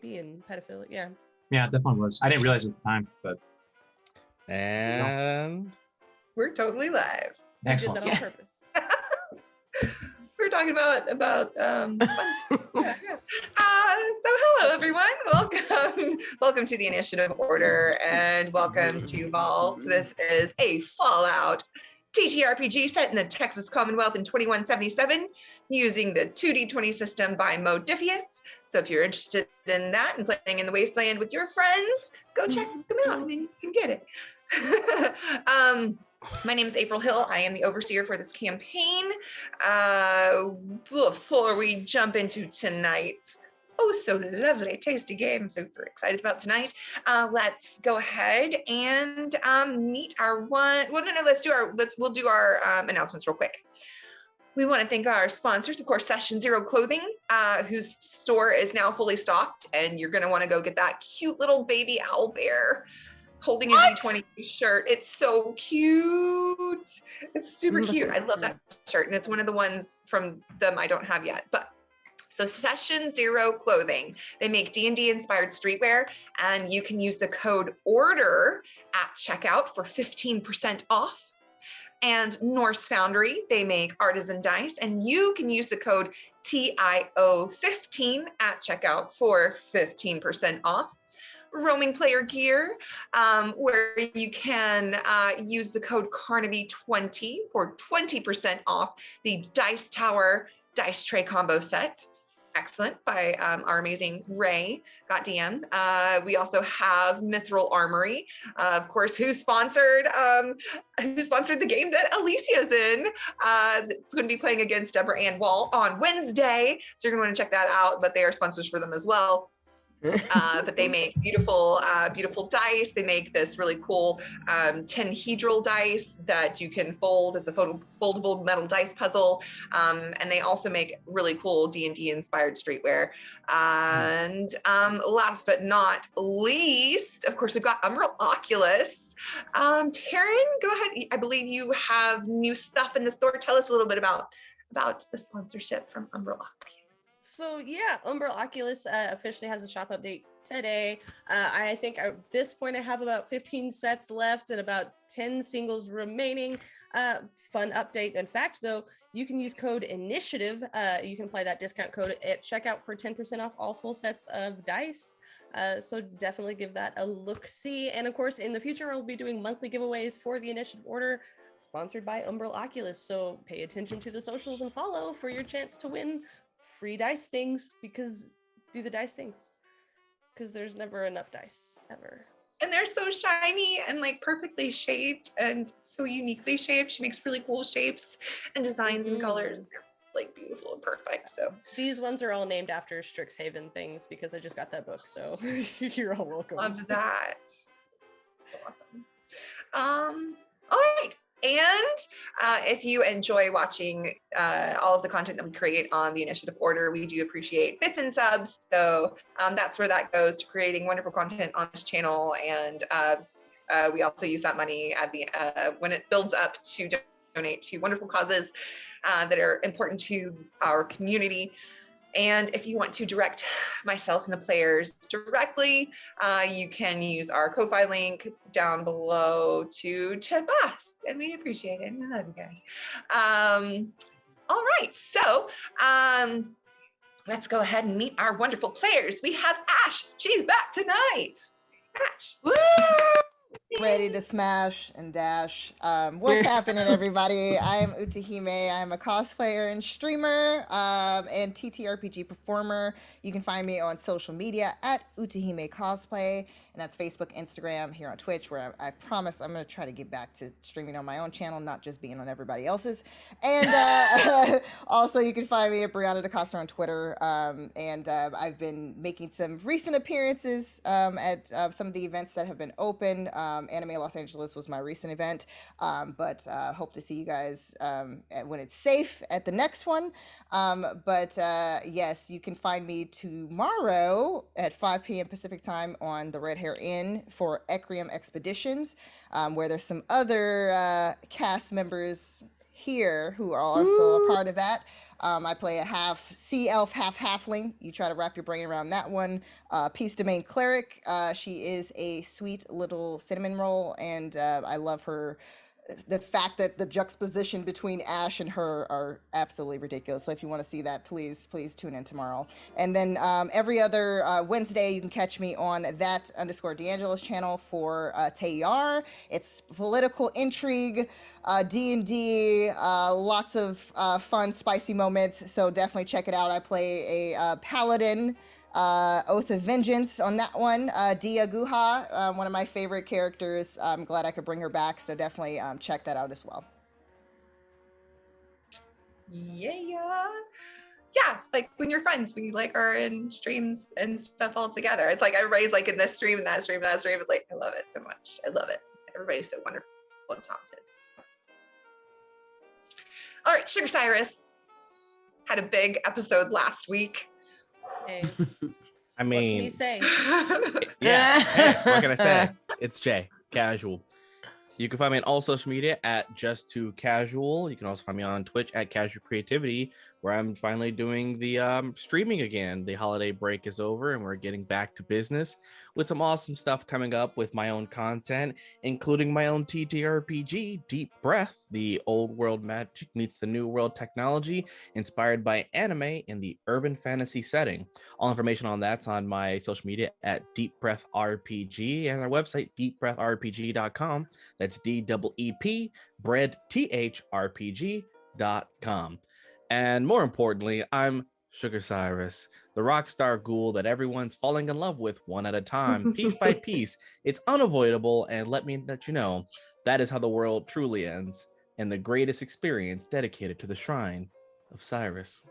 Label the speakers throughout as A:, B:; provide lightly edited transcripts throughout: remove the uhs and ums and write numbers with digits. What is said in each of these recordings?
A: creepy and pedophilic. Yeah.
B: Yeah, it definitely was. I didn't realize at the time, but
C: And
D: we're totally live.
B: excellent.
A: We did that on purpose.
D: We're talking about fun stuff. Yeah. So hello everyone. Welcome to the Initiative Order and welcome to Vault. This is a Fallout TTRPG set in the Texas Commonwealth in 2177 using the 2D20 system by Modifius. So if you're interested in that and playing in the Wasteland with your friends, go check them out and then you can get it. My name is April Hill. I am the overseer for this campaign. Before we jump into tonight's so lovely, tasty game, I'm super excited about tonight. Let's go ahead and meet our one. Well, no, we'll do our announcements real quick. We want to thank our sponsors, of course, Session Zero Clothing, whose store is now fully stocked, and you're going to want to go get that cute little baby owl bear holding a D20 shirt. It's so cute. It's super cute. I love that shirt, and it's one of the ones from them I don't have yet. But so Session Zero Clothing, they make D&D inspired streetwear, and you can use the code ORDER at checkout for 15% off. And Norse Foundry, they make artisan dice, and you can use the code TIO15 at checkout for 15% off. Roaming Player Gear, where you can use the code Carnaby20 for 20% off the Dice Tower Dice Tray Combo Set. Excellent, by our amazing Ray, got DM. We also have Mithril Armory, of course, who sponsored the game that Alicia's in. It's going to be playing against Deborah Ann Wall on Wednesday, so you're going to want to check that out, but they are sponsors for them as well. But they make beautiful dice. They make this really cool tenhedral dice that you can fold. It's a foldable metal dice puzzle. And they also make really cool D&D inspired streetwear. And last but not least, of course, we've got Umbral Oculus. Taryn, go ahead. I believe you have new stuff in the store. Tell us a little bit about the sponsorship from Umbral Oculus.
A: So yeah, Umbral Oculus officially has a shop update today. I think at this point I have about 15 sets left and about 10 singles remaining. Fun update. In fact, though, you can use code INITIATIVE. You can apply that discount code at checkout for 10% off all full sets of dice. So definitely give that a look-see. And of course, in the future, I'll be doing monthly giveaways for the Initiative Order, sponsored by Umbral Oculus. So pay attention to the socials and follow for your chance to win free dice things, because there's never enough dice ever.
D: And they're so shiny and like perfectly shaped and so uniquely shaped. She makes really cool shapes and designs and colors. They're like beautiful and perfect. So
A: these ones are all named after Strixhaven things because I just got that book. So you're all welcome.
D: Love that. So awesome. All right. And if you enjoy watching all of the content that we create on the Initiative Order, we do appreciate bits and subs. So that's where that goes, to creating wonderful content on this channel. And we also use that money at the when it builds up to donate to wonderful causes that are important to our community. And if you want to direct myself and the players directly, you can use our Ko-Fi link down below to tip us, and we appreciate it. I love you guys. All right, so let's go ahead and meet our wonderful players. We have Ash. She's back tonight. Ash.
E: Woo! Ready to smash and dash. What's happening, everybody? I am Utahime. I'm a cosplayer and streamer and TTRPG performer. You can find me on social media at Utahime Cosplay, and that's Facebook, Instagram, here on Twitch, where I promise I'm going to try to get back to streaming on my own channel, not just being on everybody else's. And also, you can find me at Brianna DaCosta on Twitter, and I've been making some recent appearances at some of the events that have been open. Anime Los Angeles was my recent event, but hope to see you guys when it's safe at the next one. But yes, you can find me tomorrow at 5 p.m. Pacific time on the Red Hair Inn for Ecrium Expeditions, where there's some other cast members here who are also a part of that. I play a half sea elf, half halfling. You try to wrap your brain around that one. Peace Domain Cleric. She is a sweet little cinnamon roll, and I love her. The fact that the juxtaposition between Ash and her are absolutely ridiculous. So if you want to see that, please tune in tomorrow. And then every other Wednesday, you can catch me on that_D'Angelo's channel for TAR. It's political intrigue, D&D, lots of fun, spicy moments. So definitely check it out. I play a paladin. Oath of Vengeance on that one. Dia Guha, one of my favorite characters. I'm glad I could bring her back, so definitely check that out as well.
D: Yeah, like when you're friends, we like are in streams and stuff all together. It's like everybody's like in this stream and that stream and that stream. It's like I love it so much. I love it. Everybody's so wonderful and talented. All right, Sugar Cyrus had a big episode last week.
A: Hey,
C: I
A: what
C: mean,
A: can you say?
C: yeah. Hey, what can I say? It's Jay, casual. You can find me on all social media at just2casual. You can also find me on Twitch at Casual Creativity, where I'm finally doing the streaming again. The holiday break is over and we're getting back to business with some awesome stuff coming up with my own content, including my own TTRPG, Deep Breath, the old world magic meets the new world technology, inspired by anime in the urban fantasy setting. All information on that's on my social media at Deep Breath RPG and our website, deepbreathrpg.com. That's DEEP, bread, THRPG.com. And more importantly, I'm Sugar Cyrus, the rock star ghoul that everyone's falling in love with one at a time, piece by piece. It's unavoidable, and let you know, that is how the world truly ends, and the greatest experience dedicated to the shrine of Cyrus.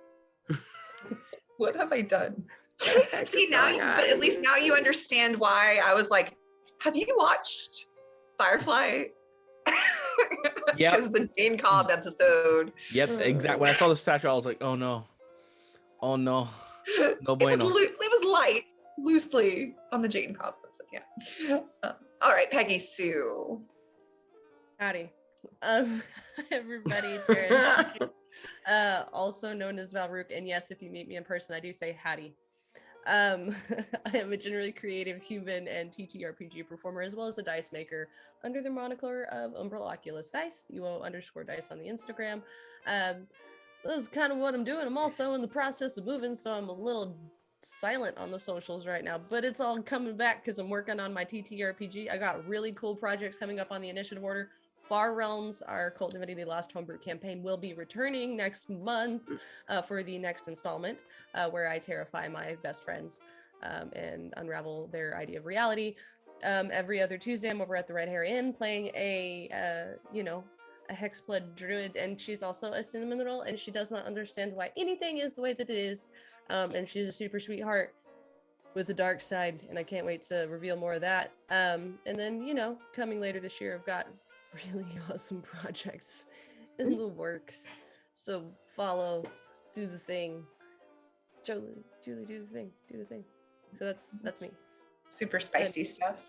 D: What have I done? See, now, but at least now you understand why I was like, have you watched Firefly?
C: Yeah,
D: because the Jane Cobb episode.
C: Yep, exactly. When I saw the statue, I was like, oh no, no bueno.
D: It was light, loosely on the Jane Cobb episode. Yeah. All right, Peggy Sue.
A: Howdy. Everybody, Taryn. Also known as Valrook, and yes, if you meet me in person, I do say howdy. I am a generally creative human and TTRPG performer, as well as a dice maker under the moniker of Umbraloculus Dice, UO_dice on the Instagram. That's kind of what I'm doing. I'm also in the process of moving, so I'm a little silent on the socials right now, but it's all coming back because I'm working on my TTRPG. I got really cool projects coming up on the initiative order. Far Realms, our Cult Divinity Lost Homebrew campaign, will be returning next month for the next installment, where I terrify my best friends and unravel their idea of reality. Every other Tuesday, I'm over at the Red Hair Inn playing a hexblood druid, and she's also a cinnamon roll, and she does not understand why anything is the way that it is. And she's a super sweetheart with a dark side, and I can't wait to reveal more of that. And then, coming later this year, I've got really awesome projects in the works. So follow, do the thing. Julie, do the thing. So that's me.
D: Super spicy stuff.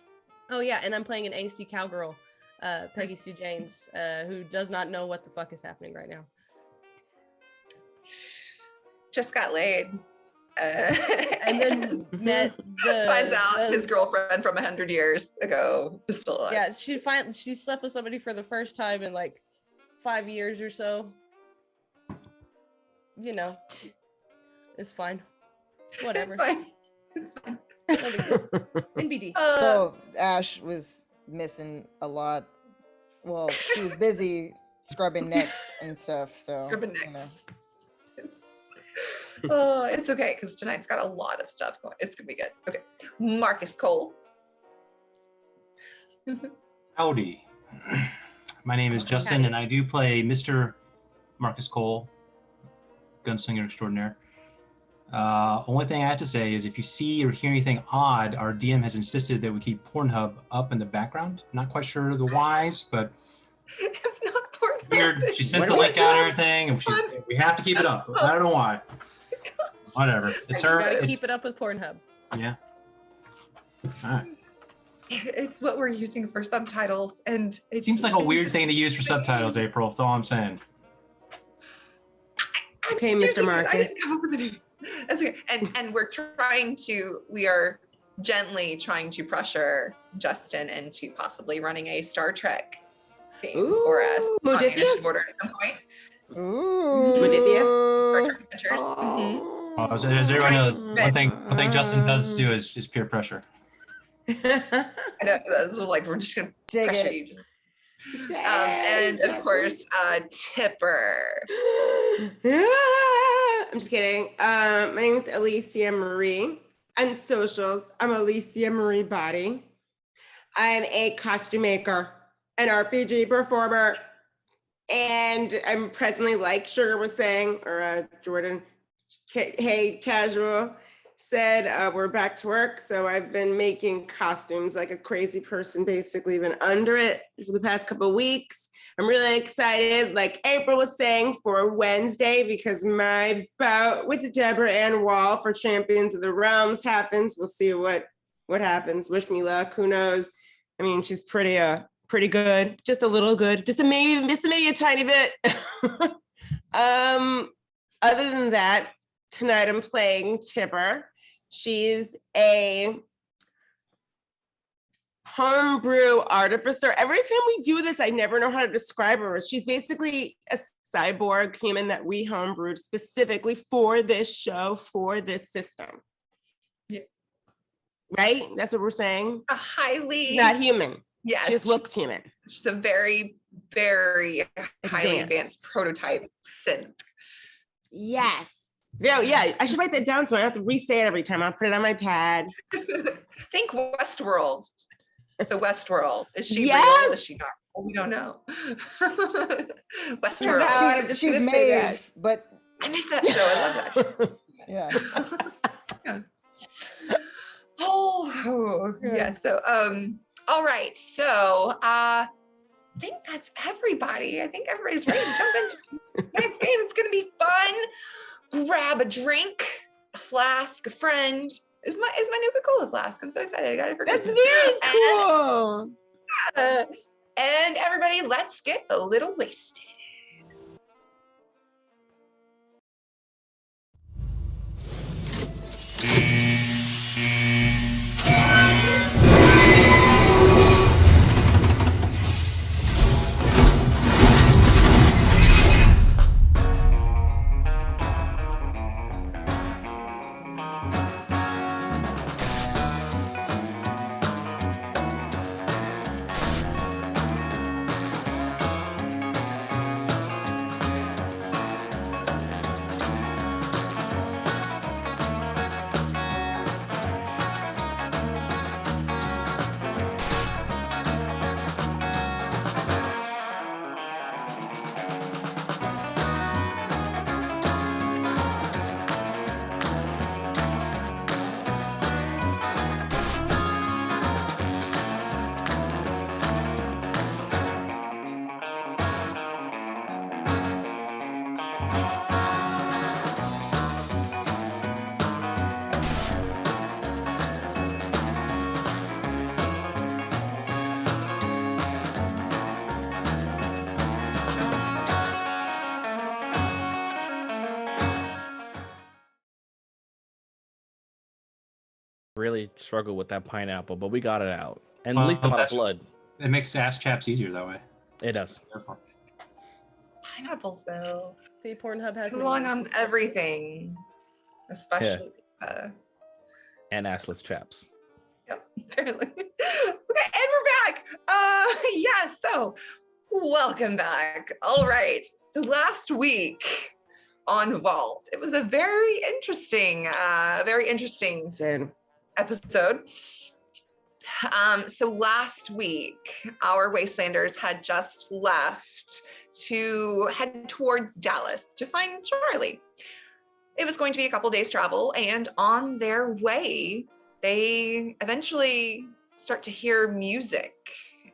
A: Oh yeah, and I'm playing an angsty cowgirl, Peggy Sue James, who does not know what the fuck is happening right now.
D: Just got laid.
A: And then
D: finds out his girlfriend from 100 years ago is still alive.
A: Yeah, she slept with somebody for the first time in like 5 years or so. It's fine. Whatever.
D: It's fine.
A: NBD.
E: So Ash was missing a lot. Well, she was busy scrubbing necks and stuff. So
D: scrubbing necks. Oh, it's okay because tonight's got a lot of stuff going. It's gonna be good. Okay, Marcus Cole.
B: Howdy. My name is Justin, and I do play Mr. Marcus Cole, gunslinger extraordinaire. Only thing I have to say is if you see or hear anything odd, our DM has insisted that we keep Pornhub up in the background. Not quite sure the whys, but
D: it's not Pornhub.
B: Weird. She sent the link out and everything, and we have to keep it up. I don't know why. Whatever. It's her.
A: Gotta keep it up with Pornhub.
B: Yeah. All right.
D: It's what we're using for subtitles, and
B: it seems like a weird thing to use for subtitles, April. That's all I'm saying.
F: Okay, Mr. Marcus.
D: I didn't come up with it. That's okay. And we are gently trying to pressure Justin into possibly running a Star Trek game for us on the initiative order at some point.
E: Ooh.
D: Star Trek Adventures. Mhm.
B: As everyone knows, one thing Justin does do is peer pressure.
D: I know, this was like, we're just gonna
E: Dig
D: pressure
E: it.
D: you. And of course, Tipper.
F: I'm just kidding. My name is Alicia Marie. On socials, I'm Alicia Marie Body. I'm a costume maker, an RPG performer, and I'm presently, like Sugar was saying, or Jordan, hey, casual, said we're back to work. So I've been making costumes like a crazy person, basically been under it for the past couple of weeks. I'm really excited, like April was saying, for Wednesday, because my bout with Deborah Ann Wall for Champions of the Realms happens. We'll see what happens. Wish me luck. Who knows? I mean, she's pretty good, just a little good, just maybe a tiny bit. Other than that, tonight I'm playing Tipper. She's a homebrew artificer. Every time we do this, I never know how to describe her. She's basically a cyborg human that we homebrewed specifically for this show, for this system.
D: Yes.
F: Right? That's what we're saying?
D: A highly...
F: Not human.
D: Yes.
F: She just looks human.
D: She's a very, very highly advanced prototype synth.
F: Yes. Yeah, I should write that down so I don't have to re-say it every time. I'll put it on my pad.
D: Think Westworld. So Westworld. Is she
F: Yes!
D: real? Is she not? Well, we don't know. Westworld.
E: She's Maeve, but
D: I miss that show. I love that show.
E: yeah.
D: Oh, yeah. So, all right. So, I think that's everybody. I think everybody's ready to jump into the next game. It's going to be fun. Grab a drink, a flask, a friend. Is my new Coca-Cola flask. I'm so excited. I got it for
F: That's
D: Christmas.
F: very cool.
D: And everybody, let's get a little wasted.
C: Really struggled with that pineapple, but we got it out. And
B: Well,
C: at least I'm out of
B: that's-
C: blood.
B: It makes ass chaps easier that way.
C: It does.
D: Pineapples, though.
A: See, Pornhub has
D: Belong
A: many
D: on
A: uses.
D: everything, especially.
C: And assless chaps.
D: Yep, apparently. Okay, and we're back. Yeah, so welcome back. All right. So last week on Vault, it was a very interesting episode. So last week, our wastelanders had just left to head towards Dallas to find Charlie. It was going to be a couple days travel, and on their way, they eventually start to hear music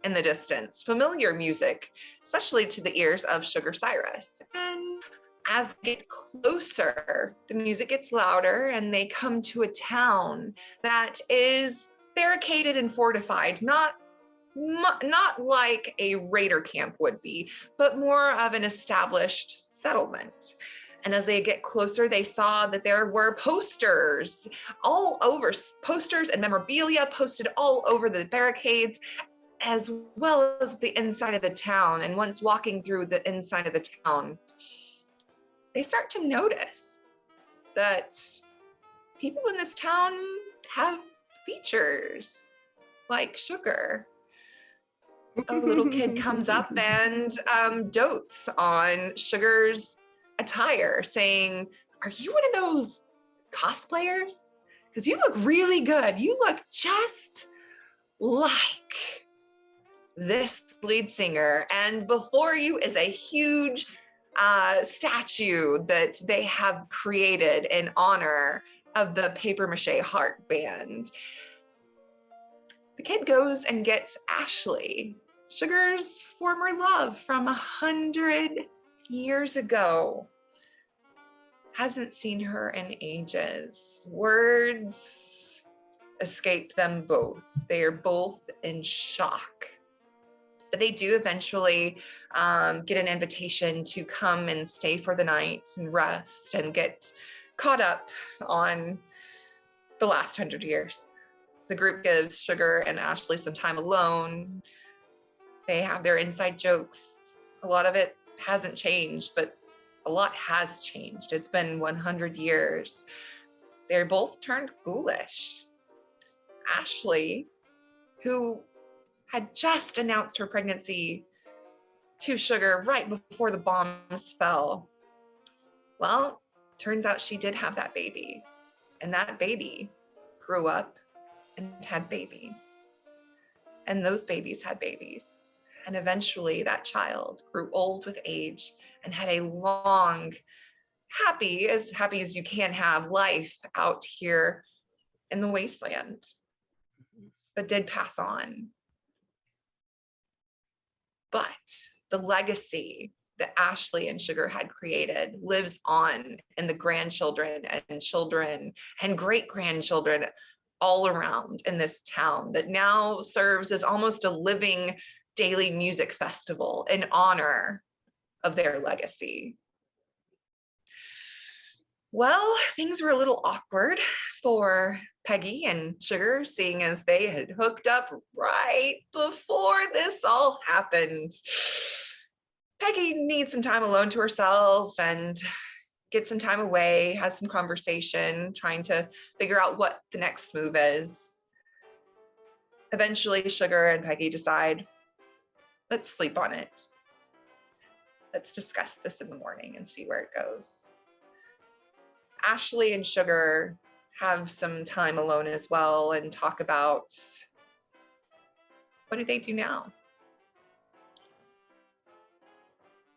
D: in the distance, familiar music, especially to the ears of Sugar Cyrus. And as they get closer, the music gets louder, and they come to a town that is barricaded and fortified, not like a raider camp would be, but more of an established settlement. And as they get closer, they saw that there were posters all over, posters and memorabilia posted all over the barricades, as well as the inside of the town. And once walking through the inside of the town, they start to notice that people in this town have features like sugar. A little kid comes up and dotes on Sugar's attire, saying, "Are you one of those cosplayers? Because you look really good. You look just like this lead singer." And before you is a huge statue that they have created in honor of the paper mache heart band. The kid goes and gets Ashley, Sugar's former love from 100 years ago. Hasn't seen her in ages. Words escape them both. They are both in shock. But they do eventually get an invitation to come and stay for the night and rest and get caught up on the last 100 years. The group gives Sugar and Ashley some time alone. They have their inside jokes. A lot of it hasn't changed, but a lot has changed. It's been 100 years. They're both turned ghoulish. Ashley, who had just announced her pregnancy to Sugar right before the bombs fell. Well, turns out she did have that baby, and that baby grew up and had babies, and those babies had babies. And eventually that child grew old with age and had a long, happy as you can have life out here in the wasteland, but did pass on. But the legacy that Ashley and Sugar had created lives on in the grandchildren and children and great-grandchildren all around in this town that now serves as almost a living daily music festival in honor of their legacy. Well, things were a little awkward for Peggy and Sugar, seeing as they had hooked up right before this all happened. Peggy needs some time alone to herself and get some time away, has some conversation, trying to figure out what the next move is. Eventually, Sugar and Peggy decide, let's sleep on it. Let's discuss this in the morning and see where it goes. Ashley and Sugar have some time alone as well and talk about what do they do now?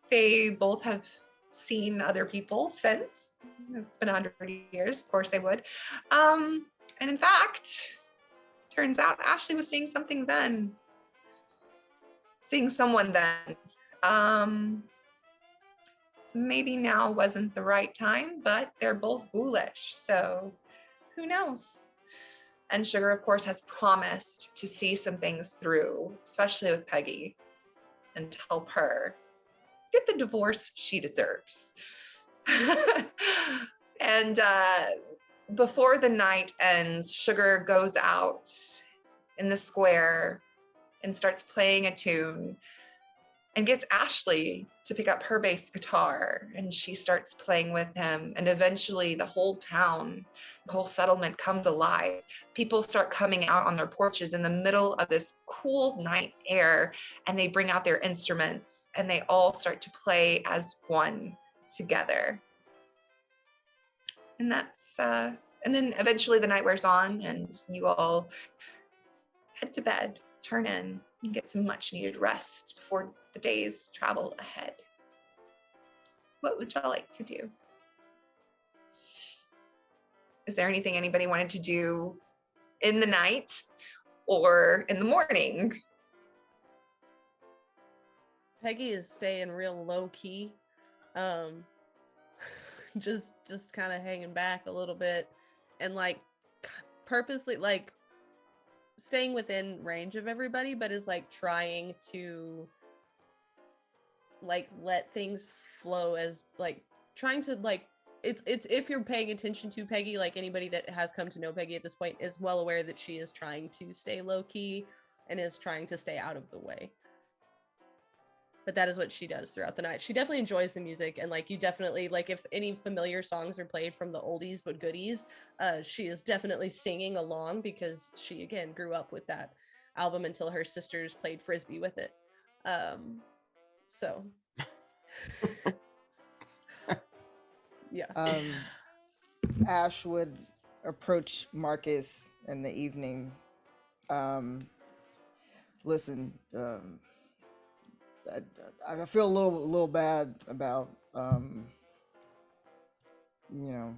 D: They both have seen other people since. It's been 100 years, of course they would. And in fact, turns out Ashley was seeing something then. Seeing someone then. So maybe now wasn't the right time, but they're both ghoulish, so who knows? And Sugar, of course, has promised to see some things through, especially with Peggy, and help her get the divorce she deserves. And before the night ends, Sugar goes out in the square and starts playing a tune and gets Ashley to pick up her bass guitar, and she starts playing with him. And eventually the whole town, the whole settlement comes alive. People start coming out on their porches in the middle of this cool night air, and they bring out their instruments and they all start to play as one together. And that's, and then eventually the night wears on and you all head to bed, turn in, and get some much needed rest before the day's travel ahead. What would y'all like to do? Is there anything anybody wanted to do in the night or in the morning?
A: Peggy is staying real low key. Just kind of hanging back a little bit and like purposely like staying within range of everybody, but is like trying to like let things flow as like trying to like it's if you're paying attention to Peggy, like anybody that has come to know Peggy at this point is well aware that she is trying to stay low key and is trying to stay out of the way. But that is what she does throughout the night. She definitely enjoys the music, and like you definitely like if any familiar songs are played from the oldies but goodies, she is definitely singing along because she again grew up with that album until her sisters played frisbee with it. So yeah.
E: Ash would approach Marcus in the evening. Listen, I feel a little bad about
B: You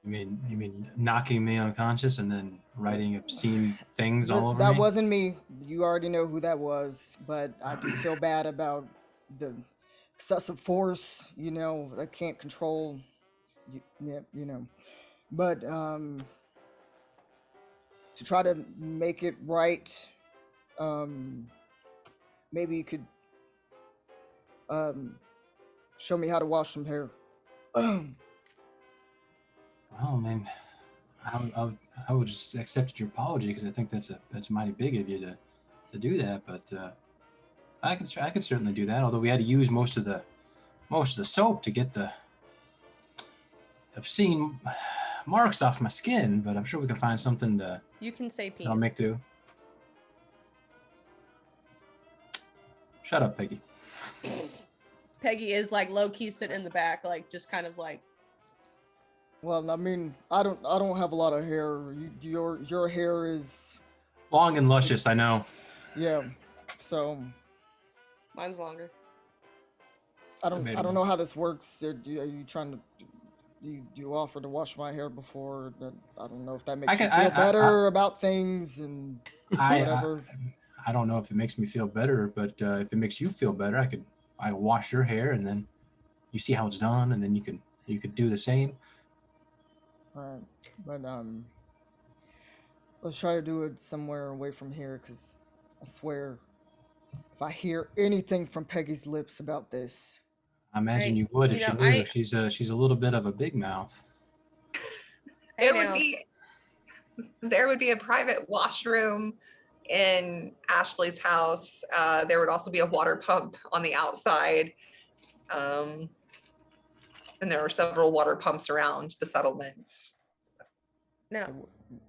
B: mean knocking me unconscious and then writing obscene things all over
E: that
B: me?
E: wasn't me. You already know who that was, but I do feel bad about the excessive force. I can't control. But to try to make it right, maybe you could show me how to wash some hair.
B: Well, I mean, I would just accept your apology because I think that's mighty big of you to do that. But I could certainly do that. Although we had to use most of the soap to get the obscene marks off my skin. But I'm sure we can find something to.
A: You can say penis.
B: That'll make do. Shut up, Peggy.
A: Peggy is like low key sitting in the back, like just kind of like.
E: Well, I mean, I don't have a lot of hair. Your hair is
B: long and luscious. I know.
E: Yeah, so.
A: Mine's longer.
E: I don't know how this works. Are you trying to? Do you offer to wash my hair before? I don't know if that makes you feel better about things and whatever.
B: I don't know if it makes me feel better, but if it makes you feel better, I wash your hair and then you see how it's done, and then you could do the same.
E: All right, but let's try to do it somewhere away from here, because I swear, if I hear anything from Peggy's lips about this,
B: I imagine you would if she knew. She's a little bit of a big mouth.
D: There would be a private washroom in Ashley's house. There would also be a water pump on the outside. And there are several water pumps around the settlement.
A: Now,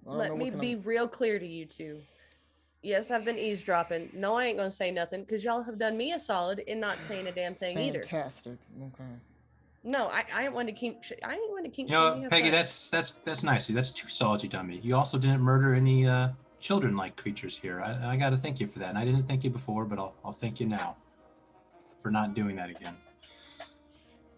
A: let me be real clear to you two. Yes, I've been eavesdropping. No, I ain't gonna say nothing because y'all have done me a solid in not saying a damn thing either.
E: Fantastic. Okay.
A: No, I ain't want to keep. I ain't want to keep.
B: You know, Peggy, that's nice. That's 2 solids you done me. You also didn't murder any children-like creatures here. I got to thank you for that. And I didn't thank you before, but I'll thank you now for not doing that again.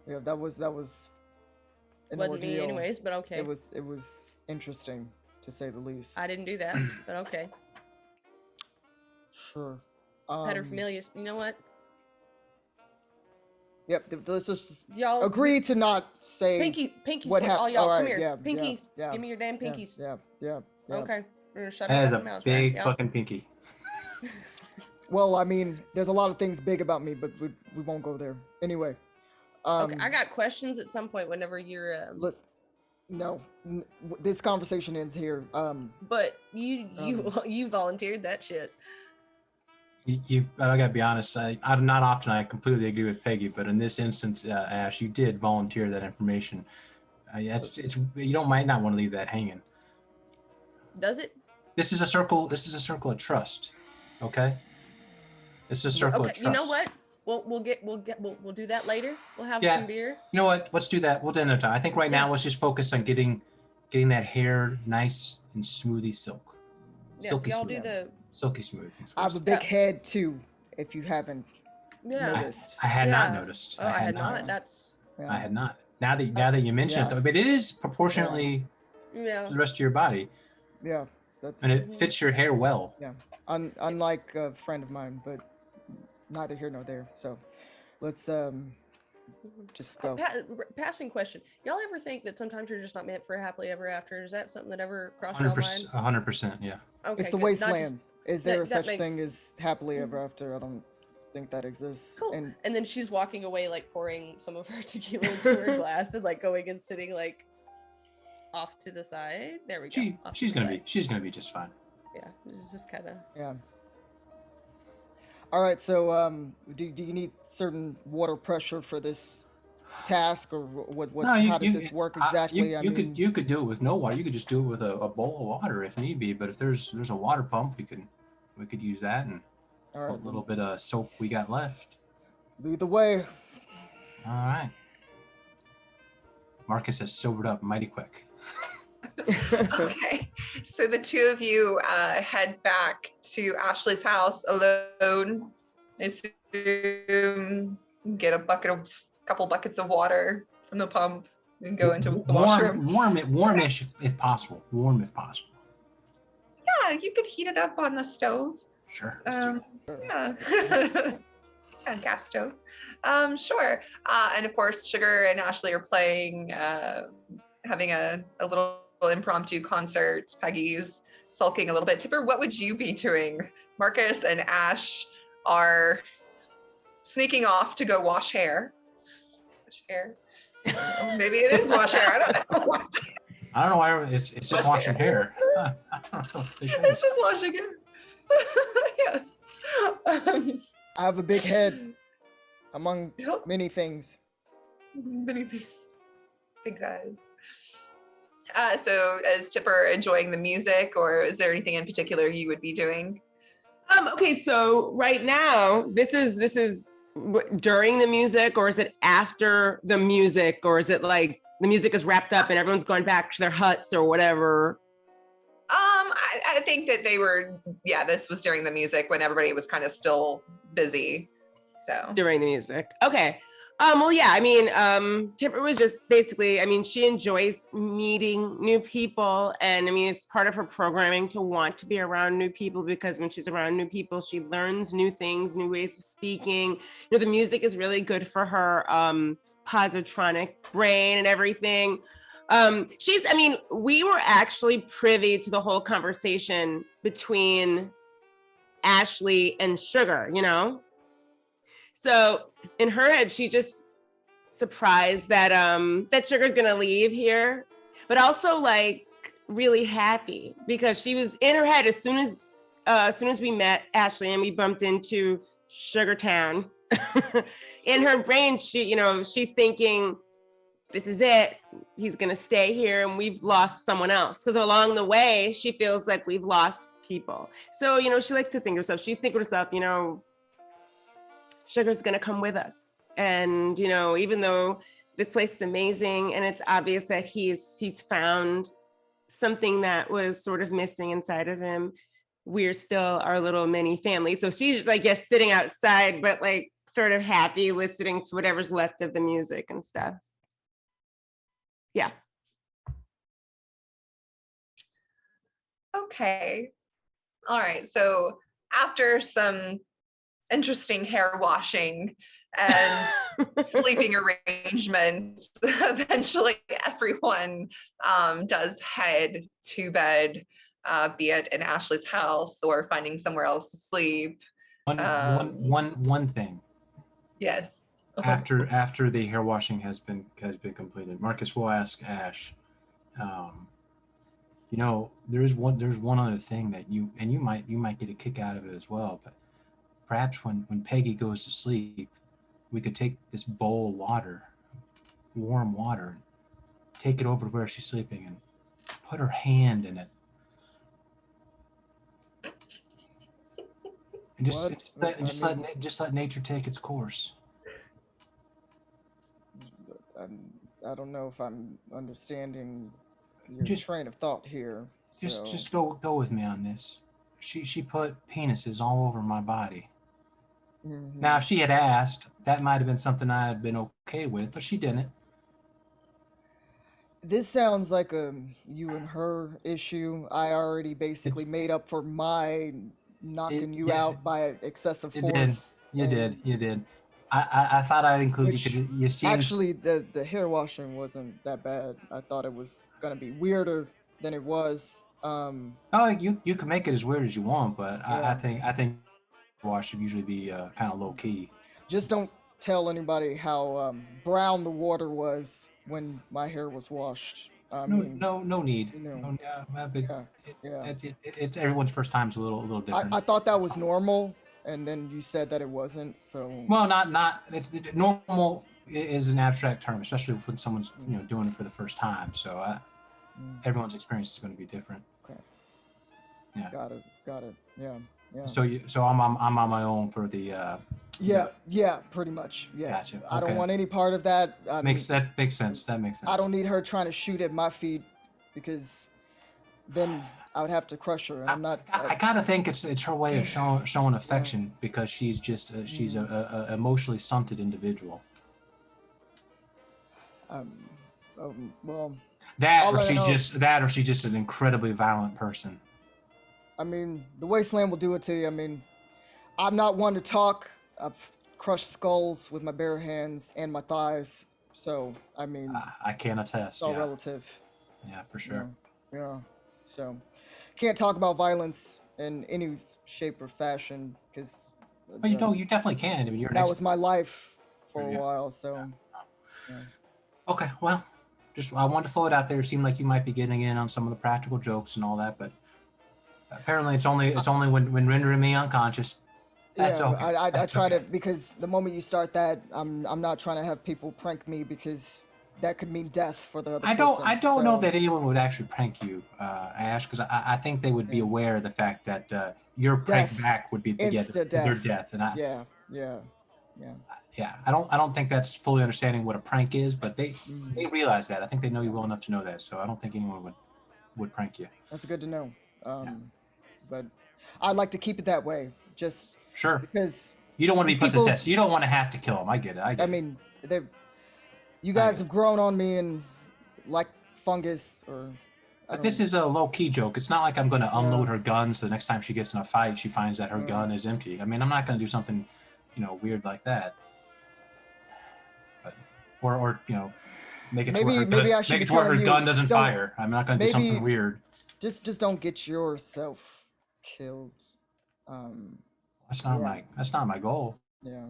E: Yeah, that was an
A: Wasn't
E: ordeal.
A: me anyways, but okay.
E: It was interesting, to say the least.
A: I didn't do that, but okay.
E: Sure.
A: Paterfamilias. You know what?
E: Yep. Let's just
A: y'all
E: agree to not say.
A: Pinkies.
E: What happened?
A: All y'all,
E: right,
A: come here.
E: yeah,
A: Pinkies.
E: Yeah,
A: give me your damn pinkies.
E: Yeah.
A: Okay. We're gonna shut
B: That
A: up
B: is
A: my
B: a
A: mouth,
B: big
A: right?
B: fucking pinky.
E: Well, I mean, there's a lot of things big about me, but we won't go there. Anyway.
A: Okay, I got questions at some point whenever you're.
E: No, this conversation ends here.
A: But you volunteered that shit.
B: I gotta be honest. I'm not often. I completely agree with Peggy, but in this instance, Ash, you did volunteer that information. It's you might not want to leave that hanging.
A: Does it?
B: This is a circle. This is a circle of trust. Okay. This is a circle of trust.
A: You know what? We'll do that later. We'll have some beer.
B: You know what? Let's do that. We'll do another time. I think right now let's just focus on getting that hair nice and smoothie silk. Silky
A: y'all
B: smooth.
A: do the
B: silky smooth.
E: I have a big head too, if you haven't noticed.
B: I had not noticed.
A: Oh, I had not. That's.
B: I had not. Now that you mention it, though, but it is proportionately to the rest of your body.
E: Yeah, that's.
B: And it fits your hair well.
E: Yeah, unlike a friend of mine, but neither here nor there. So, let's just go.
A: Passing question: y'all ever think that sometimes you're just not meant for a happily ever after? Is that something that ever crossed your mind?
B: 100%. Yeah.
A: Okay.
E: It's the wasteland. Is there such thing as happily ever after? I don't. think that exists.
A: Cool. And then she's walking away, like pouring some of her tequila into her glass and like going and sitting like off to the side. There we go.
B: She's gonna be just fine.
A: Yeah, it's just kind of.
E: Yeah. All right. So, do you need certain water pressure for this task, or what?
B: No,
E: how does this work exactly?
B: You could do it with no water. You could just do it with a bowl of water if need be. But if there's a water pump, we could use that and
E: all right,
B: a little bit of soap we got left.
E: Lead the way.
B: All right. Marcus has sobered up mighty quick.
D: Okay, so the two of you head back to Ashley's house alone. I assume get a couple buckets of water from the pump and go into the washroom.
B: Warmish if possible. Warm if possible.
D: Yeah, you could heat it up on the stove.
B: Sure. Let's do that.
D: Yeah. Yeah, gas stove. Sure. And of course, Sugar and Ashley are playing, having a little impromptu concert. Peggy's sulking a little bit. Tipper, what would you be doing? Marcus and Ash are sneaking off to go wash hair. Wash hair. Maybe it is wash hair. I don't know.
B: I don't know why it's just washing hair.
D: It's just washing hair. Yeah.
E: I have a big head, among many things.
D: Many things. Big eyes. So is Tipper enjoying the music, or is there anything in particular you would be doing?
F: Okay, so right now, this is during the music, or is it after the music, or is it like the music is wrapped up and everyone's going back to their huts or whatever?
D: I think that they were, this was during the music when everybody was kind of still busy. So
F: during the music. Okay. Well, yeah, I mean, Tipper was just basically, I mean, she enjoys meeting new people. And I mean, it's part of her programming to want to be around new people, because when she's around new people, she learns new things, new ways of speaking. You know, the music is really good for her positronic brain and everything. We were actually privy to the whole conversation between Ashley and Sugar, you know? So in her head, she just surprised that that Sugar's gonna leave here, but also like really happy, because she was in her head as soon as we met Ashley and we bumped into Sugar Town. In her brain, she's thinking, this is it. He's gonna stay here, and we've lost someone else. Because along the way, she feels like we've lost people. So, she likes to think herself. She's thinking to herself, Sugar's gonna come with us. And, even though this place is amazing and it's obvious that he's found something that was sort of missing inside of him, we're still our little mini family. So she's just, I guess, sitting outside, but like sort of happy listening to whatever's left of the music and stuff. Yeah.
D: Okay. All right. So after some interesting hair washing and sleeping arrangements, eventually everyone does head to bed, be it in Ashley's house or finding somewhere else to sleep.
B: One thing.
D: Yes.
B: After the hair washing has been completed, Marcus will ask Ash, there's one other thing that you might get a kick out of it as well, but perhaps when Peggy goes to sleep, we could take this bowl of water, warm water, take it over to where she's sleeping and put her hand in it. And just let nature take its course.
E: I don't know if I'm understanding your train of thought here. So.
B: Just go with me on this. She put penises all over my body. Mm-hmm. Now, if she had asked, that might have been something I had been okay with, but she didn't.
E: This sounds like a you and her issue. I already basically made up for my knocking you out by excessive force.
B: You did. I thought I'd include you. You see,
E: actually, the hair washing wasn't that bad. I thought it was gonna be weirder than it was.
B: You can make it as weird as you want, but yeah. I think wash should usually be kind of low key.
G: Just don't tell anybody how brown the water was when my hair was washed. I mean,
B: No need.
G: you know,
B: No,
G: yeah.
B: It's everyone's first time is a little different.
G: I thought that was normal, and then you said that it wasn't. So
B: well, not it's normal is an abstract term, especially when someone's doing it for the first time. So everyone's experience is going to be different.
G: Okay.
B: Yeah.
G: Got it. Yeah.
B: So I'm on my own for the.
G: Yeah, pretty much. Yeah.
B: Gotcha.
G: I don't
B: Okay.
G: want any part of that.
B: That makes sense. That makes sense.
G: I don't need her trying to shoot at my feet, because then I would have to crush her, and I'm not.
B: I gotta think it's her way of showing affection, because she's just she's a emotionally stunted individual.
G: Well.
B: Or she's just an incredibly violent person.
G: I mean, the wasteland will do it to you. I mean, I'm not one to talk. I've crushed skulls with my bare hands and my thighs. So, I mean,
B: I can attest.
G: It's all relative.
B: Yeah, for sure.
G: Yeah. So, can't talk about violence in any shape or fashion, because.
B: Well, you definitely can. I mean,
G: that was my life for a while. So. Yeah.
B: Okay. Well, I wanted to throw it out there. It seemed like you might be getting in on some of the practical jokes and all that, but apparently it's only when rendering me unconscious. That's okay.
G: I try to, because the moment you start that, I'm not trying to have people prank me, because that could mean death for the other person.
B: I don't know that anyone would actually prank you, Ash, because I think they would be aware of the fact that your prank back would be to get their death, and I don't think that's fully understanding what a prank is, but they realize that. I think they know you well enough to know that, so I don't think anyone would prank you.
G: That's good to know. But I'd like to keep it that way, just
B: sure,
G: because
B: you don't want to be put to test. You don't want to have to kill them. I get it. I
G: mean, you guys have grown on me and like fungus,
B: But this is a low-key joke. It's not like I'm going to unload her gun, so the next time she gets in a fight, she finds that her gun is empty. I mean, I'm not going to do something, weird like that. But, or make it to where her gun doesn't fire. I'm not going to do something weird.
G: Just don't get yourself killed.
B: That's not my goal.
G: Yeah,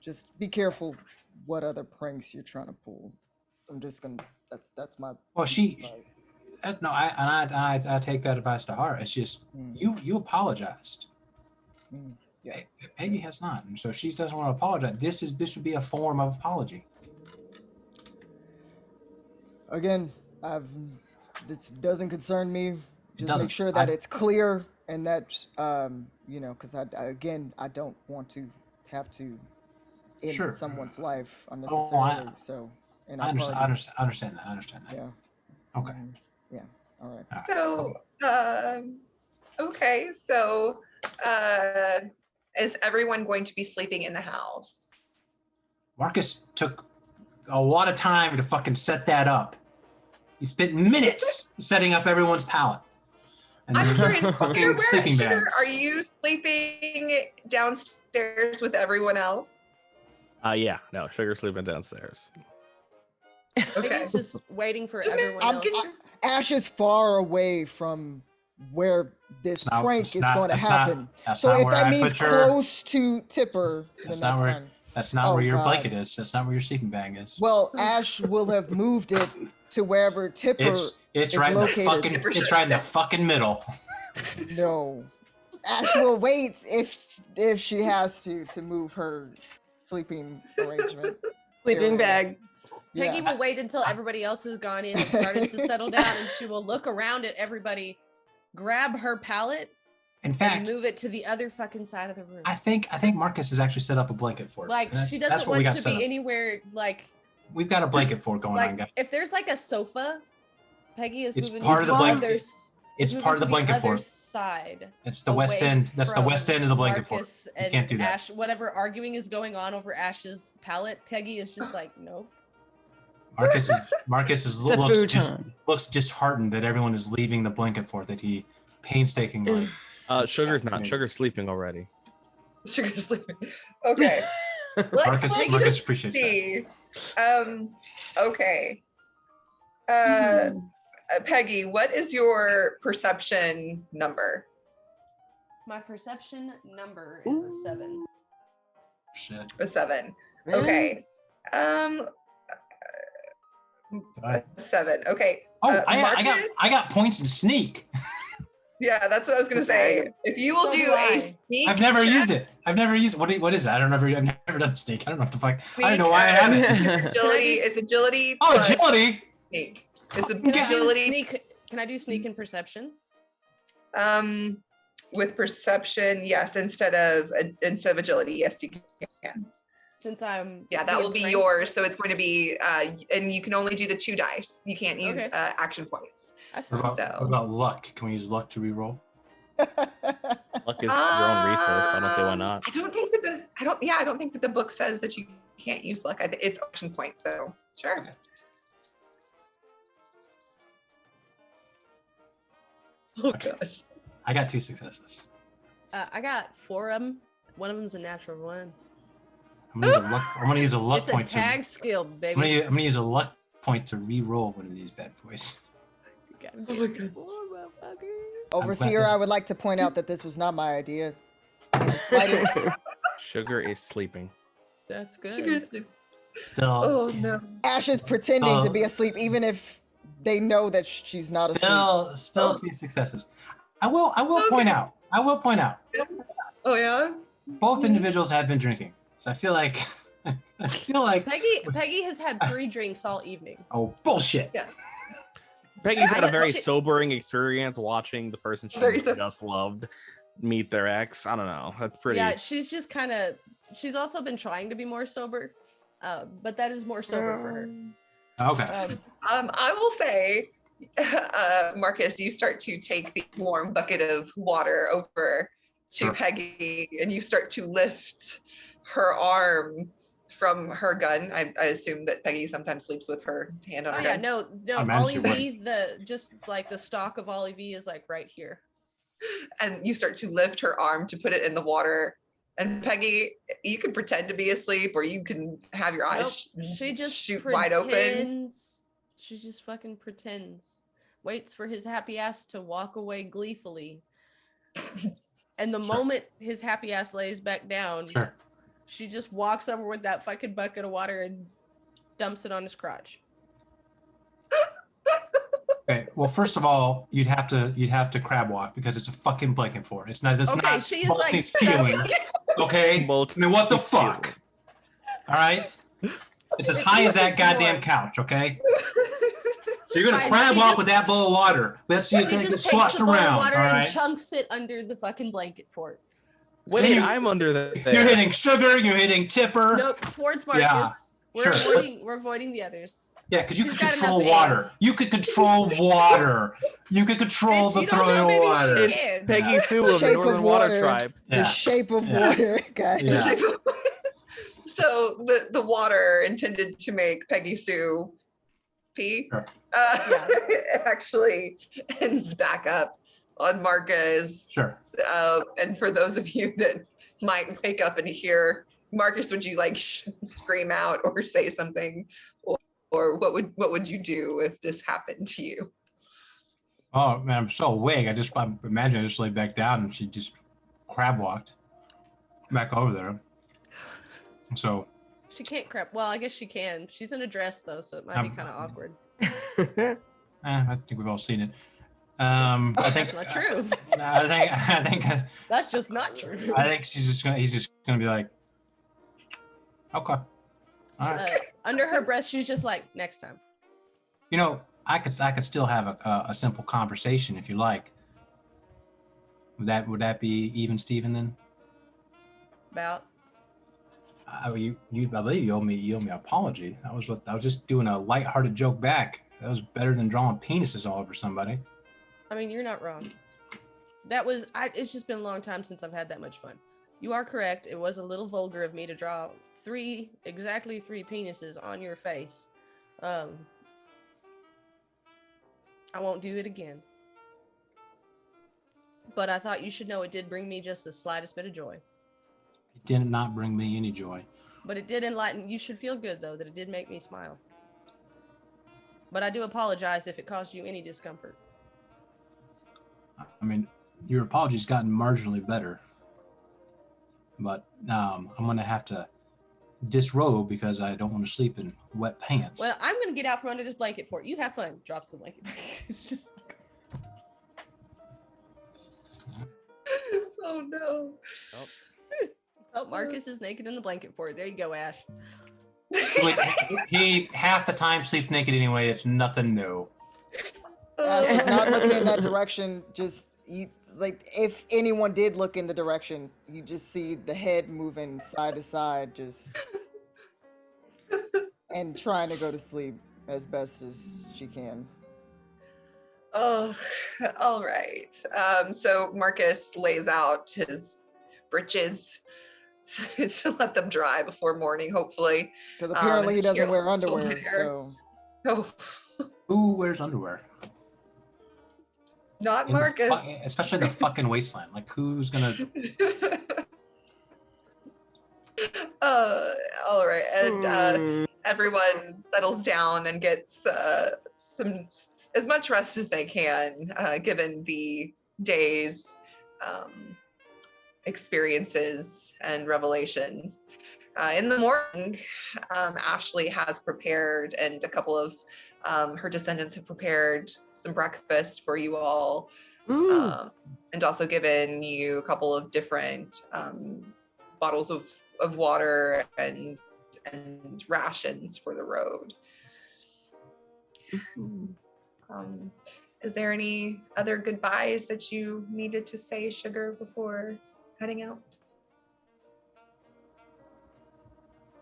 G: just be careful what other pranks you're trying to pull. I'm just gonna. That's my.
B: Well,
G: advice.
B: No, I take that advice to heart. It's just you apologized.
G: Yeah.
B: Peggy has not, and so she doesn't want to apologize. This would be a form of apology.
G: Again, this doesn't concern me. Just make sure that it's clear, and that because I don't want to have to end someone's life unnecessarily. I
B: understand that.
G: Yeah.
B: Okay.
G: Yeah. All right.
D: So, okay. So, is everyone going to be sleeping in the house?
B: Marcus took a lot of time to fucking set that up. He spent minutes setting up everyone's pallet.
D: I'm curious,
B: fucking sleeping bags.
D: Are you sleeping downstairs with everyone else?
C: Yeah. No, Sugar's sleeping downstairs.
A: Okay. He's just waiting for everyone else.
G: Ash is far away from where this prank is going to happen. So if that means close to Tipper, then that's fine.
B: That's not where your blanket is. That's not where your sleeping bag is.
G: Well, Ash will have moved it to wherever Tipper is
B: right
G: located.
B: It's right in the fucking middle.
G: No. Ash will wait if she has to move her sleeping arrangement.
F: Sleeping bag.
A: Peggy will wait until everybody else has gone in and started to settle down, and she will look around at everybody, grab her pallet,
B: in fact,
A: and move it to the other fucking side of the room.
B: I think Marcus has actually set up a blanket for it.
A: Like, she doesn't want to be anywhere, like...
B: We've got a blanket for it going on, guys.
A: If there's like a sofa, Peggy is moving
B: part
A: to
B: of the blanket. It's part of the blanket
A: other
B: fort.
A: Side.
B: It's the west end. That's the west end of the blanket fort. You can't do that.
A: Ash, whatever arguing is going on over Ash's pallet, Peggy is just like, nope.
B: Marcus looks disheartened that everyone is leaving the blanket fort that he painstakingly.
C: Sugar's not. Sugar's sleeping already.
D: Sugar's sleeping. Okay.
B: Marcus appreciates that.
D: Okay. Peggy, what is your perception number?
A: My perception number is a 7.
B: Shit.
D: A 7. Okay. A 7. Okay.
B: Oh, I got points in sneak.
D: Yeah, that's what I was gonna say. If you will
A: So
D: do
A: do
D: a
A: I.
D: sneak,
B: I've never
D: check,
B: used it. What is it? I've never done sneak. I don't know what the fuck. I don't know
D: sneak,
B: why I haven't.
D: Agility. It's agility.
B: Oh,
D: plus
B: agility.
D: Sneak. It's
A: Can I do
D: agility.
A: sneak? Can I do sneak and perception?
D: With perception, yes. Instead of agility, yes, you can.
A: Since I'm
D: Yeah, that
A: being
D: will be
A: pranked?
D: yours. So it's going to be, and you can only do the 2 dice. You can't use
A: Okay.
D: action points.
A: That's
B: What
A: fine.
B: about, what about luck? Can we use luck to reroll?
C: Luck is your own resource. I don't see why not.
D: I don't think that the book says that you can't use luck. It's action points. So sure.
B: Okay.
D: Oh
B: Okay.
D: gosh.
B: I got 2 successes.
A: I got 4 of them. One of them's a natural 1.
B: I'm gonna use a luck
A: It's a
B: point.
A: tag skill,
B: I'm
A: baby.
B: gonna use a luck point to re-roll one of these bad boys.
A: You gotta
D: Oh my
A: get
D: God.
A: 4, motherfucker.
G: Overseer, I would like to point out that this was not my idea. In the slightest.
C: Sugar is sleeping.
A: That's good.
B: Still,
D: Oh no.
G: Ash is pretending to
B: Oh.
G: be asleep, even if they know that she's not asleep.
B: still 2 successes. I will point out.
D: Oh yeah.
B: Both individuals have been drinking, so I feel like
A: Peggy has had 3 drinks all evening.
B: oh bullshit.
D: Yeah.
C: Peggy's had a very
A: She-
C: sobering experience watching the person she
D: Very so-
C: just loved meet their ex. I don't know. That's pretty.
A: Yeah, she's just kind of. She's also been trying to be more sober, but that is more sober for her.
B: Okay.
D: I will say, Marcus, you start to take the warm bucket of water over to
B: Sure.
D: Peggy, and you start to lift her arm from her gun. I assume that Peggy sometimes sleeps with her hand on
A: Oh
D: her
A: yeah,
D: gun.
A: no.
B: I imagine
A: Ollie
B: she
A: V, just like the stock of Ollie V is like right here.
D: And you start to lift her arm to put it in the water. And Peggy, you can pretend to be asleep, or you can have your eyes
A: Nope, she just
D: shoot
A: pretends.
D: wide open.
A: She just fucking pretends. Waits for his happy ass to walk away gleefully. And the
B: Sure.
A: moment his happy ass lays back down,
B: Sure.
A: she just walks over with that fucking bucket of water and dumps it on his crotch.
B: Okay. Well, first of all, you'd have to crab walk because it's a fucking blanket fort. It's not. It's
A: Okay,
B: not
A: she is like
B: multi-ceiling. Okay. I mean, what the fuck? All right. It's as high as that goddamn couch. Okay. So you're gonna
A: Fine,
B: crab
A: she
B: walk
A: just-
B: with that bowl of water. Let's see if
A: He
B: it gets
A: just takes
B: sloshed
A: the bowl
B: around.
A: of water
B: All
A: and
B: right.
A: chunks it under the fucking blanket fort.
C: Wait,
B: You-
C: I'm under the.
B: You're hitting sugar. You're hitting tipper.
A: Nope, towards Marcus.
B: Yeah,
A: We're
B: sure.
A: avoiding the others.
B: Yeah, because you
A: She's
B: could
A: got
B: control
A: enough
B: water. You could control water. You could control
A: Bitch,
B: the
A: you don't
B: throwing
A: know,
B: of
A: maybe
B: water.
A: she can.
C: Peggy Sue of the
G: Shape
C: Northern
G: of
C: Water
G: water.
C: Tribe.
G: The
B: Yeah.
G: shape of
B: Yeah.
G: water, guys.
B: Yeah.
D: So the water intended to make Peggy Sue pee
B: Sure.
D: actually ends back up on Marcus.
B: Sure.
D: And for those of you that might wake up and hear Marcus, would you like scream out or say something, or what would you do if this happened to you?
B: Oh man, I'm so awake. I imagine I just laid back down and she just crab walked back over there. So
A: She can't crap. Well, I guess she can. She's in a dress though, so it might be kind of awkward.
B: I think we've all seen it. I think
A: That's not true.
B: I think
A: That's just not true.
B: I think he's just gonna be like, okay, all right.
A: Under her breath, she's just like, next time.
B: You know, I could still have a simple conversation if you like. Would that be even Steven then?
A: About.
B: I believe you owe me an apology. I was just doing a lighthearted joke back. That was better than drawing penises all over somebody.
A: I mean, you're not wrong. It's just been a long time since I've had that much fun. You are correct. It was a little vulgar of me to draw exactly three penises on your face. I won't do it again. But I thought you should know it did bring me just the slightest bit of joy.
B: It did not bring me any joy.
A: But it did enlighten. You should feel good, though, that it did make me smile. But I do apologize if it caused you any discomfort.
B: I mean, your apology's gotten marginally better, but I'm gonna have to disrobe because I don't want to sleep in wet pants.
A: Well, I'm gonna get out from under this blanket for it. You have fun. Drops the blanket. It's just.
D: Oh no.
A: Oh, Marcus is naked in the blanket for it. There you go, Ash.
B: He half the time sleeps naked anyway. It's nothing new.
E: Ash is not looking in that direction. Just you, like if anyone did look in the direction, you just see the head moving side to side, just and trying to go to sleep as best as she can.
D: Oh, all right. So Marcus lays out his breeches to let them dry before morning, hopefully.
E: Because apparently he doesn't wear underwear, so.
D: Oh.
B: Who wears underwear?
D: Not Marcus.
B: Especially in the fucking wasteland. Like, who's gonna?
D: All right, and everyone settles down and gets as much rest as they can, given the day's experiences and revelations. In the morning, Ashley has prepared, and a couple of her descendants have prepared some breakfast for you all, and also given you a couple of different bottles of water and rations for the road. Is there any other goodbyes that you needed to say, Sugar, before heading out?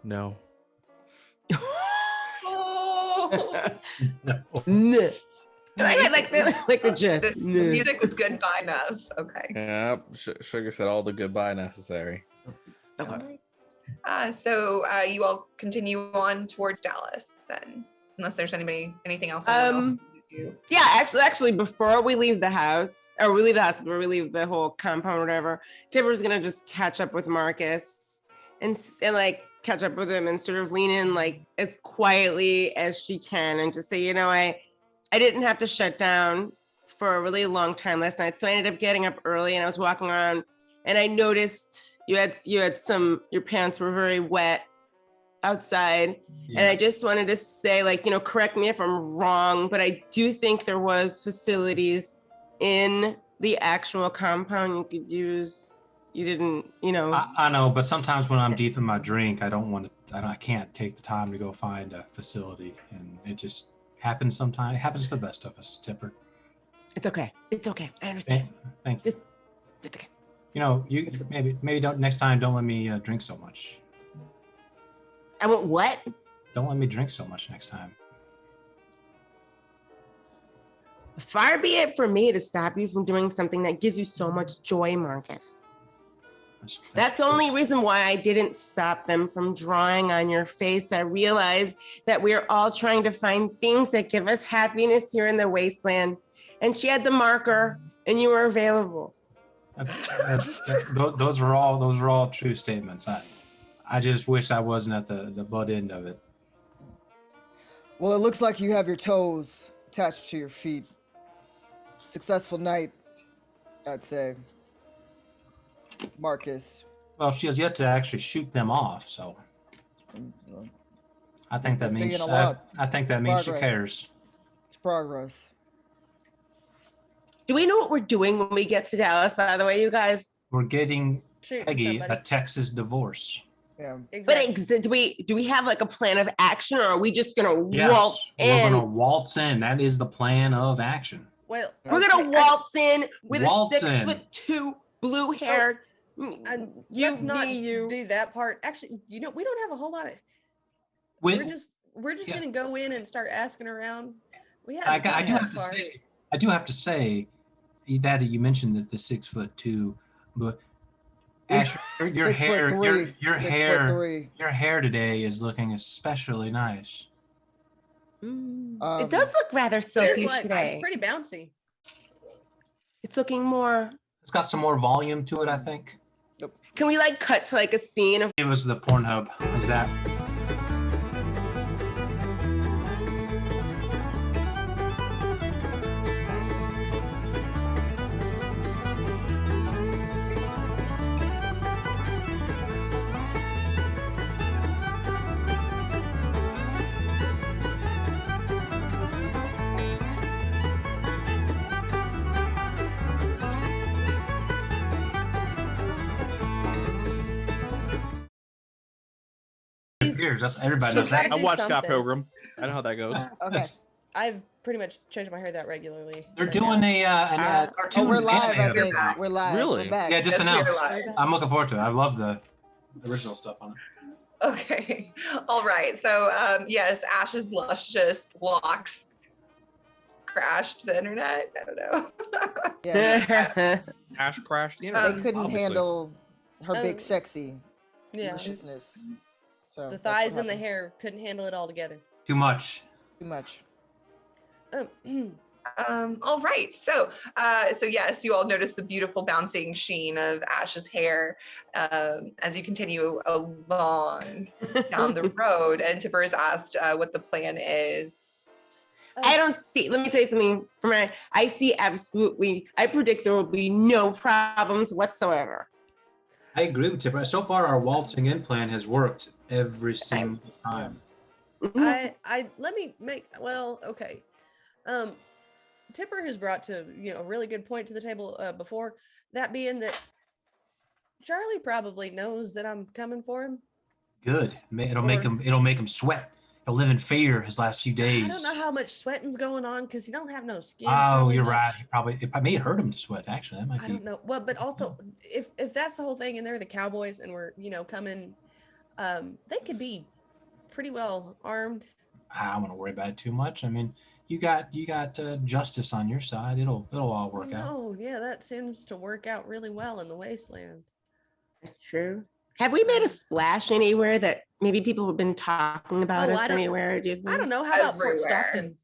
C: No.
D: Oh.
F: No. like the gist.
D: The music was goodbye enough. Okay.
C: Yep. Sugar said all the goodbye necessary.
F: Okay.
D: So you all continue on towards Dallas then, unless there's anything else anyone else wanted to do.
F: Yeah, actually, before we leave the house, before we leave the whole compound or whatever, Tipper's gonna just catch up with Marcus and like catch up with him and sort of lean in like as quietly as she can and just say, you know, I didn't have to shut down for a really long time last night, so I ended up getting up early and I was walking around and I noticed you had your pants were very wet outside. Yes. And I just wanted to say, like, you know, correct me if I'm wrong, but I do think there was facilities in the actual compound you could use. You didn't, you know.
B: I know, but sometimes when I'm deep in my drink, I can't take the time to go find a facility, and it just happens sometimes. It happens to the best of us, Tipper.
F: It's okay. I understand.
B: Thank you.
F: It's okay.
B: You know, you maybe don't next time. Don't let me drink so much.
F: I won't what?
B: Don't let me drink so much next time.
F: Far be it from me to stop you from doing something that gives you so much joy, Marcus. That's the only reason why I didn't stop them from drawing on your face. I realized that we're all trying to find things that give us happiness here in the wasteland. And she had the marker, and you were available.
B: Those are all true statements. I just wish I wasn't at the butt end of it.
G: Well, it looks like you have your toes attached to your feet. Successful night, I'd say. Marcus.
B: Well, she has yet to actually shoot them off, so I think that means she cares.
G: It's progress.
F: Do we know what we're doing when we get to Dallas, by the way, you guys?
B: We're getting Peggy a Texas divorce.
G: Yeah.
F: Exactly. But do we have like a plan of action, or are we just gonna waltz in?
B: We're gonna waltz in. That is the plan of action.
A: Well,
F: we're gonna waltz in with a 6'2" blue-haired.
A: Let's not do that part. Actually, you know, we don't have a whole lot of. We're just gonna go in and start asking around. I
B: do have to say, Daddy, you mentioned that the 6'2", but Ash, your hair today is looking especially nice.
F: It does look rather silky today.
A: It's pretty bouncy.
F: It's looking more.
B: It's got some more volume to it, I think.
F: Can we like cut to like a scene of?
B: It was the Pornhub. Is that? beers. That's everybody
A: she's
B: knows
A: gotta
B: that.
C: I
A: do
C: watched Scott
A: something.
C: Pilgrim. I know how that goes.
E: Okay.
A: I've pretty much changed my hair that regularly.
B: They're
A: right
B: doing
A: now.
B: a cartoon.
E: Oh, we're live.
B: anime
E: I
B: of it
E: think
B: now.
E: we're live.
C: Really?
E: We're back.
B: Yeah, just
D: Yes, we are
B: announced.
D: live.
B: I'm looking forward to it. I love the original stuff on it.
D: Okay. All right. So yes, Ash's luscious locks crashed the internet. I don't know.
E: Yes.
C: Ash crashed the
E: They
C: internet.
E: couldn't
C: obviously.
E: handle her big
A: Oh.
E: sexy
A: Yeah,
E: deliciousness. So
A: the
E: that's
A: thighs
E: what
A: and the
E: happened.
A: hair couldn't handle it all together.
B: Too much.
E: Too much.
D: All right. So yes, you all notice the beautiful bouncing sheen of Ash's hair as you continue along down the road. And Tipper has asked what the plan is.
F: I don't see. Let me tell you something. I predict there will be no problems whatsoever.
B: I agree with Tipper. So far, our waltzing in plan has worked every single time.
F: Mhm.
A: I let me make okay. Tipper has brought to a really good point to the table before. That being that Charlie probably knows that I'm coming for him.
B: Good. It'll make him sweat. He'll live in fear his last few days.
A: I don't know how much sweating's going on because he don't have no skin.
B: Oh,
A: probably
B: you're
A: much.
B: right. It may hurt him to sweat. Actually, that might
A: I
B: be.
A: don't know. Well, but also if that's the whole thing, and they're the Cowboys, and we're coming, they could be pretty well armed.
B: I don't want to worry about it too much. I mean, you got justice on your side. It'll all work out.
A: Oh, yeah, that seems to work out really well in the wasteland.
F: That's true. Have we made a splash anywhere that maybe people have been talking about us anywhere? Do you think?
A: I don't know. How about Fort
D: Everywhere.
A: Stockton?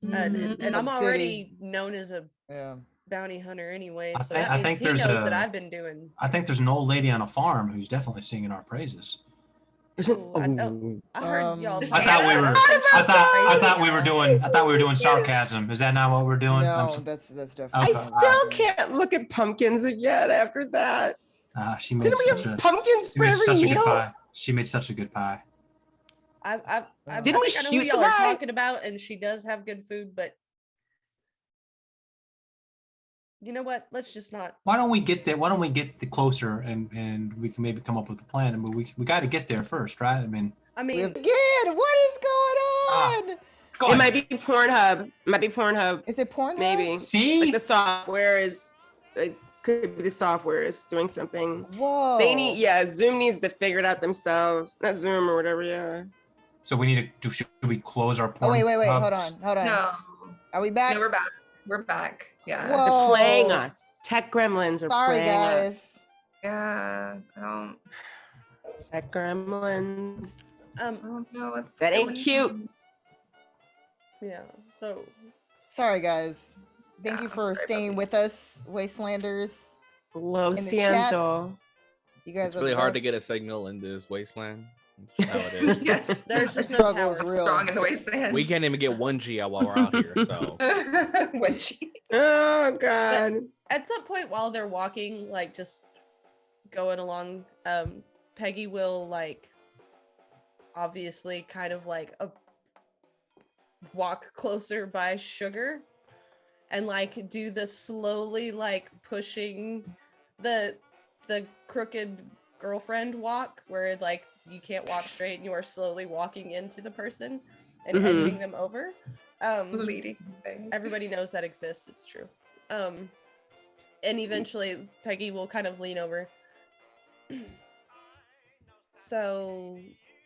D: Mhm.
A: And I'm
E: Hub
A: already
E: City.
A: known as a
E: Yeah.
A: bounty hunter anyway, so
B: I
A: that
B: think
A: means he
B: there's
A: knows that
B: a-
A: I've been doing.
B: I think there's an old lady on a farm who's definitely singing our praises.
A: Oh, I heard y'all.
E: I
A: talking
B: thought we
A: about
B: were.
A: it.
B: I thought we were doing sarcasm. Is that not what we're doing?
E: No, that's
F: I
E: definitely.
B: Okay.
F: still can't look at pumpkins again after that.
B: She made
F: Didn't we
B: such
F: have
B: a.
F: pumpkins
B: She
F: for
B: made
F: every
B: such a good
F: meal?
B: pie. She made such a good pie.
A: I
E: Didn't
F: we
A: think I know who
F: shoot
A: y'all
F: the
A: are
F: guy?
A: talking about, and she does have good food, but you know what? Let's just not.
B: Why don't we get there? Why don't we get the closer and we can maybe come up with a plan? I mean, we got to get there first, right? I mean,
E: Again, what is going on?
B: go
F: It
B: ahead.
F: might be Pornhub. Might be Pornhub.
E: Is it porn?
F: Maybe.
B: See?
F: Like the software is. It could be the software is doing something.
E: Whoa.
F: They need. Yeah. Zoom needs to figure it out themselves. Not Zoom or whatever. Yeah.
B: So we need to do. Should we close our
E: Oh
B: porn?
E: wait.
B: hub?
E: Hold on.
D: No,
E: Are we back?
D: no, we're back. We're back. Yeah.
E: Whoa.
F: They're playing us. Tech gremlins are
E: Sorry,
F: playing us.
E: guys.
D: Yeah. I don't
F: Tech gremlins.
D: know what's
F: That ain't
D: going
F: cute.
D: on.
A: Yeah. So
E: Sorry, guys. Thank you
D: Yeah,
E: for
D: sorry
E: staying
D: about
E: with us, Wastelanders.
F: Lo
E: In the chat.
F: siento.
E: You guys
C: It's
E: are
C: really
E: the
C: hard to
E: best.
C: get a signal in this wasteland. That's how it is.
D: Yes.
A: there's just no
E: Struggle is
A: towers.
E: real.
D: Strong in the wasteland.
C: We can't even get 1G out while we're out here. So
D: When she.
F: Oh God.
A: At some point while they're walking, like just going along, Peggy will obviously kind of walk closer by Sugar and do the slowly pushing the crooked girlfriend walk where you can't walk straight and you are slowly walking into the person and
F: Mhm.
A: edging them over.
D: Leading things.
A: Everybody knows that exists. It's true. And eventually Peggy will kind of lean over. So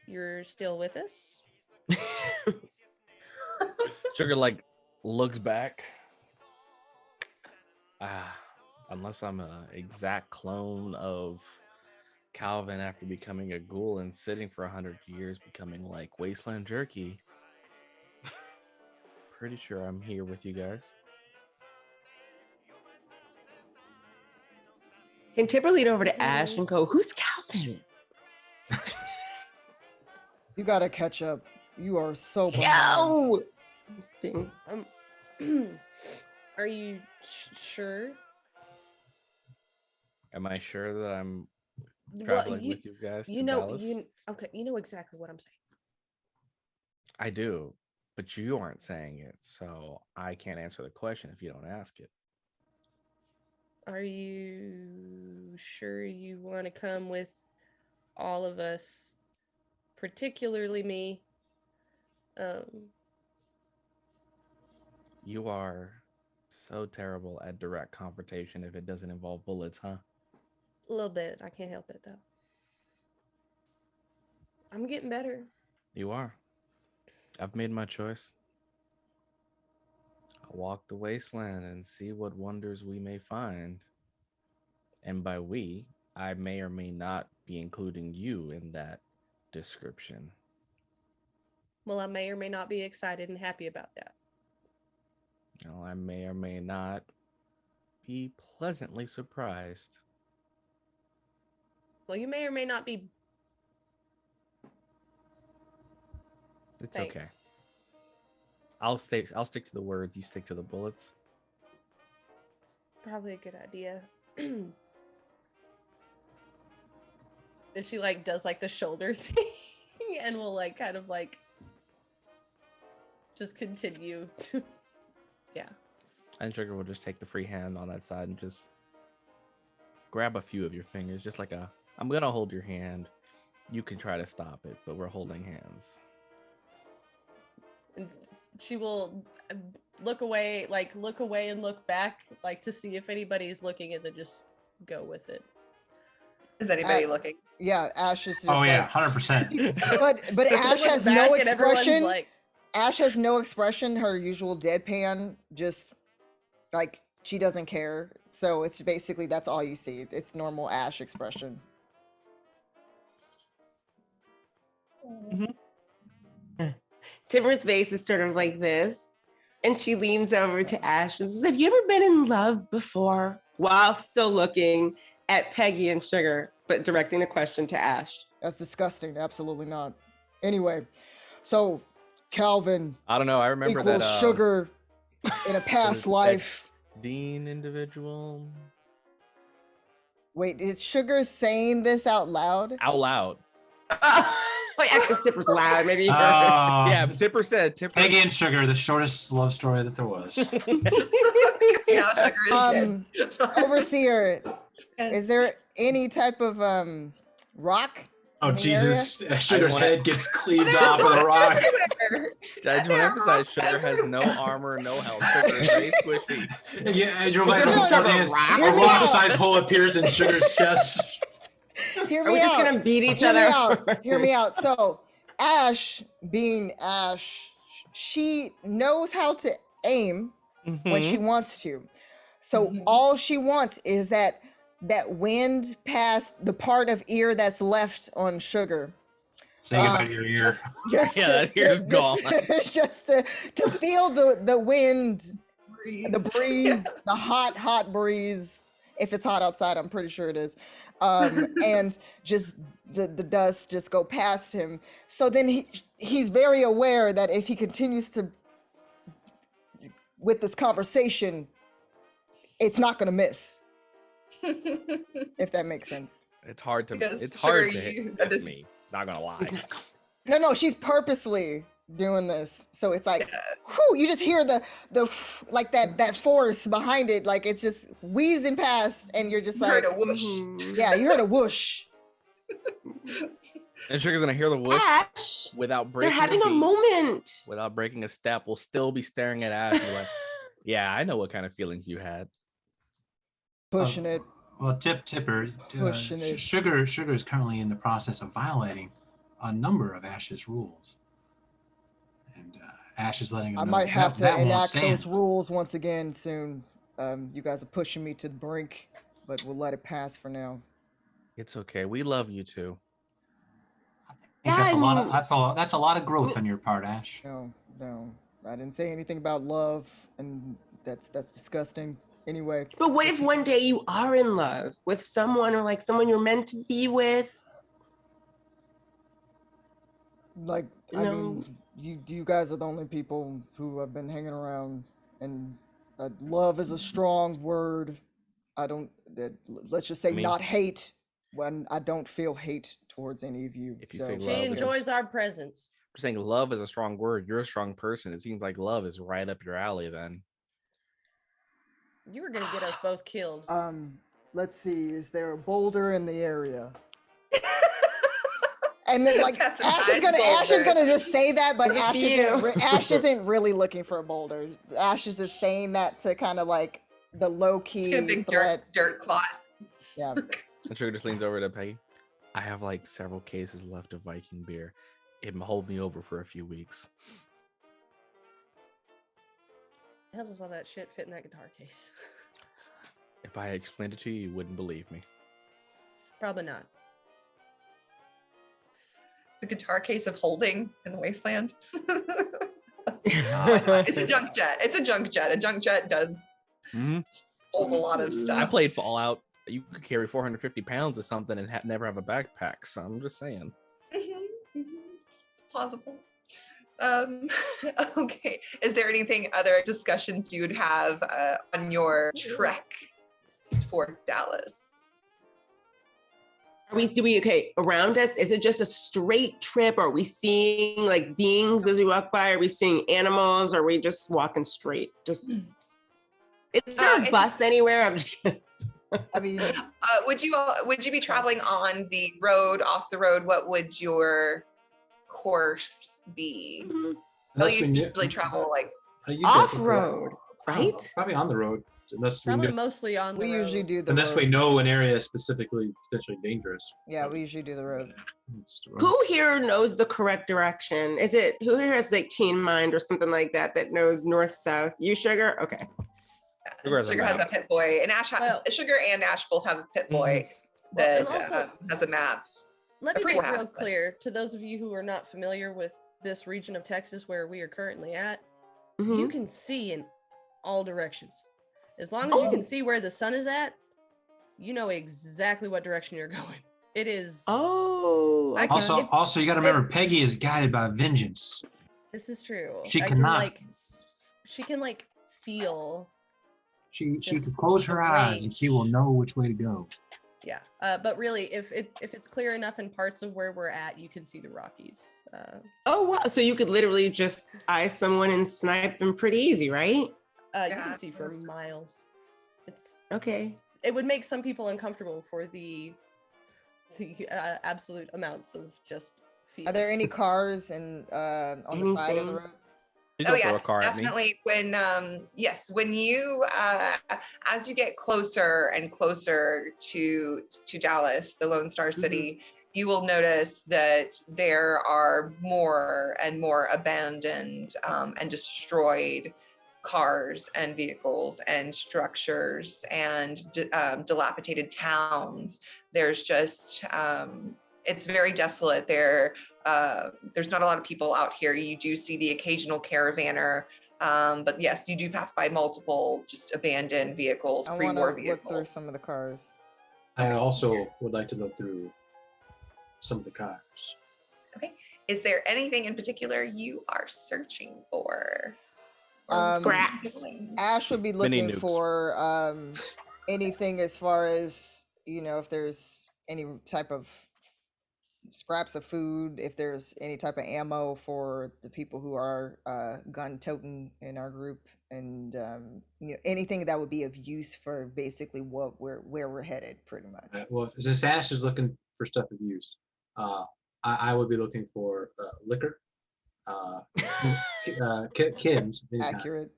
A: you're still with us?
C: Sugar looks back. Unless I'm an exact clone of Calvin after becoming a ghoul and sitting for 100 years, becoming like wasteland jerky. Pretty sure I'm here with you guys.
F: Can Tipper lead over to Ash and go, "Who's Calvin?"
G: You gotta catch up. You are so behind.
F: No. This thing.
A: Are you sure?
C: Am I sure that I'm
A: Well,
C: traveling with you guys to Dallas?
A: Okay, you know exactly what I'm saying.
C: I do, but you aren't saying it, so I can't answer the question if you don't ask it.
A: Are you sure you want to come with all of us particularly me.
C: You are so terrible at direct confrontation if it doesn't involve bullets, huh?
A: A little bit. I can't help it though. I'm getting better.
C: You are. I've made my choice. I'll walk the wasteland and see what wonders we may find. And by we, I may or may not be including you in that description.
A: Well, I may or may not be excited and happy about that.
C: Well, I may or may not be pleasantly surprised.
A: Well, you may or may not be.
C: It's
A: Thanks.
C: okay. I'll stick to the words, you stick to the bullets.
A: Probably a good idea. And she like does like the shoulder thing and will like kind of like just continue to yeah.
C: And Sugar will just take the free hand on that side and just grab a few of your fingers, just like I'm gonna hold your hand. You can try to stop it, but we're holding hands.
A: And she will look away and look back, like to see if anybody's looking, and then just go with it.
D: Is anybody looking?
G: Yeah, Ash is just
B: Oh yeah,
G: like,
B: 100%.
G: but Ash has no expression.
A: Like,
G: Ash has no expression, her usual deadpan, just like she doesn't care. So it's basically that's all you see. It's normal Ash expression.
F: Timber's face is sort of like this, and she leans over to Ash and says, "Have you ever been in love before?" While still looking at Peggy and Sugar, but directing the question to Ash.
G: That's disgusting. Absolutely not. Anyway, so Calvin
C: I don't know. I remember
G: equals
C: that
G: Sugar in a past life.
C: Dean individual.
G: Wait, is Sugar saying this out loud?
C: Out loud.
F: Wait, because Tipper's loud. Maybe.
C: Yeah, Tipper said.
B: Peggy and Sugar, the shortest love story that there was.
D: Yeah, Sugar is dead.
G: Overseer, is there any type of rock?
B: Oh
G: in the
B: Jesus! Sugar's
C: wanna-
B: head gets cleaved off with a rock.
C: I just want to emphasize Sugar has no armor, no health. Sugar is very squishy.
B: Yeah, and you're like,
G: Is there
B: a
G: Hear me
B: rock-sized hole appears in Sugar's chest.
G: Hear
F: Are we
G: me
F: just
G: out.
F: gonna beat each
G: Hear me
F: other?
G: out. Hear me out. So Ash, being Ash, she knows how to aim when she wants to. So all she wants is that wind past the part of ear that's left on Sugar.
B: Say goodbye to your ear.
G: Just
C: Yeah,
G: to,
C: that ear's gone.
G: just to feel the wind, the breeze, the hot breeze. If it's hot outside, I'm pretty sure it is. And just the dust just go past him. So then he's very aware that if he continues to with this conversation, it's not gonna miss. If that makes sense.
C: It's hard to
D: Because
C: it's hard
D: Sugar,
C: to
D: you-
C: miss me. Not gonna lie.
G: No, she's purposely doing this. So it's like, whew, you just hear the like that force behind it, like it's just wheezing past, and you're just
D: You
G: like,
D: heard a whoosh.
G: yeah, you heard a whoosh.
C: And Sugar's gonna hear the whoosh
F: Ash,
C: without
F: they're
C: breaking
F: having
C: a
F: a
C: beat,
F: moment.
C: without breaking a step. We'll still be staring at Ash. And like, yeah, I know what kind of feelings you had.
G: Pushing it.
B: Well, Tipper,
G: Pushing it.
B: Sugar is currently in the process of violating a number of Ash's rules, and Ash is letting him
G: I
B: know
G: might have to
B: that won't
G: enact
B: stand.
G: those rules once again soon. You guys are pushing me to the brink, but we'll let it pass for now.
C: It's okay. We love you too.
B: I think
F: Yeah,
B: that's a lot of growth on your part, Ash.
G: No, I didn't say anything about love, and that's disgusting. Anyway,
F: But what if one day you are in love with someone, or like someone you're meant to be with?
G: like, I
F: No.
G: mean, you guys are the only people who have been hanging around, and love is a strong word. Let's just say
C: I mean-
G: not hate, when I don't feel hate towards any of you.
C: If you
G: So
C: say
A: she
C: love is-
A: enjoys our presence.
C: I'm saying love is a strong word. You're a strong person. It seems like love is right up your alley then.
A: You were gonna get us both killed.
G: let's see, is there a boulder in the area?
E: And then like
D: That's a
E: Ash is
D: nice boulder.
E: gonna just say that, but
F: It's
E: Ash
F: you.
E: Ash isn't really looking for a boulder. Ash is just saying that to kind of like the low
D: It's a
E: key
D: big
E: threat.
D: dirt clot.
E: Yeah.
C: And Sugar just leans over to Peggy. I have like several cases left of Viking beer. It will hold me over for a few weeks.
A: The hell does all that shit fit in that guitar case?
C: If I explained it to you, you wouldn't believe me.
A: Probably not.
D: The guitar case of holding in the wasteland. It's a junk jet. It's a junk jet. A junk jet does hold a lot of stuff.
C: I played Fallout. You could carry 450 pounds or something and never have a backpack. So I'm just saying.
D: It's plausible. Okay. Is there anything other discussions you would have on your trek toward Dallas?
F: Okay, around us, is it just a straight trip? Are we seeing like beings as we walk by? Are we seeing animals? Are we just walking straight? Is there a bus anywhere? I'm just kidding.
E: I mean,
D: would you be traveling on the road, off the road? What would your course be? Well, you usually travel like
F: off-road, right?
B: Probably on the road, unless
A: Probably mostly on the
E: we
A: road.
E: usually do the
B: unless
E: road.
B: we know an area specifically potentially dangerous.
E: Yeah, we usually do the road.
B: It's the road.
F: Who here knows the correct direction? Who here has like Teen Mind or something like that knows north south? You, Sugar? Okay.
D: Sugar has a pit boy, and Sugar and Ash both have a pit boy
A: Well,
D: that
A: and also,
D: has a map.
A: let me
D: a
A: make
D: free
A: it real
D: map, but-
A: clear to those of you who are not familiar with this region of Texas where we are currently at.
F: Mhm.
A: You can see in all directions. As long as you can see where the sun is at, you know exactly what direction you're going. It is.
F: Oh.
A: I can-
B: Also,
A: if-
B: also, you got to remember, Peggy is guided by vengeance.
A: This is true.
B: She
A: I
B: cannot.
A: She can like feel.
B: She
A: Just
B: can close her
A: the
B: eyes and she will
A: range.
B: know which way to go.
A: Yeah. But really, if it's clear enough in parts of where we're at, you can see the Rockies.
F: Oh wow! So you could literally just eye someone and snipe them pretty easy, right?
A: You
D: Yeah,
A: can see for miles.
F: Okay.
A: It would make some people uncomfortable for the absolute amounts of just feel.
E: Are there any cars on the side of the road?
C: You
D: Oh
C: don't throw
D: yes,
C: a car at me.
D: definitely. When you as you get closer and closer to Dallas, the Lone Star City, you will notice that there are more and more abandoned and destroyed cars and vehicles and structures and dilapidated towns. There's just it's very desolate there. There's not a lot of people out here. You do see the occasional caravaner, but yes, you do pass by multiple just abandoned vehicles,
E: I want
D: pre-war
E: to
D: vehicles.
E: look through some of the cars.
B: I also would like to look through some of the cars.
D: Okay. Is there anything in particular you are searching for?
F: Scraps.
E: Ash would be
C: Mini
E: looking
C: nukes.
E: for anything as far as, if there's any type of scraps of food, if there's any type of ammo for the people who are gun toting in our group, and anything that would be of use for basically where we're headed, pretty much.
B: Well, since Ash is looking for stuff of use, I would be looking for liquor, Kim's,
E: Accurate.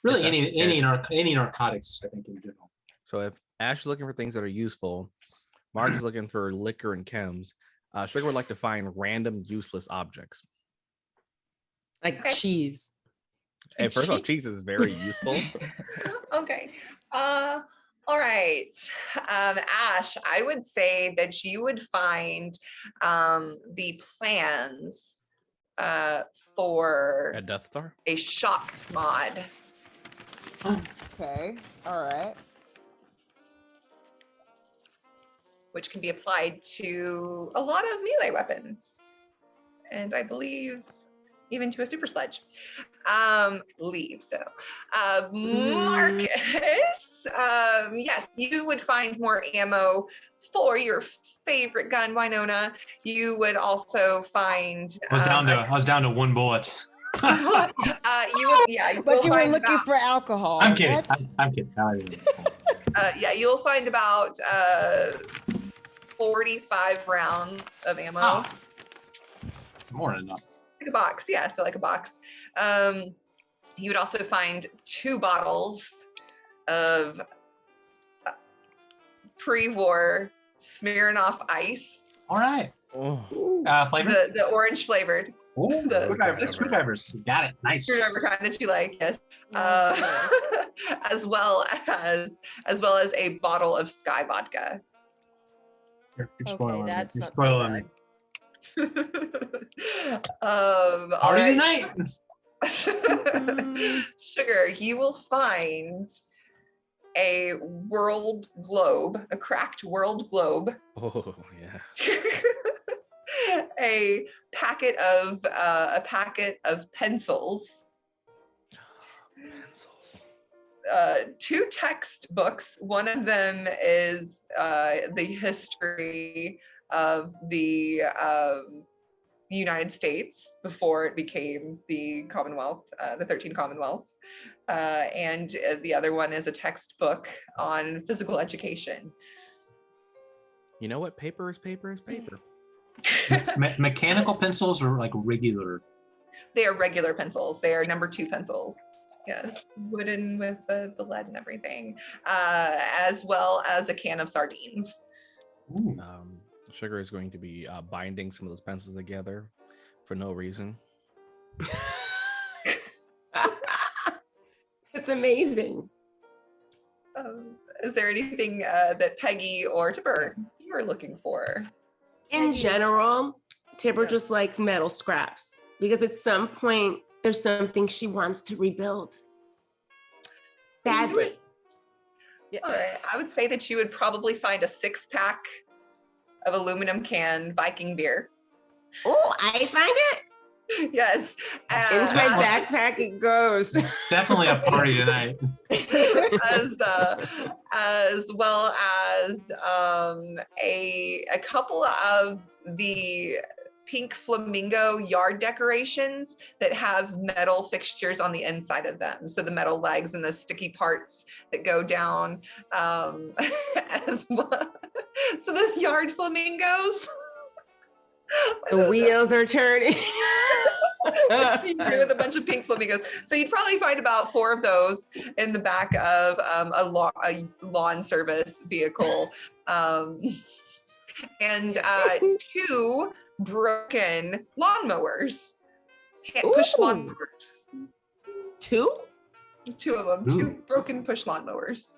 B: really
C: If that's
B: any narcotics, I think, in general.
C: So if Ash is looking for things that are useful, Mark is looking for liquor and chems. Sugar would like to find random useless objects.
F: Like
D: Okay.
F: cheese.
C: Hey, first off, cheese is very useful.
D: Okay. All right. Ash, I would say that you would find the plans for
C: A Death Star?
D: a shock mod.
E: Okay. All right.
D: Which can be applied to a lot of melee weapons. And I believe even to a super sledge. Marcus, yes, you would find more ammo for your favorite gun, Winona. You would also find
B: I was down to one bullet.
D: you will, yeah, you
E: But
D: will
E: you were
D: find
E: looking
D: about-
E: for alcohol.
B: I'm kidding.
E: What?
B: I'm kidding.
D: yeah, you'll find about 45 rounds of ammo.
B: Ah, more than enough.
D: Like a box, yeah, so like a box. You would also find 2 bottles of pre-war Smirnoff Ice.
B: All right.
C: Oh.
B: Flavor?
D: The orange flavored.
B: Oh,
D: the-
B: screwdrivers. Got it. Nice.
D: Screwdriver kind that you like, yes. As well as a bottle of Sky vodka.
B: You're
A: Okay,
B: spoiling
A: that's
B: me. You're
A: not so
B: spoiling me.
A: bad.
D: All
B: Party
D: right.
B: tonight.
D: Sugar, you will find a world globe, a cracked world globe,
C: Oh yeah.
D: a packet of pencils,
C: Pencils.
D: 2 textbooks. One of them is the history of the United States before it became the Commonwealth, the 13 Commonwealths. And the other one is a textbook on physical education.
C: You know what? Paper is paper is paper.
B: Mechanical pencils or like regular?
D: They are regular pencils. They are number 2 pencils. Yes, wooden with the lead and everything, as well as a can of sardines.
B: Ooh.
C: Sugar is going to be binding some of those pencils together for no reason.
F: It's amazing.
D: Is there anything that Peggy or Tipper you are looking for?
F: In
A: Peggy is-
F: general, Tipper
A: Yeah.
F: just likes metal scraps because at some point there's something she wants to rebuild badly.
A: Yeah.
D: All right, I would say that you would probably find a 6-pack of aluminum can Viking beer.
F: Oh, I find it.
D: Yes.
F: Into my backpack it goes.
B: Definitely a party tonight.
D: as well as a couple of the pink flamingo yard decorations that have metal fixtures on the inside of them. So the metal legs and the sticky parts that go down as well. So the yard flamingos.
F: The wheels are turning.
D: With a bunch of pink flamingos. So you'd probably find about 4 of those in the back of a lawn service vehicle. And 2 broken lawnmowers. Push
F: Ooh.
D: lawnmowers.
F: 2?
D: 2 of them. 2 broken push lawnmowers.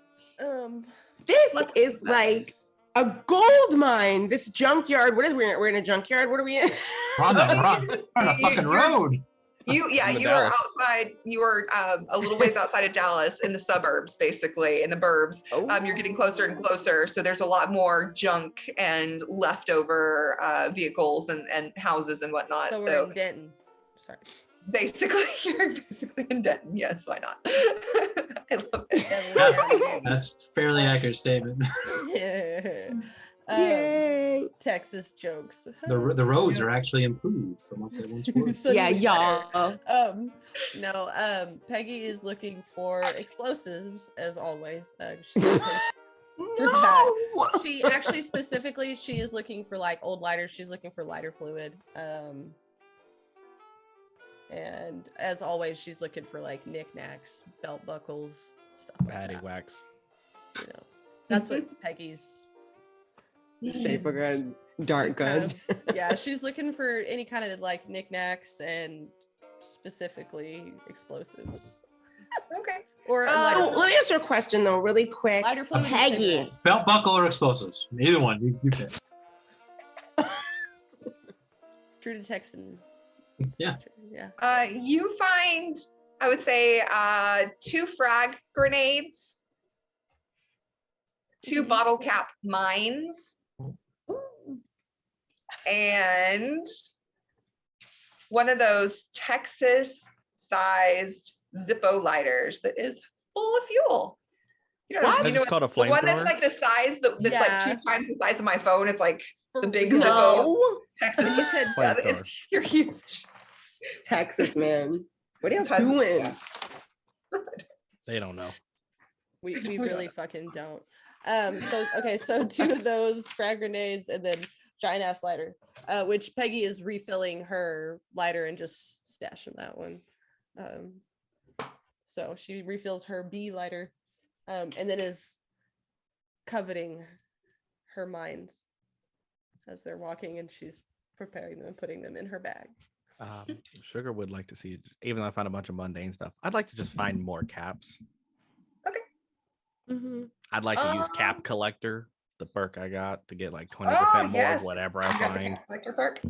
F: This
D: Let's-
F: is like a gold mine. This junkyard. What is we're in a junkyard? What are we in?
B: We're on the fucking road.
D: You are
C: Dallas.
D: outside. You are a little ways outside of Dallas, in the suburbs, basically in the burbs. You're getting closer and closer, so there's a lot more junk and leftover vehicles and houses and whatnot.
A: So we're in Denton. Sorry.
D: Basically, you're basically in Denton. Yes, why not? I love it.
B: Yeah, that's a fairly accurate statement.
F: Yay.
A: Texas jokes.
B: The roads are actually improved from what they once were.
A: Such
F: Yeah,
A: a
F: y'all.
A: Peggy is looking for explosives as always.
F: No.
A: She actually specifically she is looking for like old lighters. She's looking for lighter fluid. And as always, she's looking for like knickknacks, belt buckles, stuff like
C: Patty
A: that.
C: wax.
A: You know, that's what Peggy's.
F: Shape of gun, dart
A: she's kind
F: guns.
A: Yeah, she's looking for any kind of like knickknacks and specifically explosives.
D: Okay.
A: Or a lighter
F: Oh, let
A: fluid.
F: me ask you a question though, really quick.
A: Lighter fluid and
F: Peggy.
A: cigarettes.
B: Belt buckle or explosives? Either one. You pick.
A: True to Texan.
B: Yeah.
A: Yeah.
D: You find, I would say, 2 frag grenades, 2 bottle cap mines, and one of those Texas-sized Zippo lighters that is full of fuel. You know,
F: What?
D: you
C: This
D: know
C: is called a
D: the one that's
C: flamethrower.
D: like the size that's
A: Yeah.
D: like 2 times the size of my phone. It's like
A: For
D: the big
A: real.
D: Zippo
F: No.
D: Texas.
A: And you said
D: Yeah,
C: Flamethrower.
D: you're huge.
F: Texas, man. What are you
D: Tons of-
F: doing?
D: yeah.
C: They don't know.
A: We really fucking don't. So 2 of those frag grenades and then giant ass lighter, which Peggy is refilling her lighter and just stashing that one. So she refills her B lighter, and then is coveting her mines as they're walking, and she's preparing them and putting them in her bag.
C: Sugar would like to see, even though I found a bunch of mundane stuff, I'd like to just find more caps.
D: Okay.
C: I'd like to use Cap Collector, the perk I got, to get like 20% more of whatever I
D: You got the
C: find.
D: Cap Collector perk.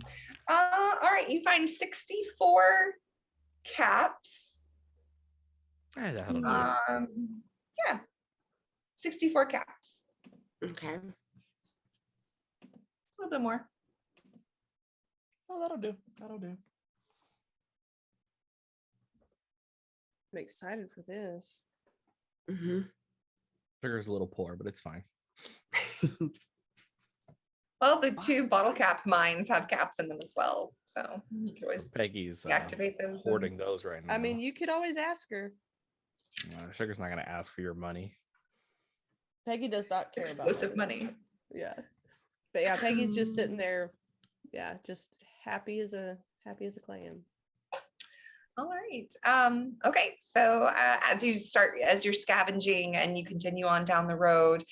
D: All right, you find 64 caps.
C: That'll do.
D: Yeah, 64 caps.
F: Okay.
D: A little bit more.
C: Oh, that'll do. That'll do.
A: I'm excited for this.
C: Sugar's a little poor, but it's fine.
D: Well, the 2 bottle cap mines have caps in them as well, so you can always
C: Peggy's
D: deactivate those.
C: hoarding those right now.
A: I mean, you could always ask her.
C: Sugar's not going to ask for your money.
A: Peggy does not care
D: Exclusive
A: about
D: money.
A: Yeah, but yeah, Peggy's just sitting there. Yeah, just happy as a clam.
D: All right. Okay. So as you're scavenging and you continue on down the road,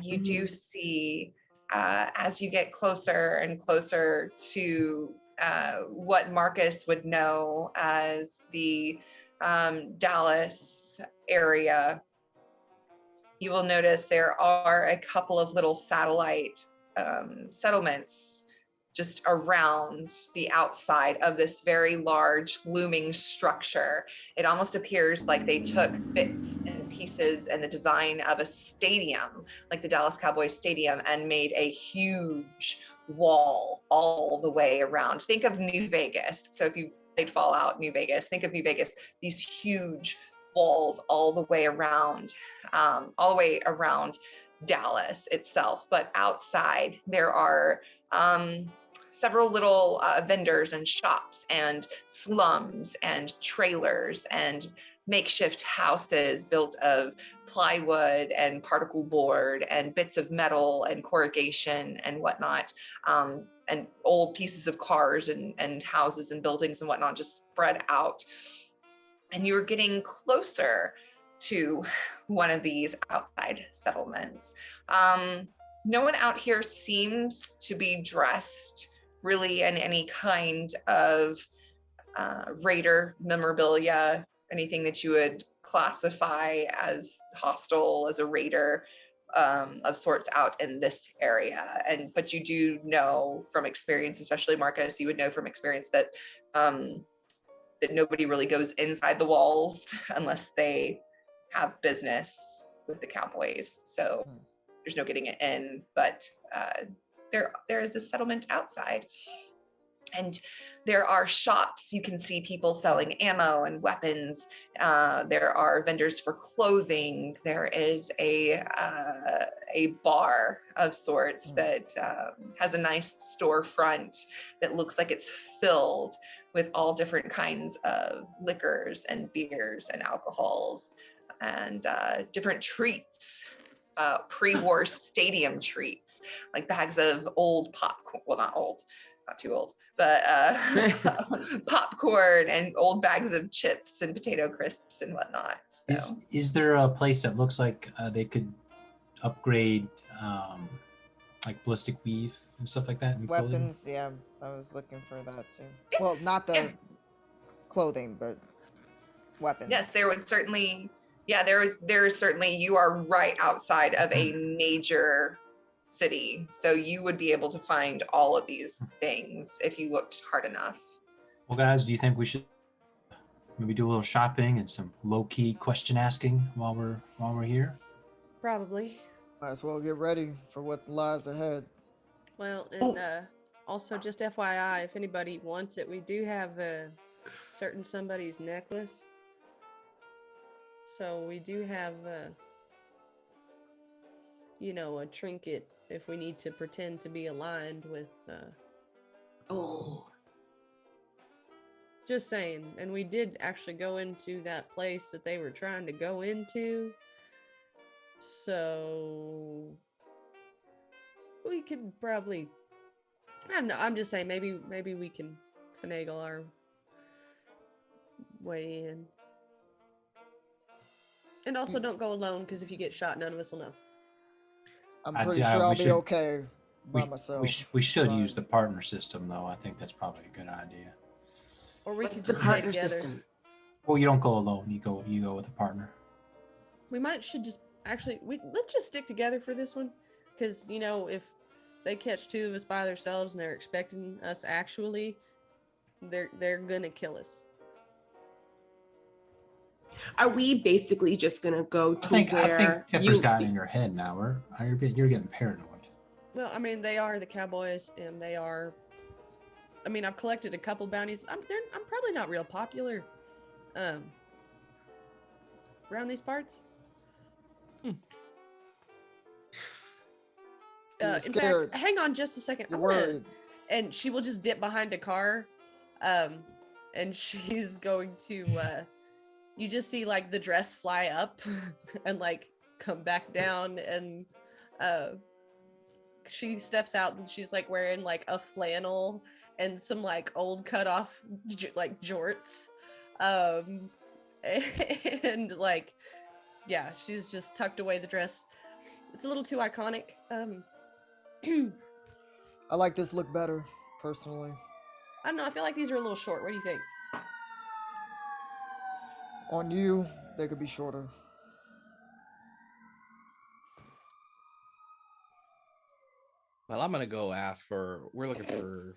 D: you do see as you get closer and closer to what Marcus would know as the Dallas area, you will notice there are a couple of little satellite settlements just around the outside of this very large looming structure. It almost appears like they took bits and pieces and the design of a stadium, like the Dallas Cowboys Stadium, and made a huge wall all the way around. Think of New Vegas. So if you played Fallout New Vegas, think of New Vegas, these huge walls all the way around Dallas itself. But outside there are several little vendors and shops and slums and trailers and makeshift houses built of plywood and particle board and bits of metal and corrugation and whatnot, and old pieces of cars and houses and buildings and whatnot just spread out. And you're getting closer to one of these outside settlements. No one out here seems to be dressed really in any kind of raider memorabilia, anything that you would classify as hostile, as a raider of sorts out in this area. But you do know from experience, especially Marcus, you would know from experience that that nobody really goes inside the walls unless they have business with the Cowboys. So there's no getting it in, but there is a settlement outside. And there are shops. You can see people selling ammo and weapons. There are vendors for clothing. There is a bar of sorts that has a nice storefront that looks like it's filled with all different kinds of liquors and beers and alcohols and different treats, pre-war stadium treats, like bags of old popcorn. Well, not old. Not too old, but popcorn and old bags of chips and potato crisps and whatnot. So.
B: Is there a place that looks like they could upgrade like ballistic weave and stuff like that?
E: Weapons, yeah, I was looking for that too. Well, not the clothing, but weapons.
D: Yes, there would certainly. Yeah, there is certainly. You are right outside of a major city, so you would be able to find all of these things if you looked hard enough.
B: Well, guys, do you think we should maybe do a little shopping and some low-key question asking while we're here?
A: Probably.
G: Might as well get ready for what lies ahead.
A: Well, and also just FYI, if anybody wants it, we do have a certain somebody's necklace. So we do have a trinket if we need to pretend to be aligned with just saying. And we did actually go into that place that they were trying to go into, So we could probably, I don't know, I'm just saying maybe we can finagle our way in. And also don't go alone, because if you get shot, none of us will know.
G: I'm pretty sure I'll be okay by myself.
B: We should
G: Fine.
B: use the partner system, though. I think that's probably a good idea.
A: Or we
F: What's
A: could
F: the
A: just stay
F: partner
A: together.
F: system?
B: Well, you don't go alone. You go with a partner.
A: We should just actually let's just stick together for this one, because you know, if they catch two of us by themselves and they're expecting us, actually, they're gonna kill us.
F: Are we basically just gonna go to
B: I think
F: where
B: Tipper's got in your head now. You're getting paranoid.
A: Well, I mean, they are the cowboys, and they are. I mean, I've collected a couple bounties. I'm probably not real popular, around these parts. In fact, hang on just a second.
G: You're worried.
A: And she will just dip behind a car, and she's going to. You just see like the dress fly up, and like come back down, and she steps out, and she's like wearing like a flannel and some like old cut off like jorts, and like, yeah, she's just tucked away the dress. It's a little too iconic.
G: I like this look better, personally.
A: I don't know. I feel like these are a little short. What do you think?
G: On you, they could be shorter.
C: Well, I'm gonna go ask for. We're looking for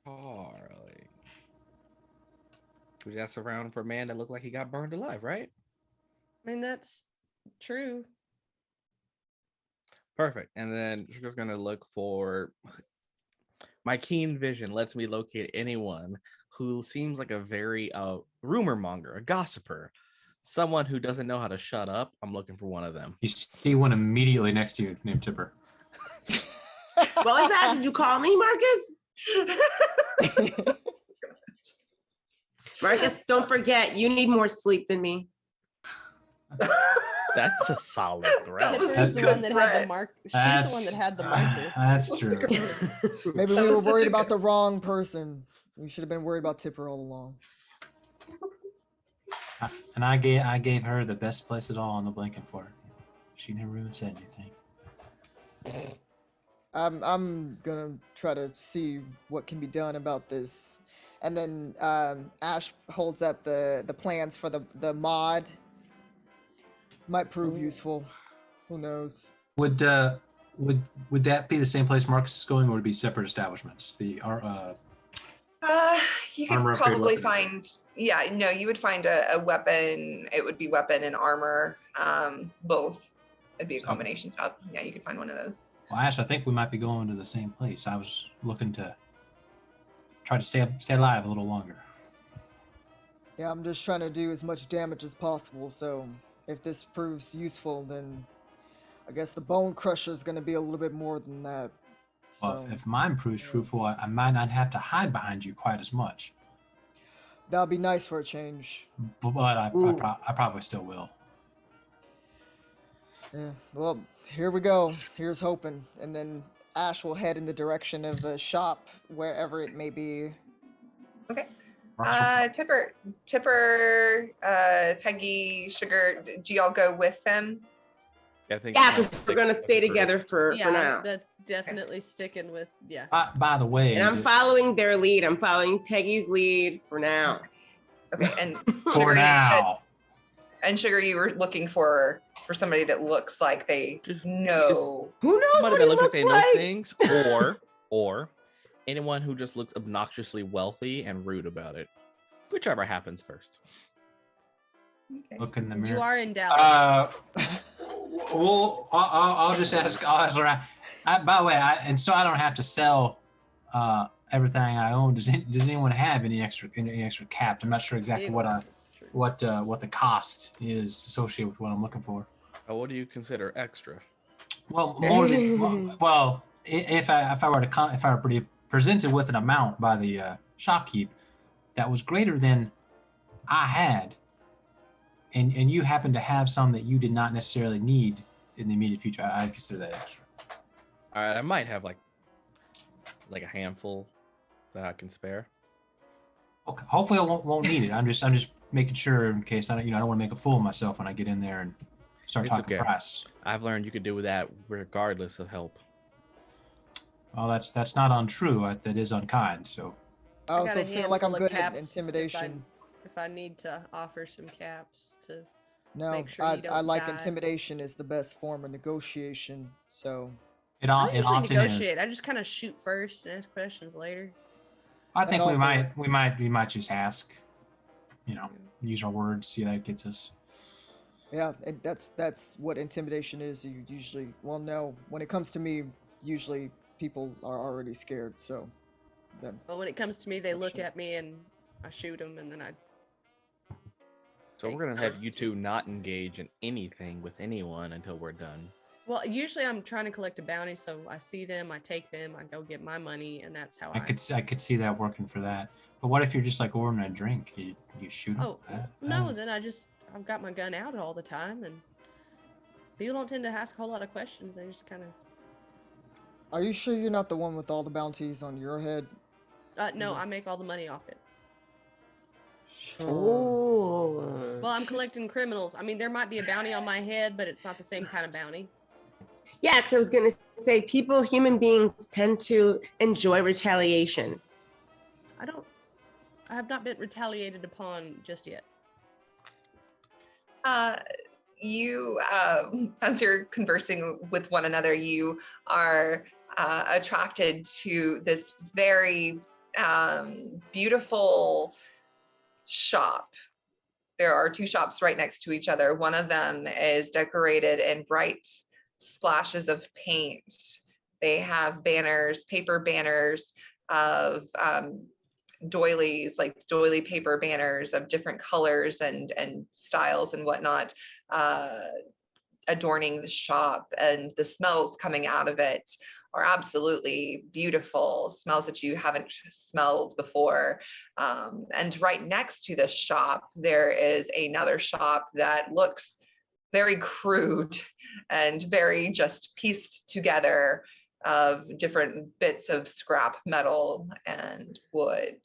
C: Harley. We asked around for a man that looked like he got burned alive, right?
A: I mean, that's true.
C: Perfect. And then she's just gonna look for. My keen vision lets me locate anyone who seems like a very rumor monger, a gossiper, someone who doesn't know how to shut up. I'm looking for one of them.
B: You see one immediately next to you named Tipper.
F: What was that? Did you call me, Marcus? Marcus, don't forget, you need more sleep than me.
C: That's a solid threat.
A: Tipper's the one that had the mark. She's the one that had the marker.
B: That's true.
G: Maybe we were worried about the wrong person. We should have been worried about Tipper all along.
B: And I gave her the best place at all on the blanket for her. She never even said anything.
G: I'm gonna try to see what can be done about this. And then Ash holds up the plans for the mod. Might prove useful. Who knows?
B: Would that be the same place Marcus is going, or would it be separate establishments?
D: You could
B: Armor upgrade
D: probably
B: weapon.
D: find, you would find a weapon. It would be weapon and armor, both. It'd be a combination shop. Yeah, you could find one of those.
B: Well, Ash, I think we might be going to the same place. I was looking to try to stay alive a little longer.
G: Yeah, I'm just trying to do as much damage as possible, so if this proves useful, then I guess the bone crusher is going to be a little bit more than that.
B: Well,
G: So
B: if mine proves truthful, I might not have to hide behind you quite as much.
G: that'll be nice for a change.
B: But I probably still will.
G: Yeah, well, here we go. Here's hoping. And then Ash will head in the direction of the shop, wherever it may be.
D: Okay. Tipper, Peggy, Sugar, do y'all go with them?
C: I think
F: Yeah, because we're gonna stay together for now.
A: That's definitely sticking with, yeah.
B: By the way,
F: And I'm following their lead. I'm following Peggy's lead for now.
D: Okay, and
B: for
D: Sugar,
B: now.
D: And Sugar, you were looking for somebody that looks like they
C: Just-
D: know.
F: Who knows
C: Somebody
F: what
C: that
F: he
C: looks like they know
F: like?
C: things, or anyone who just looks obnoxiously wealthy and rude about it, whichever happens first.
D: Okay.
B: Look in the mirror.
A: You are in Dallas.
B: Well, I'll just ask. I'll ask around. By the way, and so I don't have to sell everything I own. Does anyone have any extra capped? I'm not sure exactly
A: That's true.
B: what the cost is associated with what I'm looking for.
C: What do you consider extra?
B: Well, more than well, if I were to be presented with an amount by the shopkeep that was greater than I had, and you happen to have some that you did not necessarily need in the immediate future, I consider that extra.
C: All right, I might have like a handful that I can spare.
B: Okay. Hopefully, I won't need it. I'm just making sure in case I don't want to make a fool of myself when I get in there and start
C: It's
B: talking
C: okay.
B: price.
C: I've learned you could do that regardless of help.
B: Well, that's not untrue. That is unkind. So
G: I
A: got
G: also
A: a
G: feel like I'm
A: handful of
G: good at
A: caps
G: intimidation.
A: if I need to offer some caps to
G: No,
A: make sure you
G: I
A: don't
G: like
A: die.
G: intimidation is the best form of negotiation. So
A: I don't
B: it
A: usually
B: often
A: negotiate.
B: is.
A: I just kind of shoot first and ask questions later.
B: I
G: That
B: think we
G: also
B: might
G: works.
B: we might just ask, use our words, see how that gets us.
G: Yeah, and that's what intimidation is. You usually, well, no, when it comes to me, usually people are already scared. So then,
A: But when it comes to me, they look
G: Unfortunate.
A: at me and I shoot them, and then I.
C: So we're gonna have you two not engage in anything with anyone until we're done.
A: Well, usually I'm trying to collect a bounty, so I see them, I take them, I go get my money, and that's how
B: I could see that working for that. But what if you're just like ordering a drink? You shoot 'em?
A: Oh no, then I've got my gun out all the time, and people don't tend to ask a whole lot of questions. They just kind of.
G: are you sure you're not the one with all the bounties on your head?
A: No, I
G: Yes.
A: make all the money off it.
G: Sure.
F: Oh.
A: Well, I'm collecting criminals. I mean, there might be a bounty on my head, but it's not the same kind of bounty.
F: Yeah, because I was going to say, human beings tend to enjoy retaliation.
A: I have not been retaliated upon just yet.
D: You, as you're conversing with one another, you are attracted to this very beautiful shop. There are two shops right next to each other. One of them is decorated in bright splashes of paint. They have banners, paper banners of doilies, like doily paper banners of different colors and styles and whatnot, adorning the shop, and the smells coming out of it are absolutely beautiful, smells that you haven't smelled before. And right next to the shop, there is another shop that looks very crude and very just pieced together of different bits of scrap metal and wood.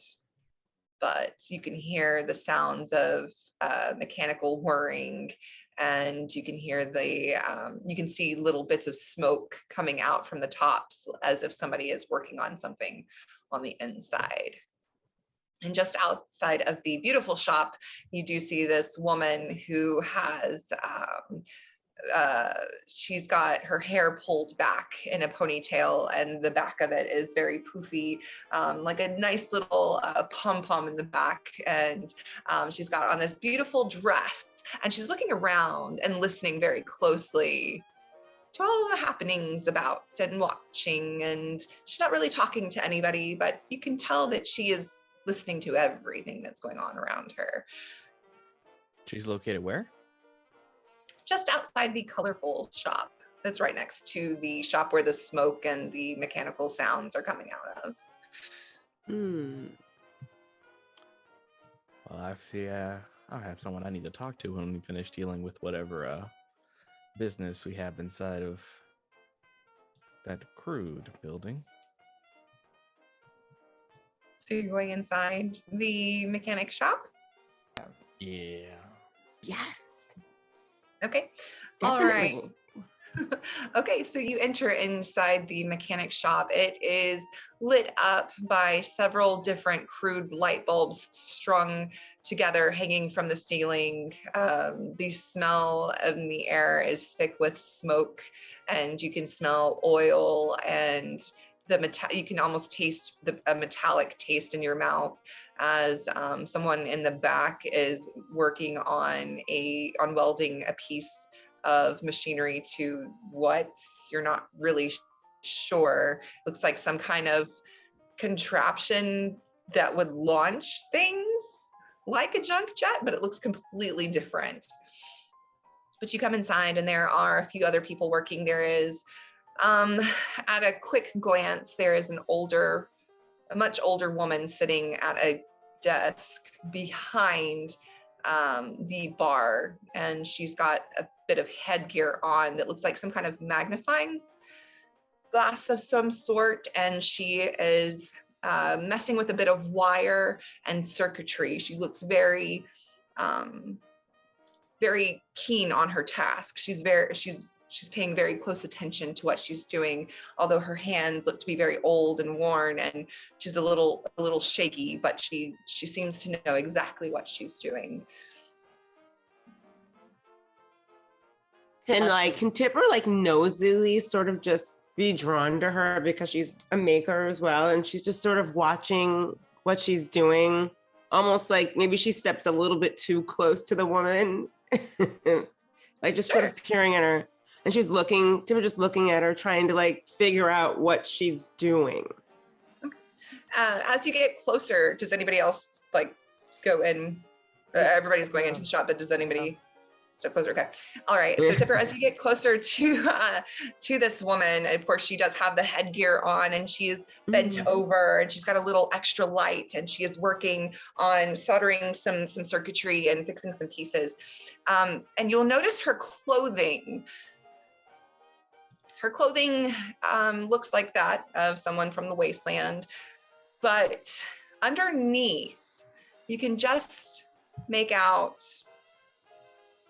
D: But you can hear the sounds of mechanical whirring, and you can hear you can see little bits of smoke coming out from the tops as if somebody is working on something on the inside. And just outside of the beautiful shop, you do see this woman who has she's got her hair pulled back in a ponytail, and the back of it is very poofy, like a nice little pom-pom in the back. And she's got on this beautiful dress, and she's looking around and listening very closely to all the happenings about and watching. And she's not really talking to anybody, but you can tell that she is listening to everything that's going on around her.
C: She's located where?
D: Just outside the colorful shop that's right next to the shop where the smoke and the mechanical sounds are coming out of.
C: Well, I see. I'll have someone I need to talk to when we finish dealing with whatever business we have inside of that crude building.
D: So you're going inside the mechanic shop?
C: Yeah.
F: Yes.
D: Okay.
F: Definitely.
D: All right. Okay, so you enter inside the mechanic shop. It is lit up by several different crude light bulbs strung together, hanging from the ceiling. The smell in the air is thick with smoke, and you can smell oil, and you can almost taste a metallic taste in your mouth as someone in the back is working on welding a piece of machinery to what you're not really sure. Looks like some kind of contraption that would launch things like a junk jet, but it looks completely different. But you come inside, and there are a few other people working. There is, at a quick glance, there is a much older woman sitting at a desk behind the bar, and she's got a bit of headgear on that looks like some kind of magnifying glass of some sort, and she is messing with a bit of wire and circuitry. She looks very very keen on her task. She's paying very close attention to what she's doing, although her hands look to be very old and worn, and she's a little shaky, but she seems to know exactly what she's doing.
F: And can Tipper nosily sort of just be drawn to her because she's a maker as well, and she's just sort of watching what she's doing, almost like maybe she steps a little bit too close to the woman, just sort of peering at her, and Tipper just looking at her, trying to figure out what she's doing.
D: Okay. As you get closer, does anybody else go in? Everybody's going into the shop, but does anybody step closer? Okay. All right. So Tipper, as you get closer to this woman, of course, she does have the headgear on, and she is bent over, and she's got a little extra light, and she is working on soldering some circuitry and fixing some pieces. And you'll notice her clothing. Her clothing looks like that of someone from the wasteland, but underneath, you can just make out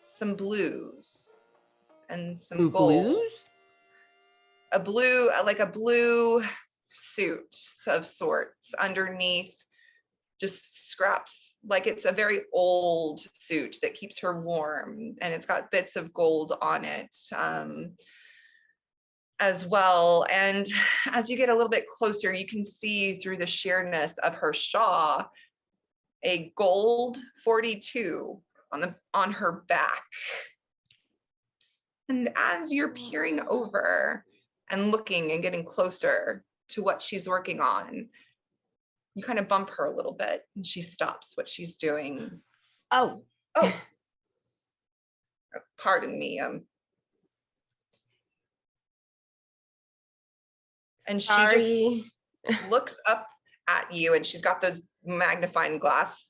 D: some blues and some gold. Blues? A blue suit of sorts underneath, just scraps, it's a very old suit that keeps her warm, and it's got bits of gold on it as well. And as you get a little bit closer, you can see through the sheerness of her shawl a gold 42 on her back. And as you're peering over and looking and getting closer to what she's working on, you kind of bump her a little bit, and she stops what she's doing.
F: Oh,
D: pardon me. And she just looks up at you, and she's got those magnifying glass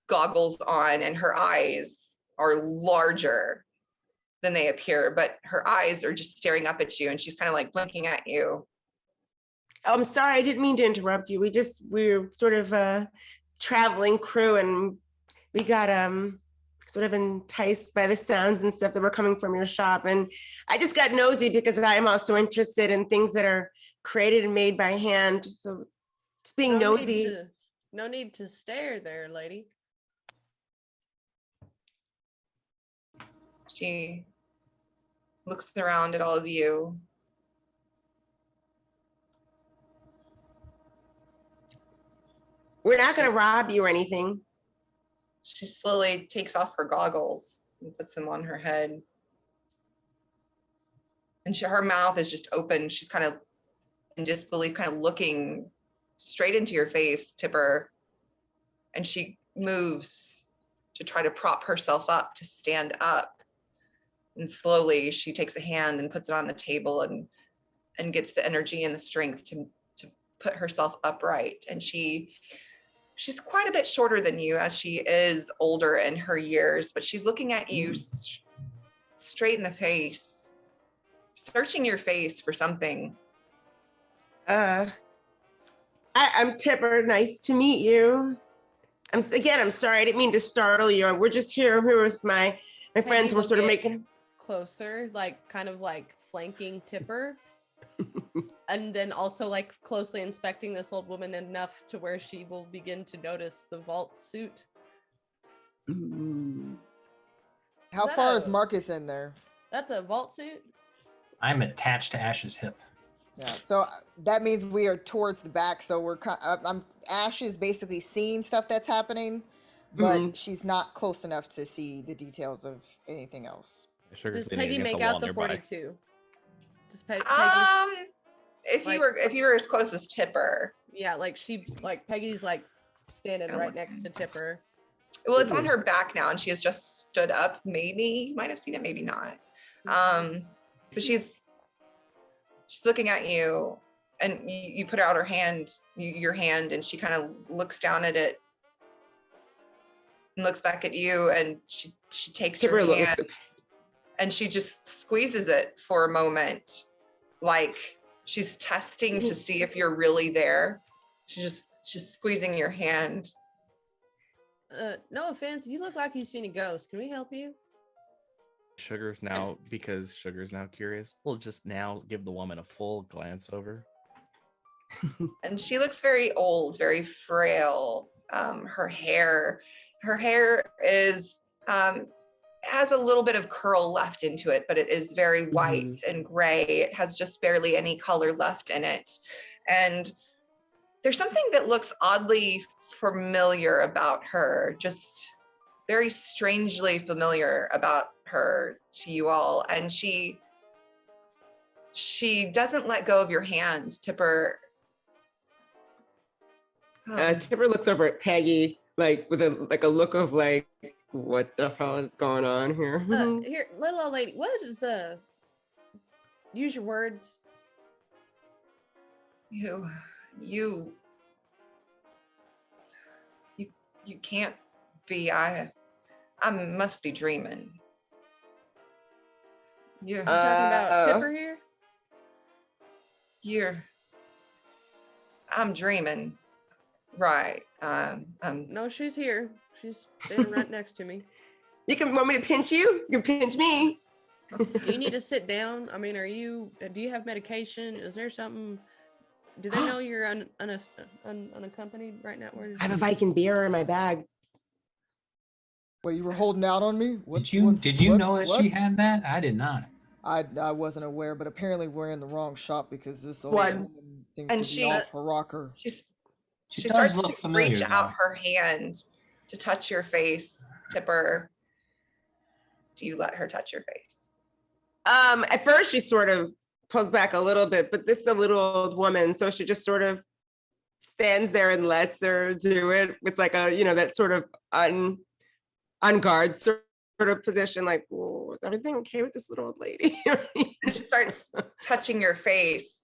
D: goggles on, and her eyes are larger than they appear, but her eyes are just staring up at you, and she's kind of blinking at you.
F: Oh, I'm sorry, I didn't mean to interrupt you. We're sort of a traveling crew, and we got sort of enticed by the sounds and stuff that were coming from your shop, and I just got nosy because I am also interested in things that are created and made by hand. So just being nosy.
A: No need to stare there, lady.
D: She looks around at all of you.
F: We're not going to rob you or anything.
D: She slowly takes off her goggles and puts them on her head. And her mouth is just open. She's kind of in disbelief, kind of looking straight into your face, Tipper. And she moves to try to prop herself up to stand up. And slowly she takes a hand and puts it on the table and gets the energy and the strength to put herself upright. And she's quite a bit shorter than you, as she is older in her years, but she's looking at you straight in the face, searching your face for something.
F: I'm Tipper. Nice to meet you. I'm sorry. I didn't mean to startle you. We're just here with my friends. We're sort of making
A: closer, kind of flanking Tipper. And then also closely inspecting this old woman enough to where she will begin to notice the vault suit.
G: How far is Marcus in there?
A: That's a vault suit?
B: I'm attached to Ash's hip.
G: Yeah, so that means we are towards the back. So Ash is basically seeing stuff that's happening, but she's not close enough to see the details of anything else.
A: Does Peggy make out the 42? Does Peggy?
D: If you were as close as Tipper.
A: Yeah, Peggy's standing right next to Tipper.
D: Well, it's on her back now, and she has just stood up. Maybe you might have seen it, maybe not. But she's looking at you, and you put out your hand, and she kind of looks down at it. and looks back at you, and she takes
F: Tipper
D: your
F: looks
D: hand and she just squeezes it for a moment, like she's testing to see if you're really there. She's squeezing your hand.
A: No offense, you look like you've seen a ghost. Can we help you?
C: Sugar's now curious. We'll just now give the woman a full glance over.
D: And she looks very old, very frail. Her hair is has a little bit of curl left into it, but it is very white and gray. It has just barely any color left in it. And there's something that looks oddly familiar about her, just very strangely familiar about her to you all. And she doesn't let go of your hand, Tipper.
F: Tipper looks over at Peggy, like with a look of like, what the hell is going on here?
A: Here, little old lady, what is use your words.
D: You can't be. I must be dreaming.
A: You talking about Tipper here? I'm
D: dreaming. Right.
A: No, she's here. She's standing right next to me.
F: Want me to pinch you? You can pinch me.
A: Do you need to sit down? I mean, do you have medication? Is there something? Do they know you're unaccompanied right now?
F: I have a Viking beer in my bag.
G: Well, you were holding out on me?
B: Did you know that she had that? I did not.
G: I wasn't aware, but apparently we're in the wrong shop because this old
D: What?
G: woman seems to be off her rocker.
D: She starts to reach out her hand to touch your face, Tipper. Do you let her touch your face?
F: At first she sort of pulls back a little bit, but this is a little old woman, so she just sort of stands there and lets her do it with like a, that sort of on guard sort of position, like, whoa, is everything okay with this little old lady?
D: And she starts touching your face,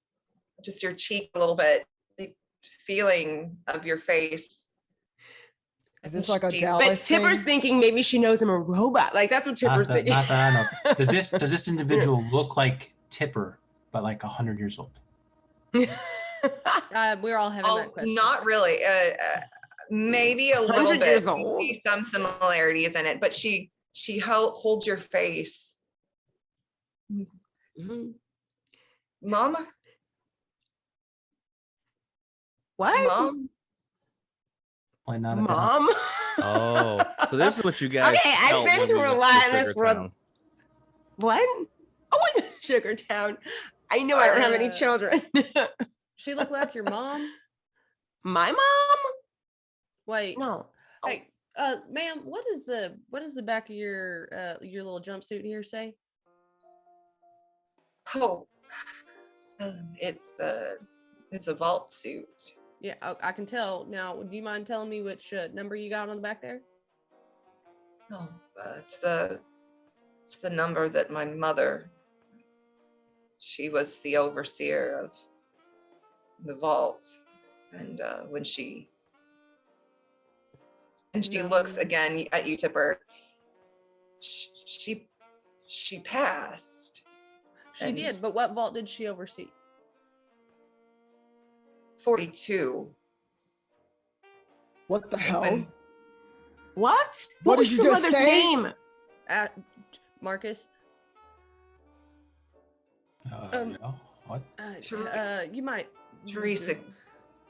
D: just your cheek a little bit, the feeling of your face.
G: Is this like a Dallas
F: But Tipper's thinking maybe she knows I'm a robot. Like that's what Tipper's thinking.
B: Not that I know. Does this individual look like Tipper, but like 100 years old?
A: We're all having that question.
D: Not really. Maybe a little bit.
F: Years old.
D: You see some similarities in it, but she holds your face.
F: Mm-hmm.
D: Mama?
F: What?
D: Mom?
B: Why not?
F: Mom?
C: Oh, so this is what you guys.
F: Okay, I've been through a lot in this world. What? Oh, Sugar Town. I know I don't have any children.
A: She looked like your mom?
F: My mom?
A: Wait.
F: No.
A: Hey, ma'am, what does the back of your little jumpsuit here say?
D: Oh, it's a vault suit.
A: Yeah, I can tell. Now, do you mind telling me which number you got on the back there?
D: Oh, it's the number that my mother. She was the overseer of the vault, and when she looks again at you, Tipper. She passed.
A: She did, but what vault did she oversee?
D: 42.
G: What the hell?
F: What?
G: What
F: was
G: did you
F: your
G: just
F: mother's
G: say?
F: name?
A: Marcus.
B: No. What?
A: You might.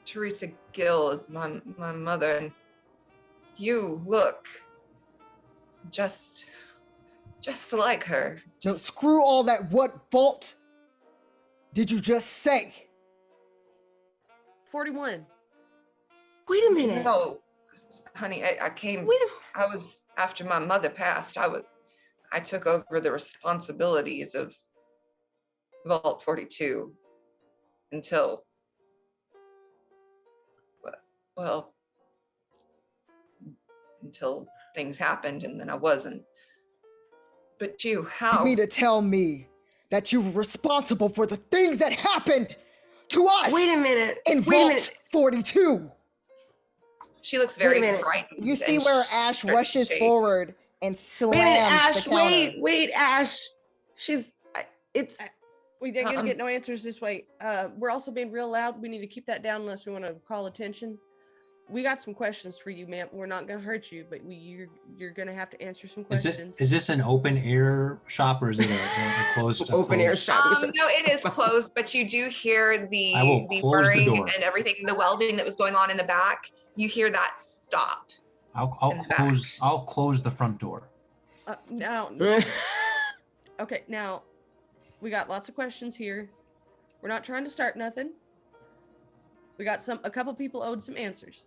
D: Teresa Gill is my mother, and you look just like her.
G: No, screw all that. What vault did you just say?
A: 41.
F: Wait a minute.
D: No, honey, I came. I was after my mother passed. I took over the responsibilities of Vault 42 until things happened, and then I wasn't. But how?
G: You mean to tell me that you were responsible for the things that happened to us?
F: Wait a minute.
G: In Vault 42.
D: She looks very
F: minute.
D: frightened.
E: You see
D: and
E: where
D: she
E: Ash
D: starts to
E: rushes
D: shake.
E: forward and
F: Wait a minute,
E: slams
F: Ash,
E: the counter.
F: wait, Ash. It's
A: We didn't gonna get no answers this way. We're also being real loud. We need to keep that down unless we want to call attention. We got some questions for you, ma'am. We're not gonna hurt you, but you're gonna have to answer some questions.
B: Is this an open air shop or is it a closed?
F: open air shop.
D: No, it is closed, but you do hear the
B: I will close the
D: whirring
B: door.
D: and everything, the welding that was going on in the back. You hear that stop.
B: I'll close the front door.
A: Now, okay, now we got lots of questions here. We're not trying to start nothing. We got a couple people owed some answers.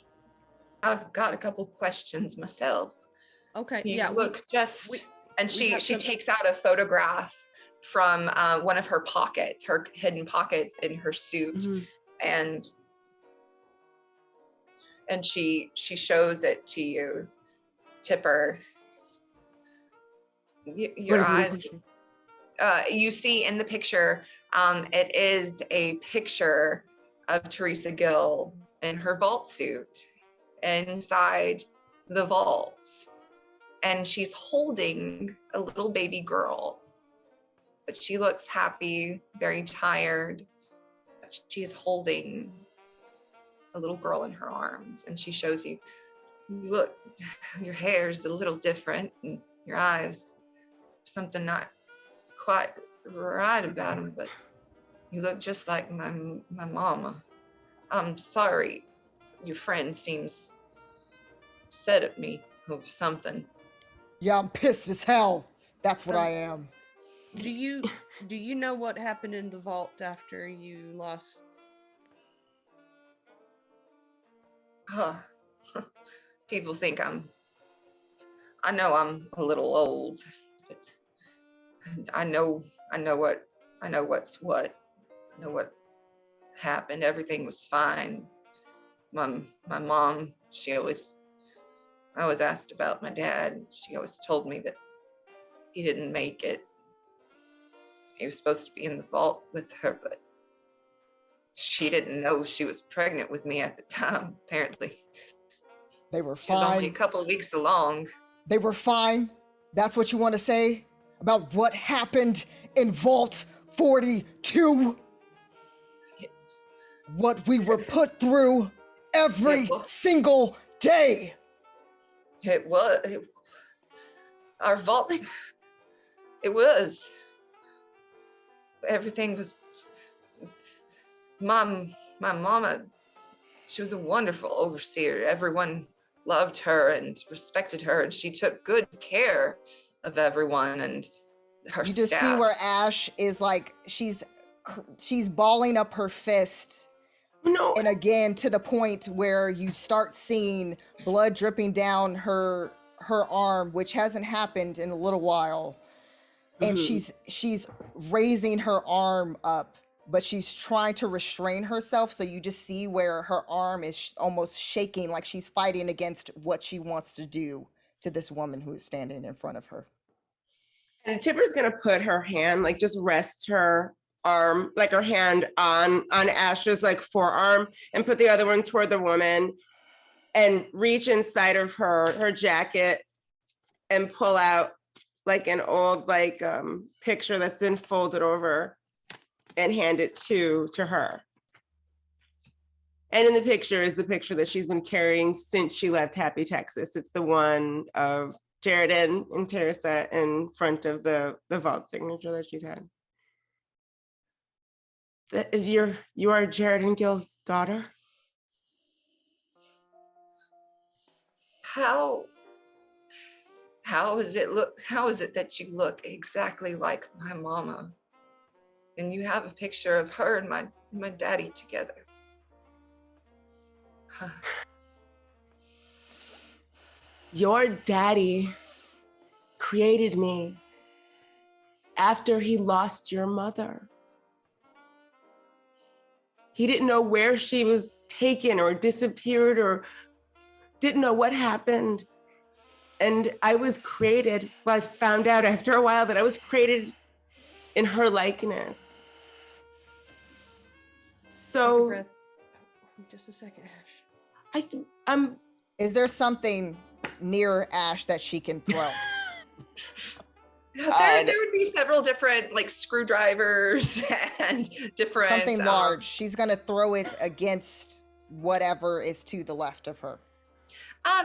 D: I've got a couple questions myself.
A: Okay,
D: You
A: yeah.
D: look and she
A: got some-
D: takes out a photograph from one of her pockets, her hidden pockets in her suit,
F: Mhm.
D: and she shows it to you, Tipper. Your
F: What is in the
D: eyes.
F: picture?
D: You see in the picture, it is a picture of Teresa Gill in her vault suit inside the vault. And she's holding a little baby girl. But she looks happy, very tired. But she's holding a little girl in her arms. And she shows you, look, your hair's a little different, and your eyes, something not quite right about them, but you look just like my mama. I'm sorry, your friend seems upset at me over something.
G: Yeah, I'm pissed as hell. That's what I am.
A: Do you know what happened in the vault after you lost?
D: People think I know I'm a little old, but I know what's what. I know what happened. Everything was fine. My mom, I was asked about my dad. She always told me that he didn't make it. He was supposed to be in the vault with her, but she didn't know she was pregnant with me at the time, apparently.
G: They were
D: She was only a
G: fine.
D: couple of weeks along.
G: They were fine. That's what you want to say about what happened in Vault 42? What we were put through every single day.
D: It was our vault. It was. Everything was. My mama, she was a wonderful overseer. Everyone loved her and respected her, and she took good care of everyone and her
E: You just
D: staff.
E: see where Ash is like, she's balling up her fist.
F: No.
E: And again, to the point where you start seeing blood dripping down her arm, which hasn't happened in a little while. And she's raising her arm up, but she's trying to restrain herself. So you just see where her arm is almost shaking, like she's fighting against what she wants to do to this woman who is standing in front of her.
F: And Tipper's gonna put her hand, like just rest her arm, like her hand on Ash's like forearm, and put the other one toward the woman, and reach inside of her jacket and pull out like an old like picture that's been folded over and hand it to her. And in the picture is the picture that she's been carrying since she left Happy Texas. It's the one of Jared and Teresa in front of the vault signature that she's had. That is you are Jared and Gil's daughter?
D: How is it that you look exactly like my mama? And you have a picture of her and my daddy together.
F: Your daddy created me after he lost your mother. He didn't know where she was taken or disappeared or didn't know what happened. And I was created, well, I found out after a while that I was created in her likeness.
A: Take a
F: So
A: breath. Just a second, Ash.
F: I'm
E: Is there something near Ash that she can throw?
D: There would be several different like screwdrivers and different
E: Something large. She's gonna throw it against whatever is to the left of her.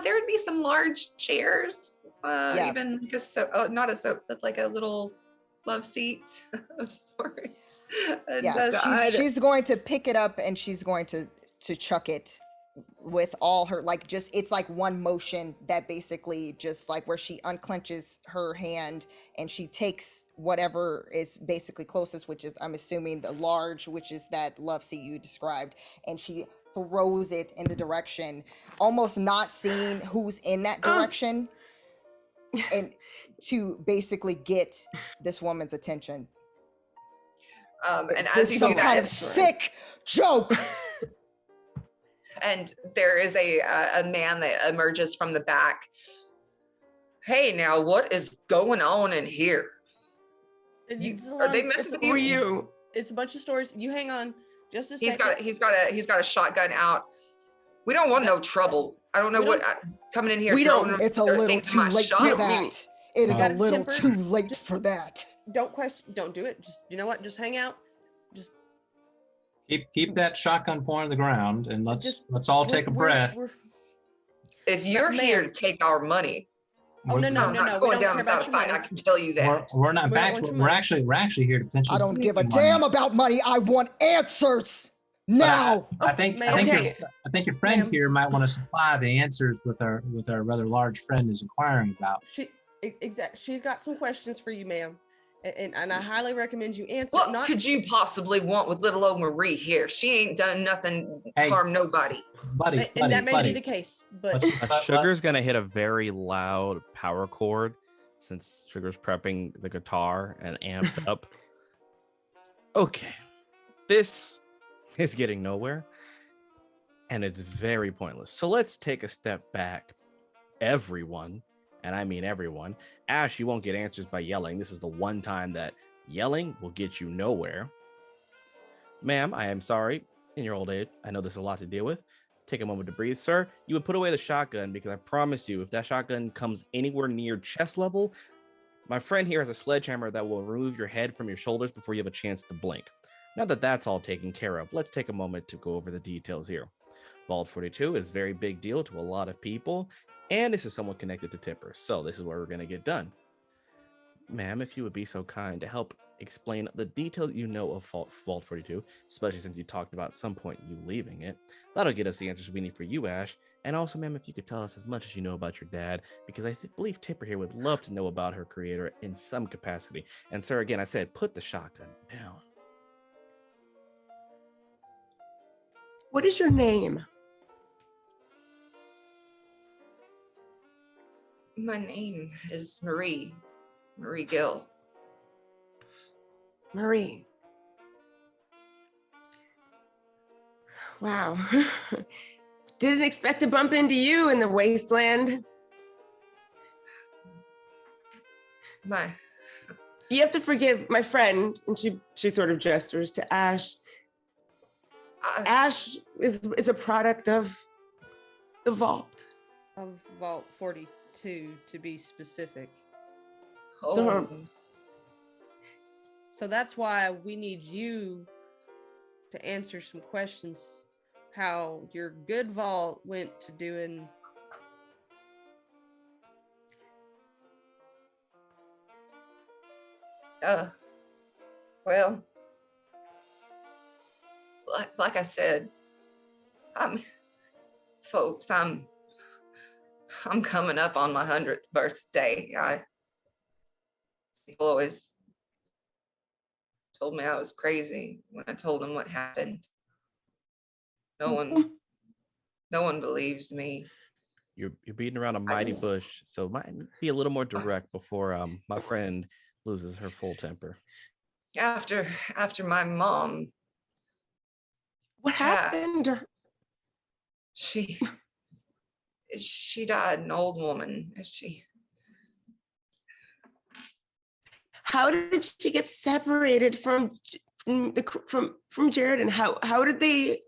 D: There would be some large chairs, even just not a soap, but like a little love seat of sorts.
E: Yeah, she's going to pick it up and she's going to chuck it with all her, like, just, it's like one motion that basically just like where she unclenches her hand and she takes whatever is basically closest, which is, I'm assuming, the large, which is that love seat you described, and she throws it in the direction, almost not seeing who's in that direction, and to basically get this woman's attention.
D: And
E: is
D: as
E: this
D: you
E: some
D: do that,
E: kind of sick joke?
D: And there is a man that emerges from the back. Hey, now what is going on in here? Are they messing with you?
F: Who are you?
A: It's a bunch of stories. You hang on just a second.
D: He's got a shotgun out. We don't want no trouble. I don't know what coming in here.
F: We don't.
E: It's a little too late for that. It is a little
A: temper.
E: too late for that.
A: Don't question. Don't do it. Just, you know what? Just hang out. Just
B: keep that shotgun point on the ground, and let's all take a breath.
D: If you're here to take our money,
A: no. We don't care about your money.
D: I can tell you that.
B: We're not back. We're actually here to potentially.
E: I don't give a damn about money. I want answers now.
B: I think your friend here might want to supply the answers with our rather large friend is inquiring about.
A: She's got some questions for you, ma'am. And I highly recommend you answer.
D: What could you possibly want with little old Marie here? She ain't done nothing, harm nobody.
B: Buddy,
A: and that may be the case, but
C: Sugar's gonna hit a very loud power chord since Sugar's prepping the guitar and amped up. Okay, this is getting nowhere, and it's very pointless. So let's take a step back, everyone. And I mean everyone. Ash, you won't get answers by yelling. This is the one time that yelling will get you nowhere. Ma'am, I am sorry. In your old age, I know there's a lot to deal with. Take a moment to breathe, sir. You would put away the shotgun because I promise you, if that shotgun comes anywhere near chest level, my friend here has a sledgehammer that will remove your head from your shoulders before you have a chance to blink. Now that that's all taken care of, let's take a moment to go over the details here. Vault 42 is a very big deal to a lot of people, and this is somewhat connected to Tipper, so this is where we're going to get done. Ma'am, if you would be so kind to help explain the details you know of Vault 42, especially since you talked about some point you leaving it. That'll get us the answers we need for you, Ash. And also, ma'am, if you could tell us as much as you know about your dad, because I believe Tipper here would love to know about her creator in some capacity. And sir, again, I said, put the shotgun down.
F: What is your name?
D: My name is Marie Gill.
F: Marie. Wow. Didn't expect to bump into you in the wasteland. You have to forgive my friend, and she sort of gestures to Ash. Ash is a product of the vault.
A: Of Vault 42, to be specific.
F: So
A: that's why we need you to answer some questions. How your good vault went to doing.
D: Well, like I said, I'm coming up on my 100th birthday. People always told me I was crazy when I told them what happened. No one believes me.
C: You're beating around a mighty bush, so might be a little more direct before my friend loses her full temper.
D: After my mom.
F: What happened?
D: She died, an old woman.
F: How did she get separated from Jared, and how did they?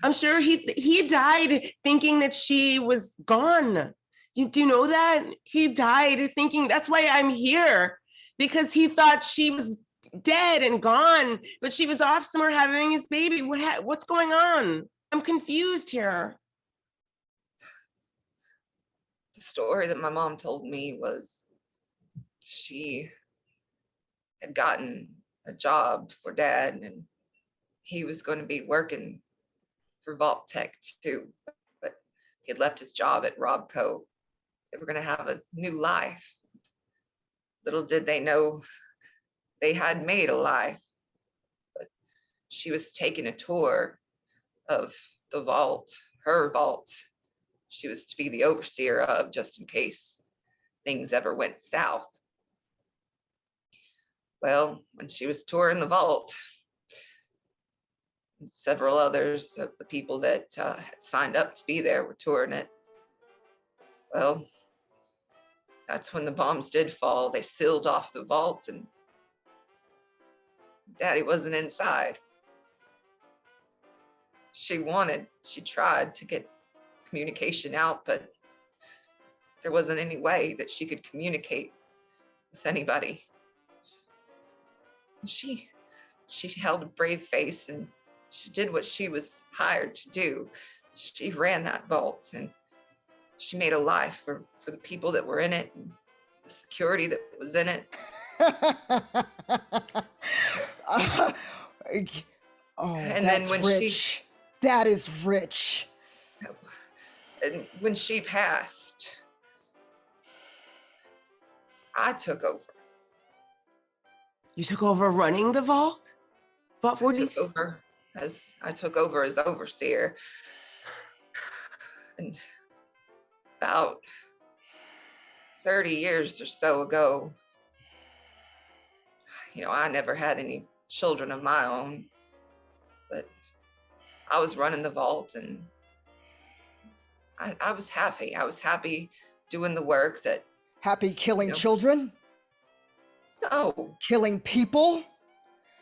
F: I'm sure he died thinking that she was gone. Do you know that? He died thinking, that's why I'm here, because he thought she was dead and gone, but she was off somewhere having his baby. What's going on? I'm confused here.
D: The story that my mom told me was she had gotten a job for Dad, and he was going to be working for Vault Tech too, but he had left his job at Robco. They were going to have a new life. Little did they know they had made a life. But she was taking a tour of the vault, her vault. She was to be the overseer of, just in case things ever went south. Well, when she was touring the vault, several others of the people that had signed up to be there were touring it. Well, that's when the bombs did fall. They sealed off the vault and Daddy wasn't inside. She tried to get communication out, but there wasn't any way that she could communicate with anybody. She held a brave face and she did what she was hired to do. She ran that vault and she made a life for the people that were in it and the security that was in it.
G: And that's then rich. That is rich.
D: And when she passed, I took over.
F: You took over running the vault? Vault 40?
D: I took over as overseer. And about 30 years or so ago, I never had any children of my own, but I was running the vault and I was happy. I was happy doing the work that...
G: Happy killing children?
D: No.
G: Killing people?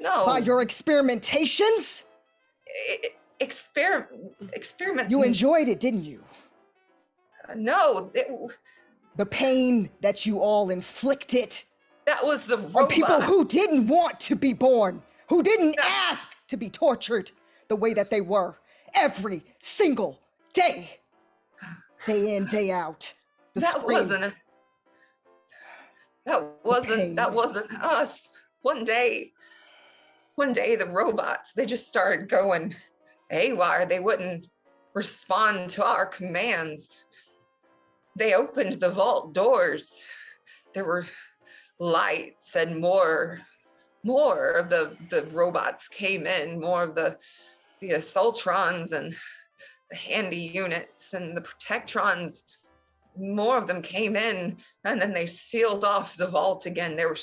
D: No.
G: By your experimentations?
D: Experiment.
G: You enjoyed it, didn't you?
D: No.
G: The pain that you all inflicted.
D: That was the robot.
G: On people who didn't want to be born, who didn't ask to be tortured the way that they were every single day. Day in, day out.
D: That wasn't us. One day the robots, they just started going haywire. They wouldn't respond to our commands. They opened the vault doors. There were lights and more of the robots came in, more of the assaultrons and the handy units and the protectrons. More of them came in, and then they sealed off the vault again. They were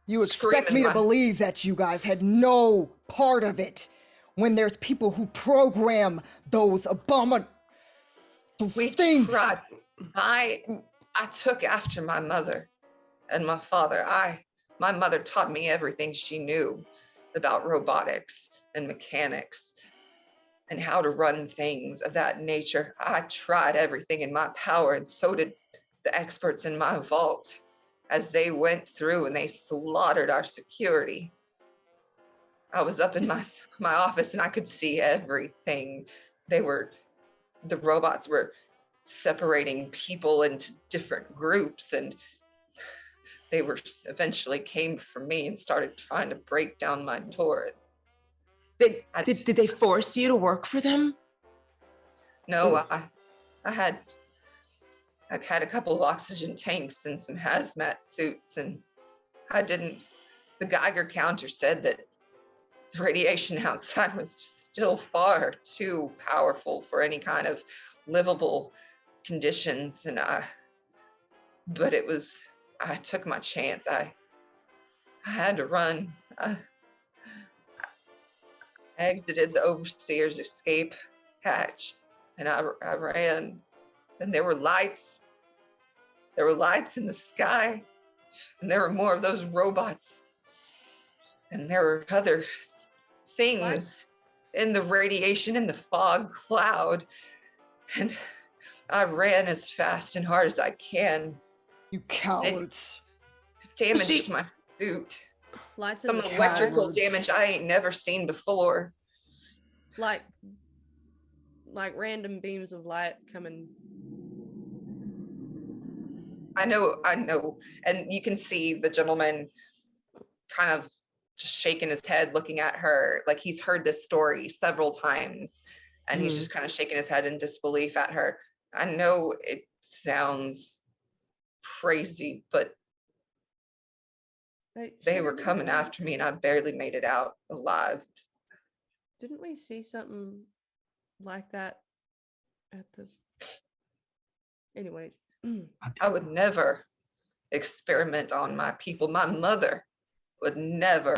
G: You expect me to believe that you guys had no part of it when there's people who program those things.
D: Tried. I took after my mother and my father. My mother taught me everything she knew about robotics and mechanics and how to run things of that nature. I tried everything in my power, and so did the experts in my vault as they went through and they slaughtered our security. I was up in my office and I could see everything. The robots were separating people into different groups, and they eventually came for me and started trying to break down my door.
F: Did they force you to work for them?
D: No, I had a couple of oxygen tanks and some hazmat suits, and the Geiger counter said that the radiation outside was still far too powerful for any kind of livable conditions. But I took my chance. I had to run. I exited the overseer's escape hatch and I ran, and there were lights. There were lights in the sky, and there were more of those robots, and there were other things in the radiation in the fog cloud. And I ran as fast and hard as I can.
G: You cowards.
D: It damaged my suit.
A: Lights in
D: Some
A: the sky.
D: electrical damage I ain't never seen before.
A: Like random beams of light coming.
D: I know. And you can see the gentleman kind of just shaking his head, looking at her like he's heard this story several times. And he's just kind of shaking his head in disbelief at her. I know it sounds crazy, but they were coming after me and I barely made it out alive.
A: Didn't we see something like that at the... Anyway.
D: I would never experiment on my people. My mother would never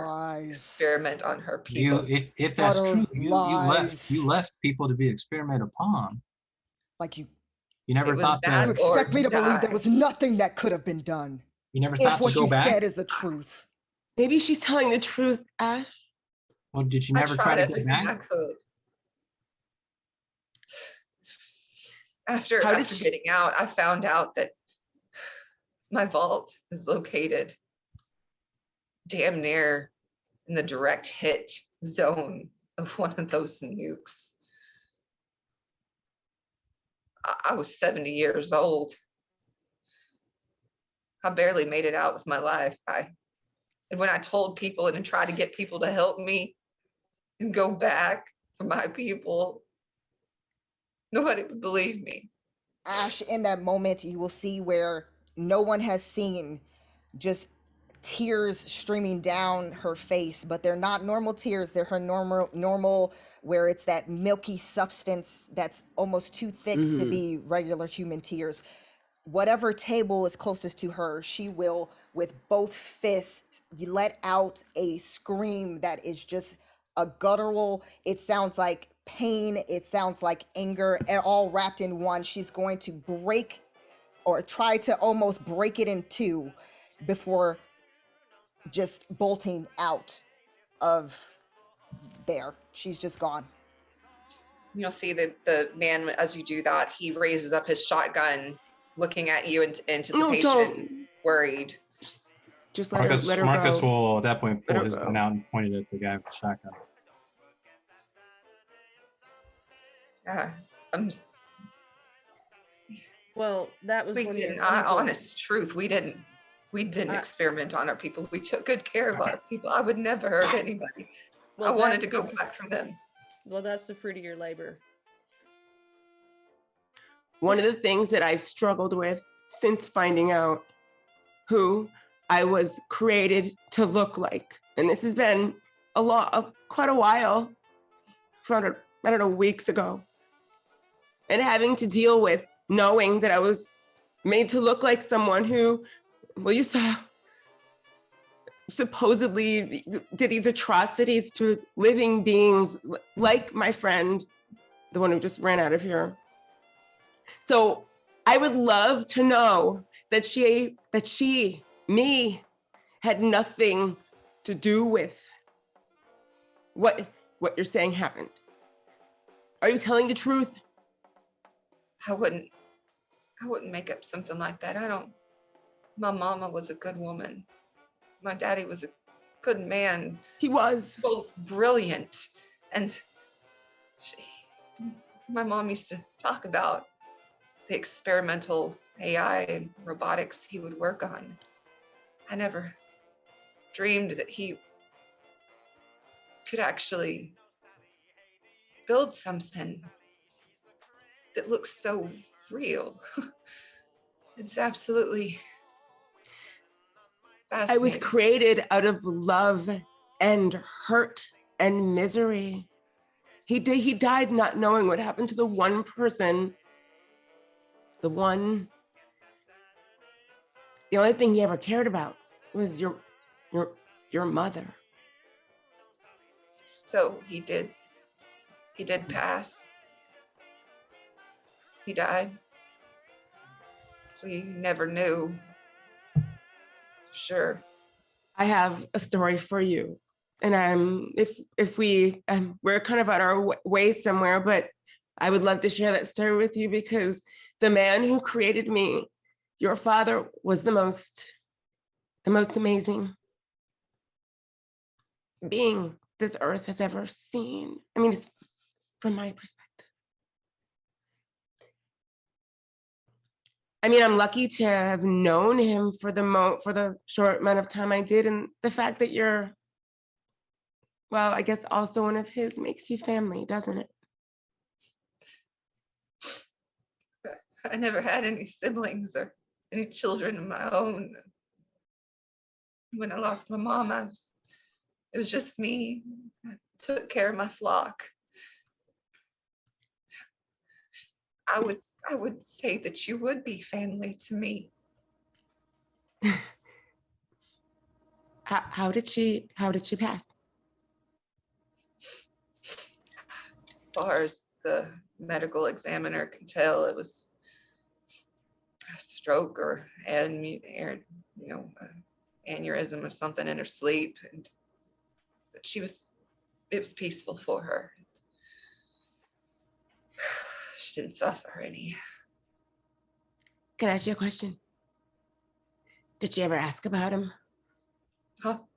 D: experiment on her people.
B: If that's true, you left people to be experimented upon.
G: Like you
B: never thought to...
G: You expect me to believe there was nothing that could have been done.
B: You never thought to go back?
G: If what you said is the truth.
F: Maybe she's telling the truth, Ash.
B: Well, did you never try to get back?
D: I could. After getting out, I found out that my vault is located damn near in the direct hit zone of one of those nukes. I was 70 years old. I barely made it out with my life. And when I told people and tried to get people to help me and go back for my people, nobody would believe me.
E: Ash, in that moment, you will see where no one has seen, just tears streaming down her face, but they're not normal tears. They're her normal, where it's that milky substance that's almost too thick to be regular human tears. Whatever table is closest to her, she will, with both fists, let out a scream that is just a guttural. It sounds like pain. It sounds like anger, all wrapped in one. She's going to break or try to almost break it in two before just bolting out of there. She's just gone.
D: You'll see that the man, as you do that, he raises up his shotgun, looking at you in anticipation, worried.
F: Just let her
B: Marcus
F: go.
B: will at that point pull his gun out and point it at the guy with the shotgun.
D: Yeah,
A: Well, that was one of your
D: honest truth. We didn't experiment on our people. We took good care of our people. I would never hurt anybody.
A: Well,
D: I wanted to go back for them.
A: Well, that's the fruit of your labor.
F: One of the things that I've struggled with since finding out who I was created to look like, and this has been quite a while, found it, I don't know, weeks ago, and having to deal with knowing that I was made to look like someone who, well, you saw, supposedly did these atrocities to living beings like my friend, the one who just ran out of here. So I would love to know that me had nothing to do with what you're saying happened. Are you telling the truth?
D: I wouldn't make up something like that. My mama was a good woman. My daddy was a good man.
F: He was.
D: Both brilliant. And my mom used to talk about the experimental AI and robotics he would work on. I never dreamed that he could actually build something that looks so real. It's absolutely fascinating.
F: I was created out of love and hurt and misery. He died not knowing what happened to the one person, the only thing he ever cared about was your mother.
D: So he did pass. He died. We never knew. Sure.
F: I have a story for you. And if we're kind of on our way somewhere, but I would love to share that story with you, because the man who created me, your father, was the most amazing being this earth has ever seen. I mean, it's from my perspective. I mean, I'm lucky to have known him for the short amount of time I did, and the fact that you're, well, I guess also one of his makes you family, doesn't it?
D: I never had any siblings or any children of my own. When I lost my mom, it was just me. I took care of my flock. I would say that you would be family to me.
F: How did she pass?
D: As far as the medical examiner can tell, it was a stroke or aneurysm or something in her sleep, but it was peaceful for her. She didn't suffer any.
F: Can I ask you a question? Did she ever ask about him?
D: Oh,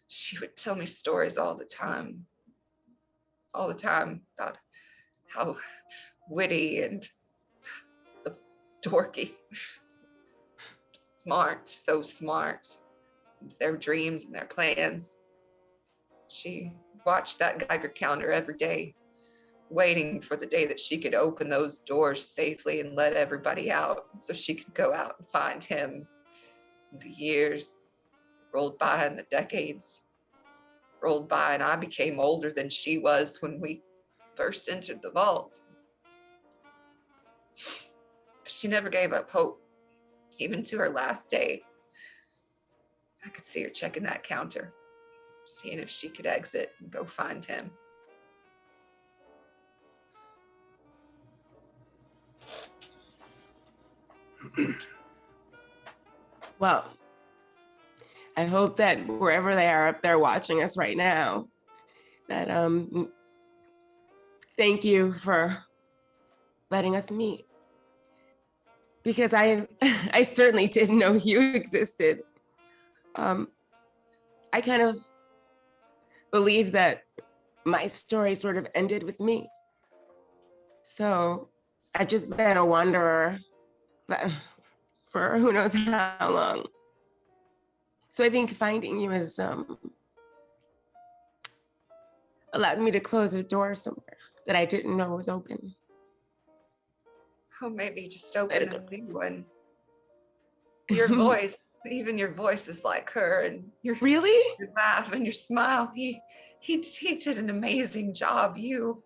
D: she would tell me stories all the time about how witty and dorky, smart, so smart, their dreams and their plans. She watched that Geiger counter every day, waiting for the day that she could open those doors safely and let everybody out so she could go out and find him. The years rolled by and the decades rolled by, and I became older than she was when we first entered the vault. She never gave up hope, even to her last day. I could see her checking that counter, seeing if she could exit and go find him.
F: Well, I hope that wherever they are up there watching us right now, that thank you for letting us meet. Because I certainly didn't know you existed. I kind of believe that my story sort of ended with me. So I've just been a wanderer for who knows how long. So I think finding you has allowed me to close a door somewhere that I didn't know was open.
D: Oh, maybe just open a new one. Your voice, even your voice is like her, and your laugh and your smile. He did an amazing job. You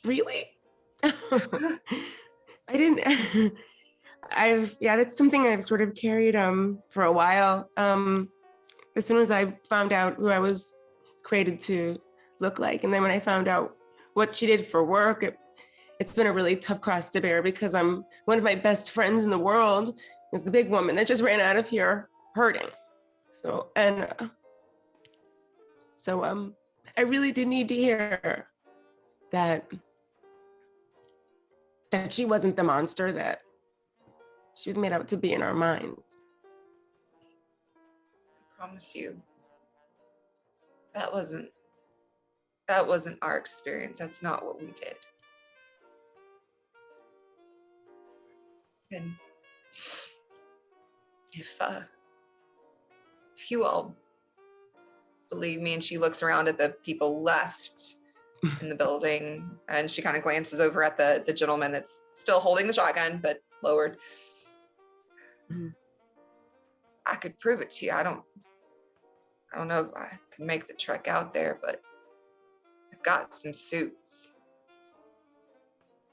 F: really? I didn't. That's something I've sort of carried for a while. As soon as I found out who I was created to look like, and then when I found out what she did for work, it's been a really tough cross to bear, because I'm one of my best friends in the world is the big woman that just ran out of here hurting. So I really did need to hear that she wasn't the monster that she was made out to be in our minds.
D: I promise you, that wasn't our experience. That's not what we did. And if you all believe me, and she looks around at the people left in the building, and she kind of glances over at the gentleman that's still holding the shotgun but lowered. Mm-hmm. I could prove it to you. I don't know if I can make the trek out there, but I've got some suits.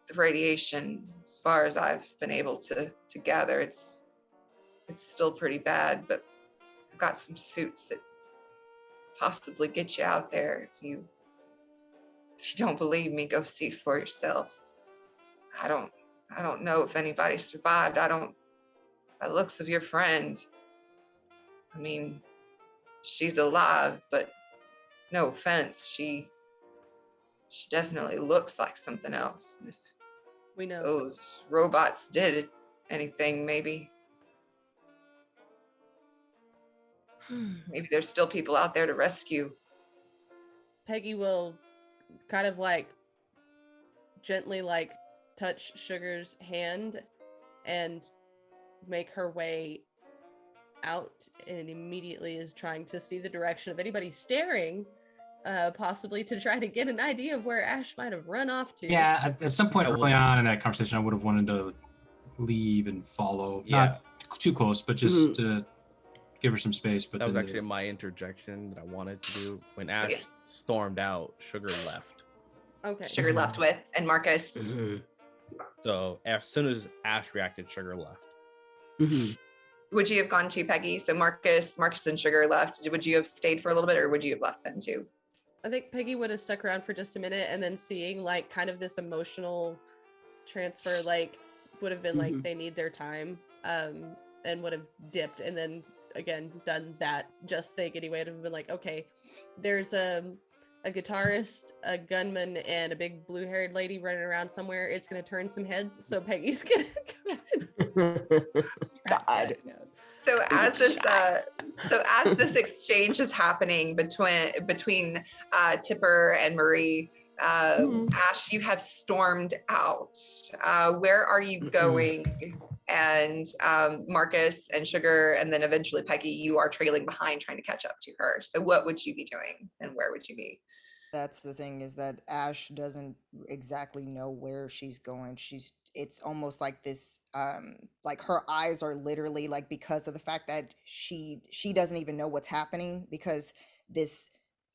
D: The radiation, as far as I've been able to gather, it's still pretty bad, but I've got some suits that possibly get you out there. If you don't believe me, go see for yourself. I don't know if anybody survived. By the looks of your friend, I mean, she's alive, but no offense, she definitely looks like something else. If
A: We know.
D: those robots did anything, maybe there's still people out there to rescue.
A: Peggy will kind of like gently like touch Sugar's hand and make her way out, and immediately is trying to see the direction of anybody staring, possibly to try to get an idea of where Ash might have run off to.
B: Yeah, at some point early on in that conversation, I would have wanted to leave and follow.
C: Yeah.
B: Not too close, but just to give her some space. But
C: that was actually my interjection that I wanted to do. When Ash stormed out, Sugar left.
A: Okay.
D: Sugar left with, and Marcus.
C: So as soon as Ash reacted, Sugar left.
D: Would you have gone to Peggy? So Marcus and Sugar left. Would you have stayed for a little bit, or would you have left then too?
A: I think Peggy would have stuck around for just a minute, and then seeing like kind of this emotional transfer, like would have been like they need their time, and would have dipped, and then again done that just thing anyway. It would have been like, okay, there's a guitarist, a gunman, and a big blue-haired lady running around somewhere. It's gonna turn some heads, so Peggy's gonna
F: God.
D: So as this exchange is happening between Tipper and Marie, Ash, you have stormed out. Where are you going? And Marcus and Sugar, and then eventually Peggy, you are trailing behind, trying to catch up to her. So what would you be doing, and where would you be?
E: That's the thing, is that Ash doesn't exactly know where she's going. It's almost like this, like her eyes are literally like, because of the fact that she doesn't even know what's happening, because this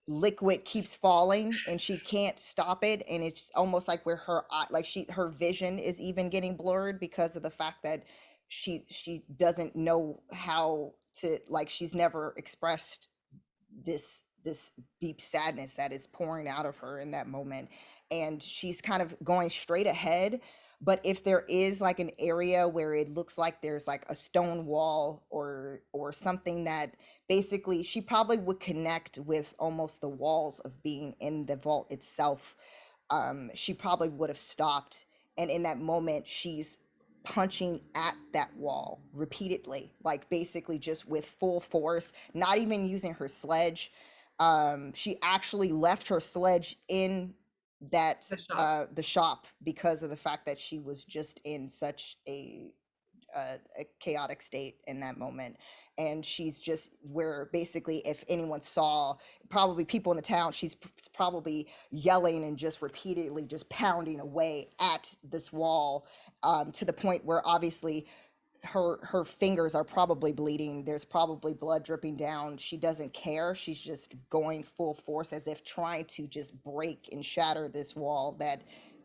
E: liquid keeps falling and she can't stop it, and it's almost like where her eye, like her vision is even getting blurred because of the fact that she doesn't know how to, like, she's never expressed this deep sadness that is pouring out of her in that moment, and she's kind of going straight ahead. But if there is like an area where it looks like there's like a stone wall or something that basically she probably would connect with almost the walls of being in the vault itself, she probably would have stopped, and in that moment she's punching at that wall repeatedly, like basically just with full force, not even using her sledge. She actually left her sledge in that the shop because of the fact that she was just in such a chaotic state in that moment. And she's just, where basically if anyone saw, probably people in the town, she's probably yelling and just repeatedly just pounding away at this wall, to the point where obviously her fingers are probably bleeding. There's probably blood dripping down. She doesn't care. She's just going full force, as if trying to just break and shatter this wall that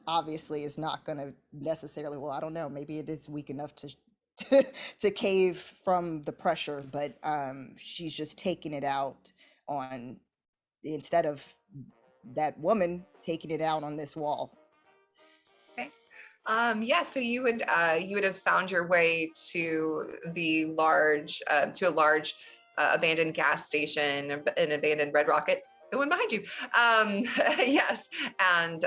E: obviously is not going to necessarily, well, I don't know, maybe it is weak enough to cave from the pressure, but she's just taking it out on, instead of that woman taking it out on this wall.
D: Yeah, so you would have found your way to a large abandoned gas station, an abandoned Red Rocket, the one behind you. Yes, and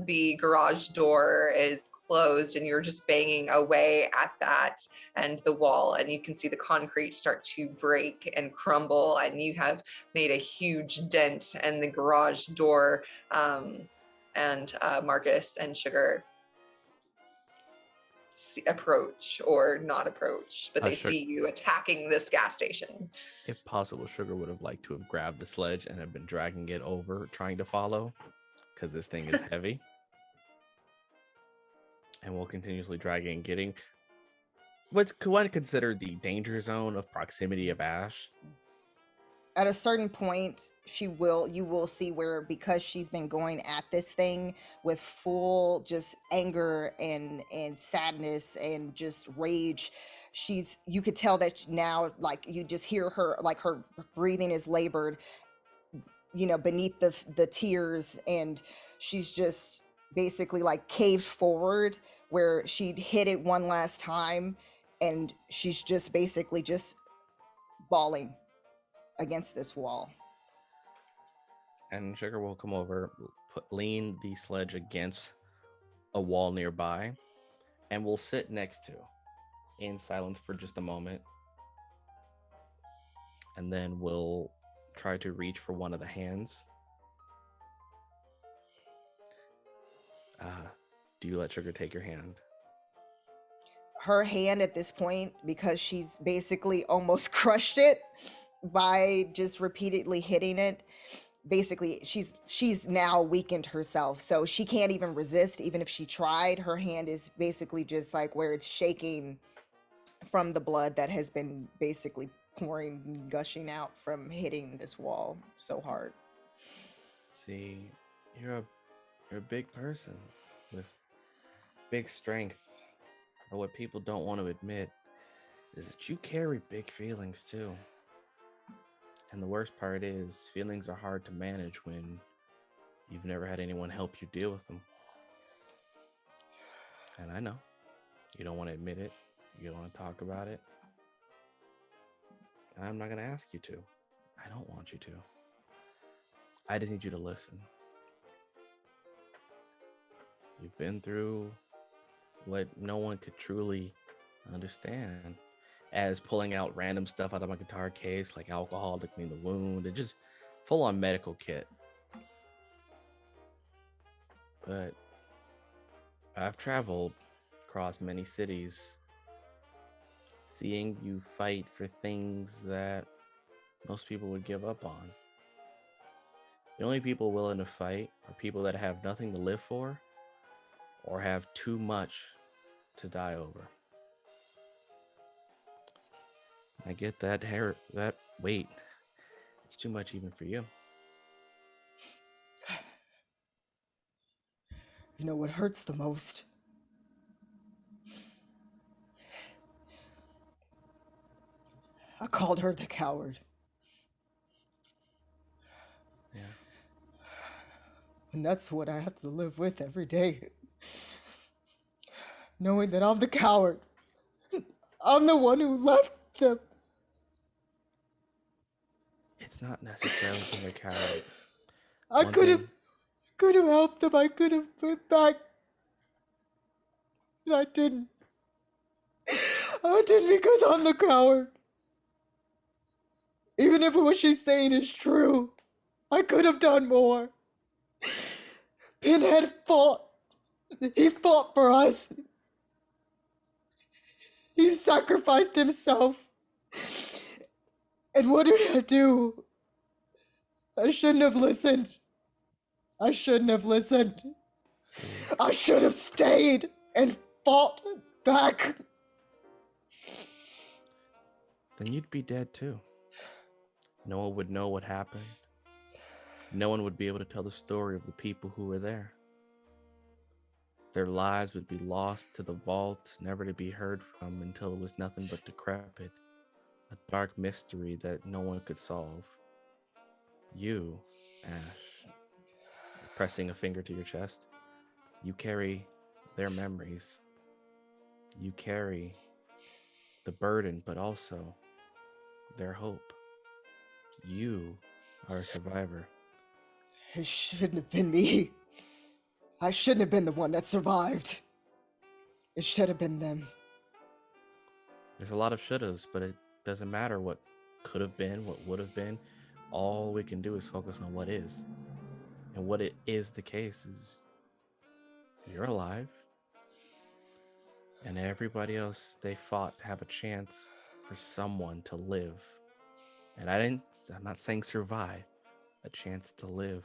D: the garage door is closed, and you're just banging away at that and the wall, and you can see the concrete start to break and crumble, and you have made a huge dent in the garage door. And Marcus and Sugar approach or not approach, but they see you attacking this gas station.
C: If possible, Sugar would have liked to have grabbed the sledge and have been dragging it over, trying to follow, because this thing is heavy. And we'll continuously drag it and getting what's one considered the danger zone of proximity of Ash.
E: At a certain point, you will see where, because she's been going at this thing with full just anger and sadness and just rage, you could tell that now, like, you just hear her, like, her breathing is labored, beneath the tears, and she's just basically like caved forward, where she'd hit it one last time, and she's just basically just bawling against this wall.
C: and Sugar will come over, lean the sledge against a wall nearby, and we'll sit next to in silence for just a moment. And then we'll try to reach for one of the hands. Do you let Sugar take your hand?
E: Her hand at this point, because she's basically almost crushed it by just repeatedly hitting it. Basically, she's now weakened herself, so she can't even resist. Even if she tried, her hand is basically just like where it's shaking from the blood that has been basically pouring, gushing out from hitting this wall so hard.
C: See, you're a big person with big strength. But what people don't want to admit is that you carry big feelings too. And the worst part is, feelings are hard to manage when you've never had anyone help you deal with them. And I know you don't want to admit it, you don't want to talk about it. And I'm not going to ask you to. I don't want you to. I just need you to listen. You've been through what no one could truly understand, as pulling out random stuff out of my guitar case, like alcohol to clean the wound, and just full-on medical kit. But I've traveled across many cities, seeing you fight for things that most people would give up on. The only people willing to fight are people that have nothing to live for or have too much to die over. I get that weight. It's too much even for you.
G: You know what hurts the most? I called her the coward.
C: Yeah.
G: And that's what I have to live with every day. Knowing that I'm the coward. I'm the one who left them.
C: It's not necessarily being a coward.
G: I could have helped them. I could have went back. And I didn't. I didn't because I'm the coward. Even if what she's saying is true, I could have done more. Pinhead fought. He fought for us. He sacrificed himself. And what did I do? I shouldn't have listened. I shouldn't have listened. I should have stayed and fought back.
C: Then you'd be dead too. No one would know what happened. No one would be able to tell the story of the people who were there. Their lives would be lost to the vault, never to be heard from until it was nothing but decrepit, a dark mystery that no one could solve. You, Ash, pressing a finger to your chest, you carry their memories. You carry the burden, but also their hope. You are a survivor.
G: It shouldn't have been me. I shouldn't have been the one that survived. It should have been them.
C: There's a lot of shouldas, but it doesn't matter what could have been, what would have been. All we can do is focus on what is. And what it is the case is you're alive. And everybody else, they fought to have a chance for someone to live. And I'm not saying survive, a chance to live.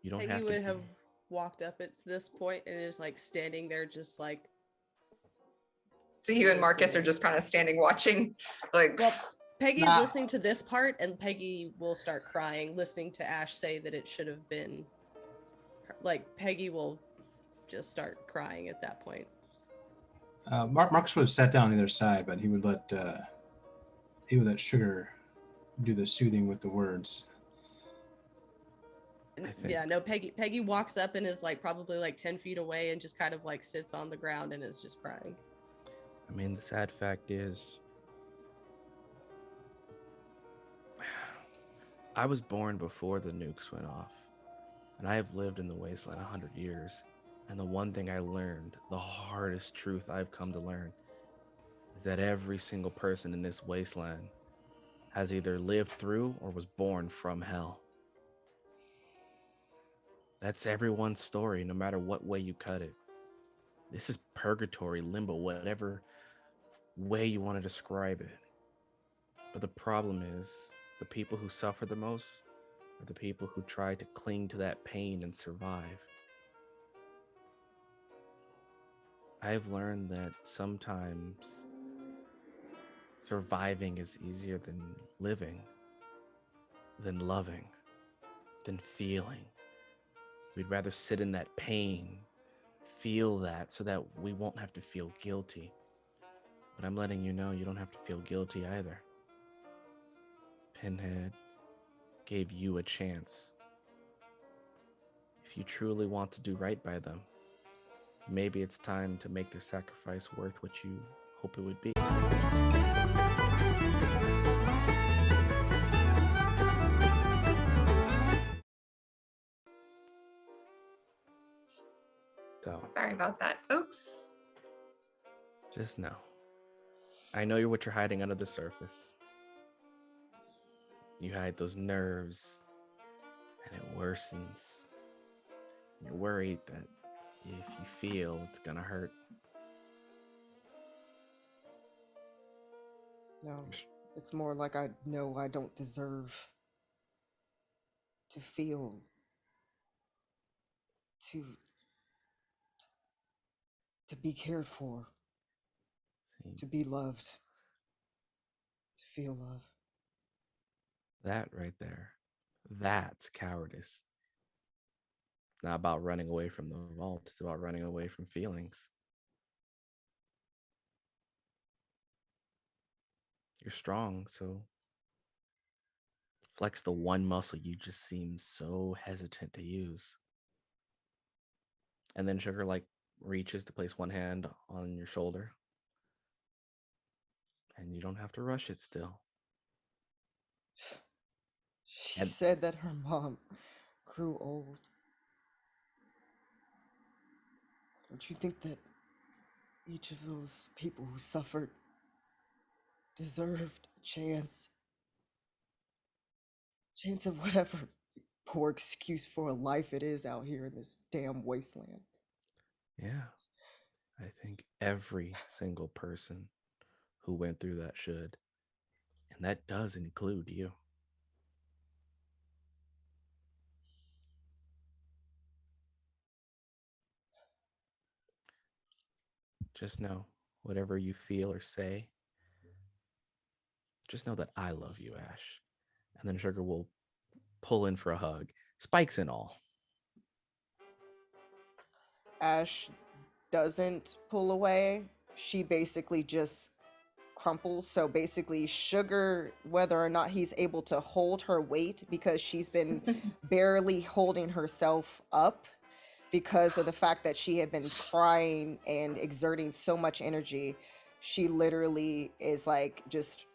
C: You don't
A: Peggy would have walked up at this point and is like standing there just like.
D: So you and Marcus are just kind of standing watching, like.
A: Well, Peggy is listening to this part, and Peggy will start crying, listening to Ash say that it should have been. Like, Peggy will just start crying at that point.
B: Marcus would have sat down on the other side, but he would let Sugar do the soothing with the words.
A: Yeah, no, Peggy walks up and is like probably like 10 feet away and just kind of like sits on the ground and is just crying.
C: I mean, the sad fact is I was born before the nukes went off, and I have lived in the wasteland 100 years. And the one thing I learned, the hardest truth I've come to learn, is that every single person in this wasteland has either lived through or was born from hell. That's everyone's story, no matter what way you cut it. This is purgatory, limbo, whatever way you want to describe it. But the problem is, the people who suffer the most are the people who try to cling to that pain and survive. I've learned that sometimes surviving is easier than living, than loving, than feeling. We'd rather sit in that pain, feel that, so that we won't have to feel guilty. But I'm letting you know you don't have to feel guilty either. Pinhead gave you a chance. If you truly want to do right by them, maybe it's time to make their sacrifice worth what you hope it would be. So,
D: Sorry about that, folks.
C: just know, I know what you're hiding under the surface. You hide those nerves, and it worsens. You're worried that if you feel, it's gonna hurt.
G: No, it's more like I know I don't deserve to feel, to be cared for,
C: See,
G: to be loved, to feel love.
C: that right there, that's cowardice. It's not about running away from the vault, it's about running away from feelings. You're strong, so flex the one muscle you just seem so hesitant to use. And then Sugar reaches to place one hand on your shoulder. And you don't have to rush it still.
G: She said that her mom grew old. Don't you think that each of those people who suffered deserved a chance of whatever poor excuse for a life it is out here in this damn wasteland?
C: Yeah. I think every single person who went through that should. And that does include you. Just know, whatever you feel or say, just know that I love you, Ash. And then Sugar will pull in for a hug, spikes and all.
G: Ash doesn't pull away. She basically just crumples. So basically, Sugar, whether or not he's able to hold her weight, because she's been barely holding herself up because of the fact that she had been crying and exerting so much energy, she literally is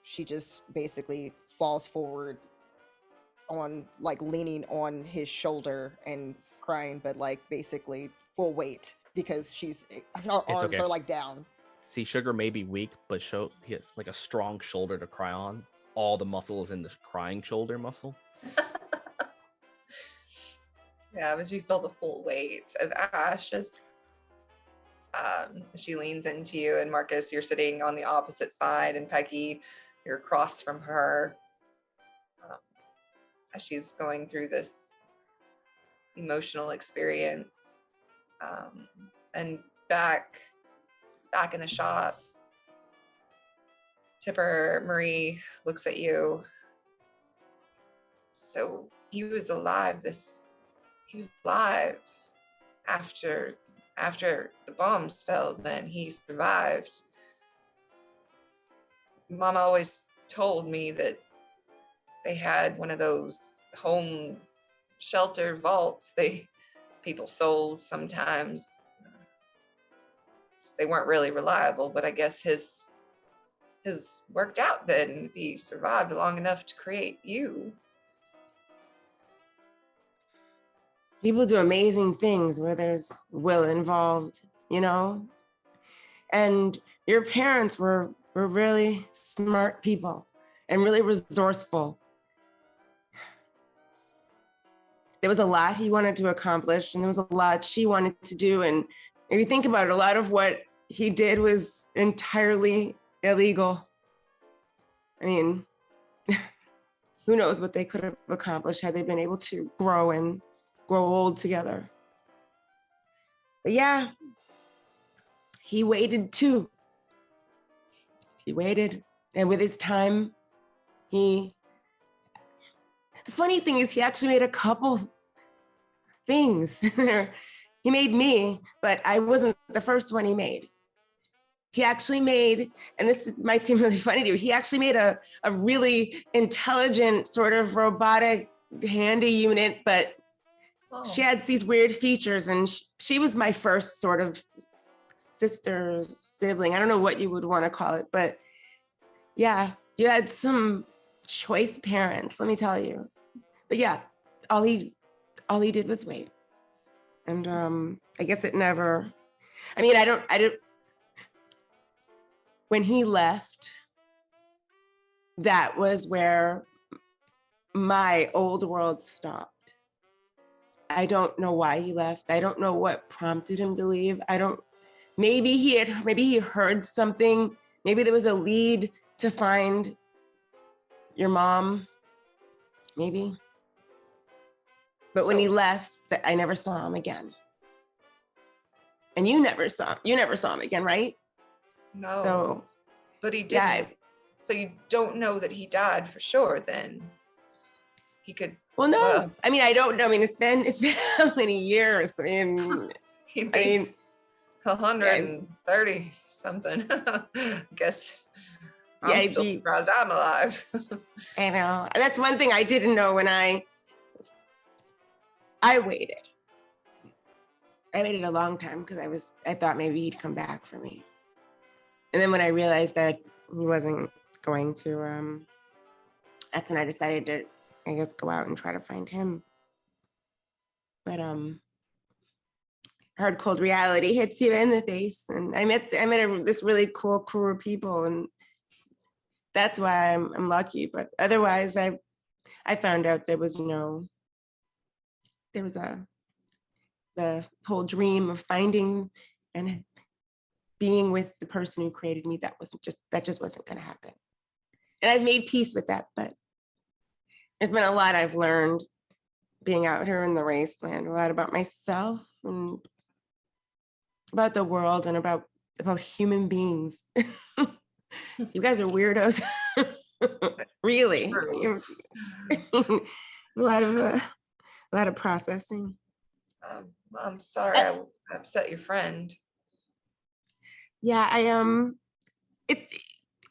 G: she just basically falls forward on leaning on his shoulder and crying, but basically full weight because her arms
C: okay.
G: are down.
C: See, Sugar may be weak, but he has a strong shoulder to cry on. All the muscle is in the crying shoulder muscle.
D: Yeah, but you feel the full weight of Ash as she leans into you, and Marcus, you're sitting on the opposite side, and Peggy, you're across from her as she's going through this emotional experience. And back in the shop, Tipper Marie looks at you. So he was alive after the bombs fell, then he survived. Mama always told me that they had one of those home shelter vaults people sold sometimes. They weren't really reliable, but I guess his worked out then. He survived long enough to create you.
F: people do amazing things where there's will involved, you know? And your parents were really smart people and really resourceful. There was a lot he wanted to accomplish, and there was a lot she wanted to do. And if you think about it, a lot of what he did was entirely illegal. I mean, who knows what they could have accomplished had they been able to grow old together. But yeah, he waited too. He waited, and with his time, the funny thing is he actually made a couple things. He made me, but I wasn't the first one he made. He actually made, and this might seem really funny to you, he actually made a really intelligent sort of robotic handy unit, but she had these weird features, and she was my first sort of sister, sibling. I don't know what you would want to call it, but yeah, you had some choice parents, let me tell you. But yeah, all he did was wait. And I guess it never, I mean, I don't, when he left, that was where my old world stopped. I don't know why he left. I don't know what prompted him to leave. Maybe he heard something. Maybe there was a lead to find your mom, maybe. But when he left, I never saw him again. And you never saw him again, right?
D: No.
F: So,
D: but he didn't.
F: Yeah,
D: so you don't know that he died for sure then. He could.
F: Well, no. I mean, I don't know. I mean, it's been how many years? I mean,
D: 130 something. I guess I'm still surprised I'm alive.
F: I know. That's one thing I didn't know when I waited. I waited a long time because I thought maybe he'd come back for me. And then when I realized that he wasn't going to, that's when I decided to, I guess, go out and try to find him. But hard, cold reality hits you in the face. And I met this really cool crew of people, and that's why I'm lucky. But otherwise, I found out there was the whole dream of finding and being with the person who created me. That just wasn't going to happen. And I've made peace with that, but there's been a lot I've learned being out here in the wasteland, a lot about myself and about the world and about human beings. You guys are weirdos. Really. a lot of processing.
D: I'm sorry I upset your friend.
F: Yeah,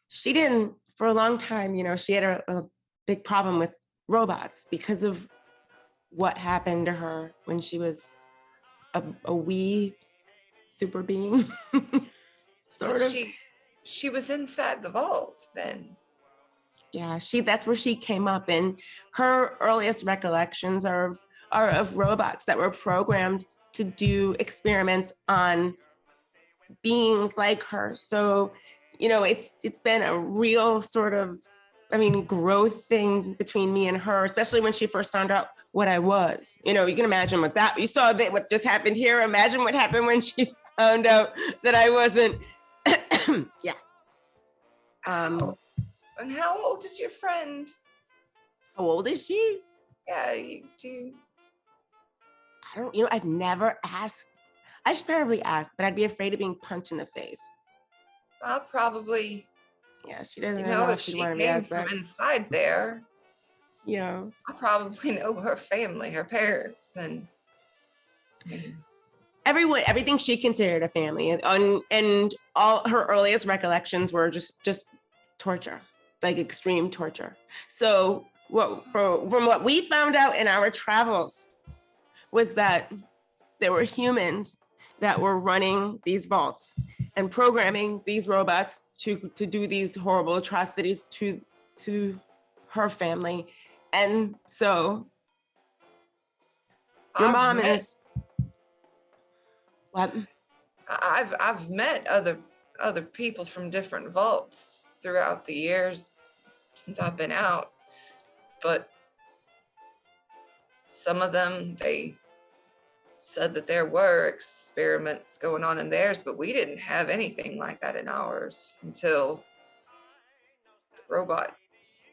F: she didn't, for a long time, she had a big problem with robots because of what happened to her when she was a wee super being. sort of.
D: She was inside the vault then.
F: Yeah, that's where she came up, and her earliest recollections are of robots that were programmed to do experiments on beings like her. So, it's been a real sort of, growth thing between me and her, especially when she first found out what I was. You can imagine you saw what just happened here. Imagine what happened when she found out that I wasn't. Yeah.
D: And how old is your friend?
F: How old is she?
D: Yeah, you do.
F: I don't, I've never asked. I should probably ask, but I'd be afraid of being punched in the face.
D: I'll probably.
F: Yeah, she doesn't know if she'd want to be asked that.
D: From inside there.
F: Yeah.
D: I probably know her family, her parents, and
F: everything she considered a family, and all her earliest recollections were just torture, like extreme torture. So from what we found out in our travels was that there were humans that were running these vaults and programming these robots to do these horrible atrocities to her family. And so Your mom is what?
D: I've met other people from different vaults throughout the years since I've been out, but some of them, they said that there were experiments going on in theirs, but we didn't have anything like that in ours until the robots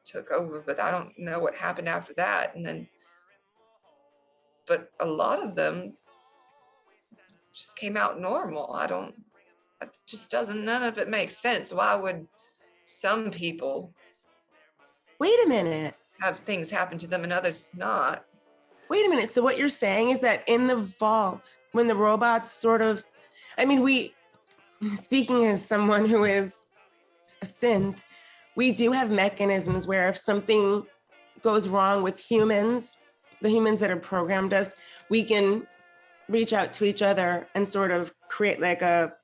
D: took over. But I don't know what happened after that. And then, but a lot of them just came out normal. It just doesn't, none of it makes sense. Why would some people
F: Wait a minute.
D: have things happen to them and others not?
F: Wait a minute. So what you're saying is that in the vault, when the robots sort of, I mean, speaking as someone who is a synth, we do have mechanisms where if something goes wrong with humans, the humans that have programmed us, we can reach out to each other and sort of create like a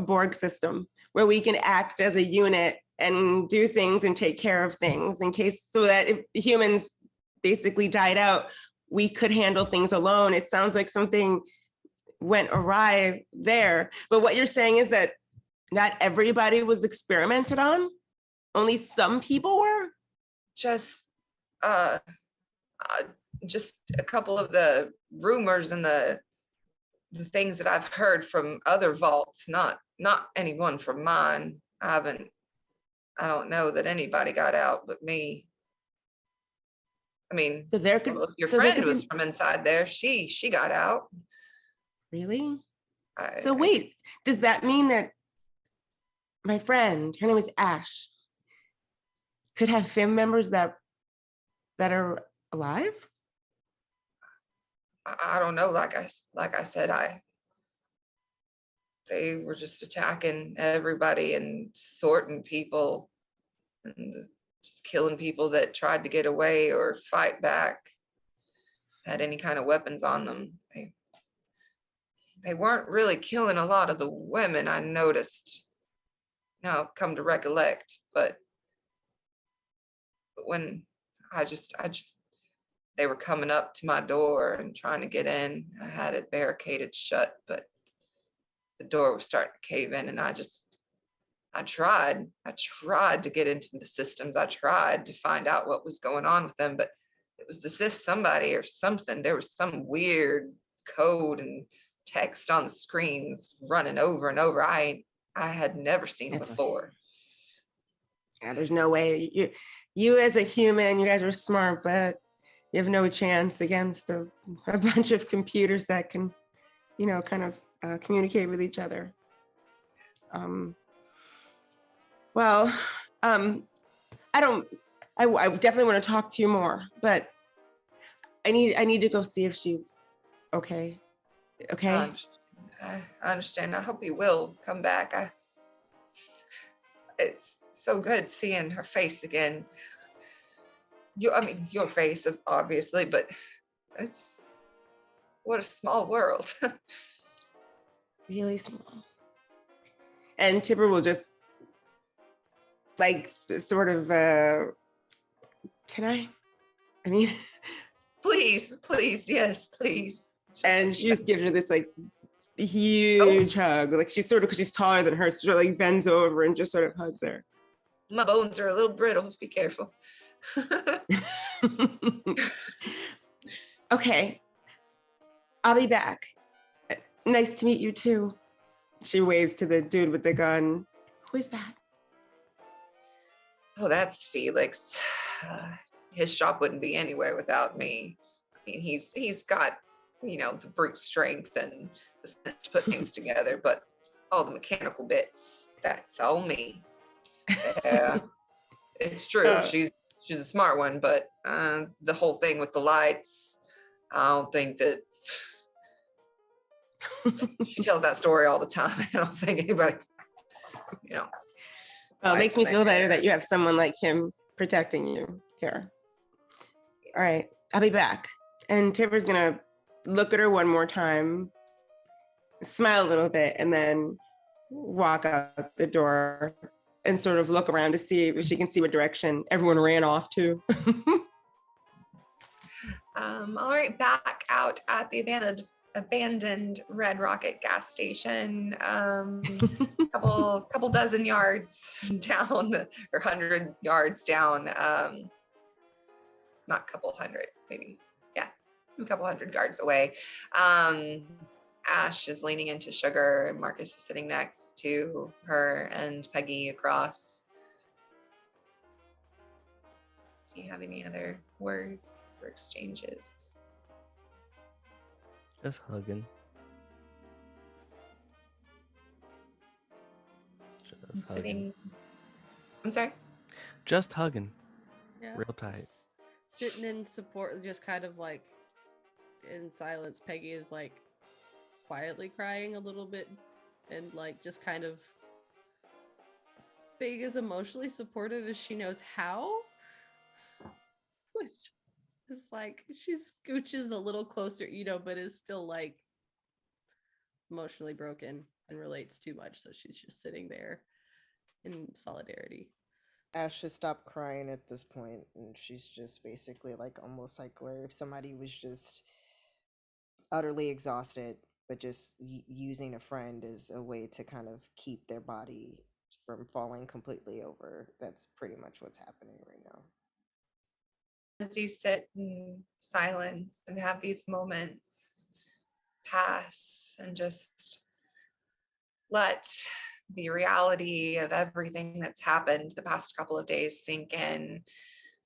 F: Borg system where we can act as a unit and do things and take care of things in case, so that if the humans basically died out, we could handle things alone. It sounds like something went awry there. But what you're saying is that not everybody was experimented on? Only some people were?
D: Just a couple of the rumors and the things that I've heard from other vaults, not anyone from mine. I don't know that anybody got out but me. I mean,
F: So there could,
D: your
F: so there
D: friend
F: could
D: was
F: be,
D: from inside there. She got out.
F: really?
D: So
F: Wait, does that mean that my friend, her name is Ash, could have family members that are alive?
D: I don't know. Like I said, they were just attacking everybody and sorting people and just killing people that tried to get away or fight back, had any kind of weapons on them. They weren't really killing a lot of the women, I noticed. Now I've come to recollect, but when I just they were coming up to my door and trying to get in. I had it barricaded shut, but the door was starting to cave in, and I tried to get into the systems. I tried to find out what was going on with them, but it was as if somebody or something, there was some weird code and text on the screens running over and over. I had never seen before.
F: Yeah, there's no way. You as a human, you guys are smart, but you have no chance against a bunch of computers that can, kind of communicate with each other. I definitely want to talk to you more, but I need to go see if she's okay. Okay.
D: I understand. I hope you will come back. It's so good seeing her face again. Your face, obviously, but what a small world.
F: Really small. And Tipper will just sort of, can I mean,
D: please, yes, please.
F: And she just gives her this huge hug. She's sort of, because she's taller than her, so she bends over and just sort of hugs her.
D: My bones are a little brittle, be careful.
F: Okay, I'll be back. Nice to meet you too. She waves to the dude with the gun. Who is that?
D: Oh, that's Felix. His shop wouldn't be anywhere without me. I mean, he's got, the brute strength and the sense to put things together, but all the mechanical bits, that's all me. Yeah, it's true. She's a smart one, but the whole thing with the lights, I don't think that she tells that story all the time. I don't think anybody,
F: Well, it makes me feel better that you have someone like him protecting you here. All right, I'll be back. And Tipper's gonna look at her one more time, smile a little bit, and then walk out the door and sort of look around to see if she can see what direction everyone ran off to.
D: All right, back out at the abandoned Red Rocket gas station. Couple dozen yards down, or 100 yards down. Not couple hundred, maybe. Yeah, a couple hundred yards away. Ash is leaning into Sugar, and Marcus is sitting next to her, and Peggy across. Do you have any other words or exchanges?
C: Just hugging.
D: I'm sorry?
C: Just hugging.
A: Yeah.
C: Real tight.
A: Sitting in support, just kind of like in silence. Peggy is like quietly crying a little bit and like just kind of being as emotionally supportive as she knows how. Which is like, she scooches a little closer, but is still like emotionally broken and relates too much. So she's just sitting there in solidarity.
E: Ash has stopped crying at this point, and she's just basically like almost like where if somebody was just utterly exhausted, but just using a friend as a way to kind of keep their body from falling completely over. That's pretty much what's happening right now.
D: As you sit in silence and have these moments pass and just let the reality of everything that's happened the past couple of days sink in.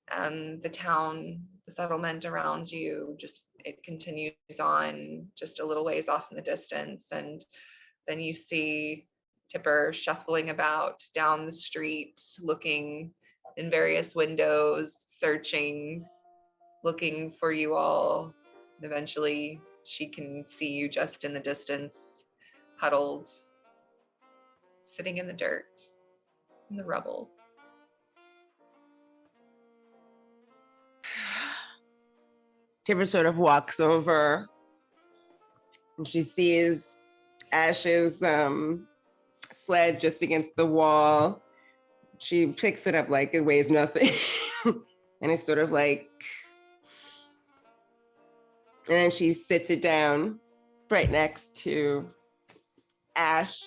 D: The town, the settlement around you, just it continues on just a little ways off in the distance. And then you see Tipper shuffling about down the street, looking in various windows, searching, looking for you all. And eventually she can see you just in the distance, huddled, sitting in the dirt, in the rubble.
F: Tipper sort of walks over and she sees Ash's sled just against the wall. She picks it up like it weighs nothing. And it's sort of like, and then she sits it down right next to Ash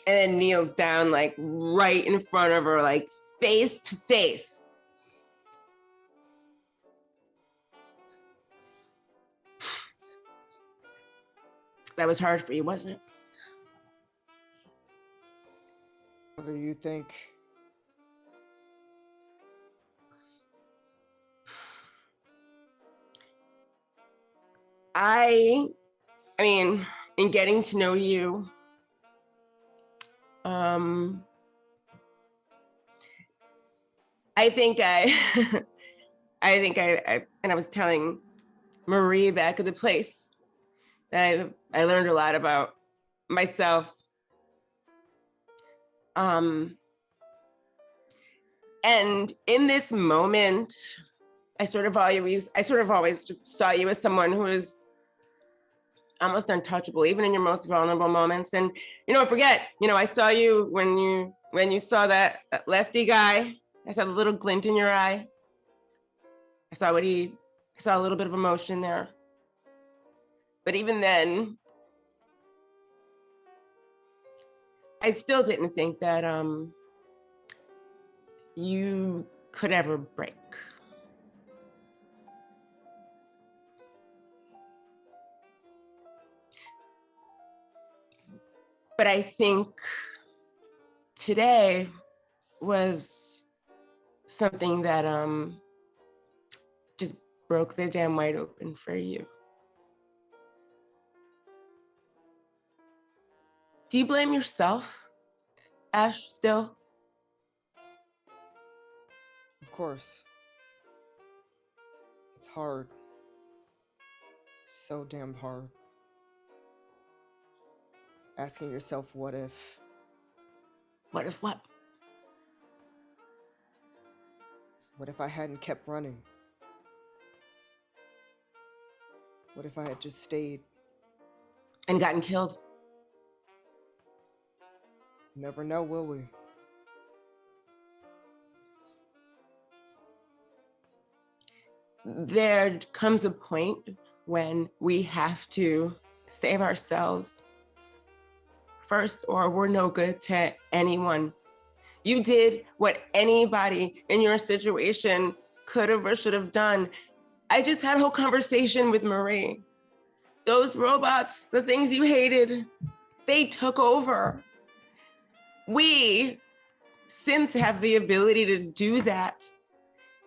F: and then kneels down like right in front of her, like face to face. That was hard for you, wasn't it?
G: What do you think?
F: I mean, in getting to know you, I think I and I was telling Marie back at the place that I learned a lot about myself. And in this moment, I sort of always saw you as someone who is almost untouchable, even in your most vulnerable moments. And forget, I saw you when you saw that lefty guy. I saw the little glint in your eye. I saw a little bit of emotion there. But even then, I still didn't think that you could ever break. But I think today was something that just broke the dam wide open for you. Do you blame yourself, Ash, still?
G: Of course. It's hard. So damn hard. Asking yourself, what if?
F: What if what?
G: What if I hadn't kept running? What if I had just stayed?
F: And gotten killed?
G: Never know, will we?
F: there comes a point when we have to save ourselves first, or we're no good to anyone. You did what anybody in your situation could have or should have done. I just had a whole conversation with Marie. Those robots, the things you hated, they took over. We, synths, have the ability to do that.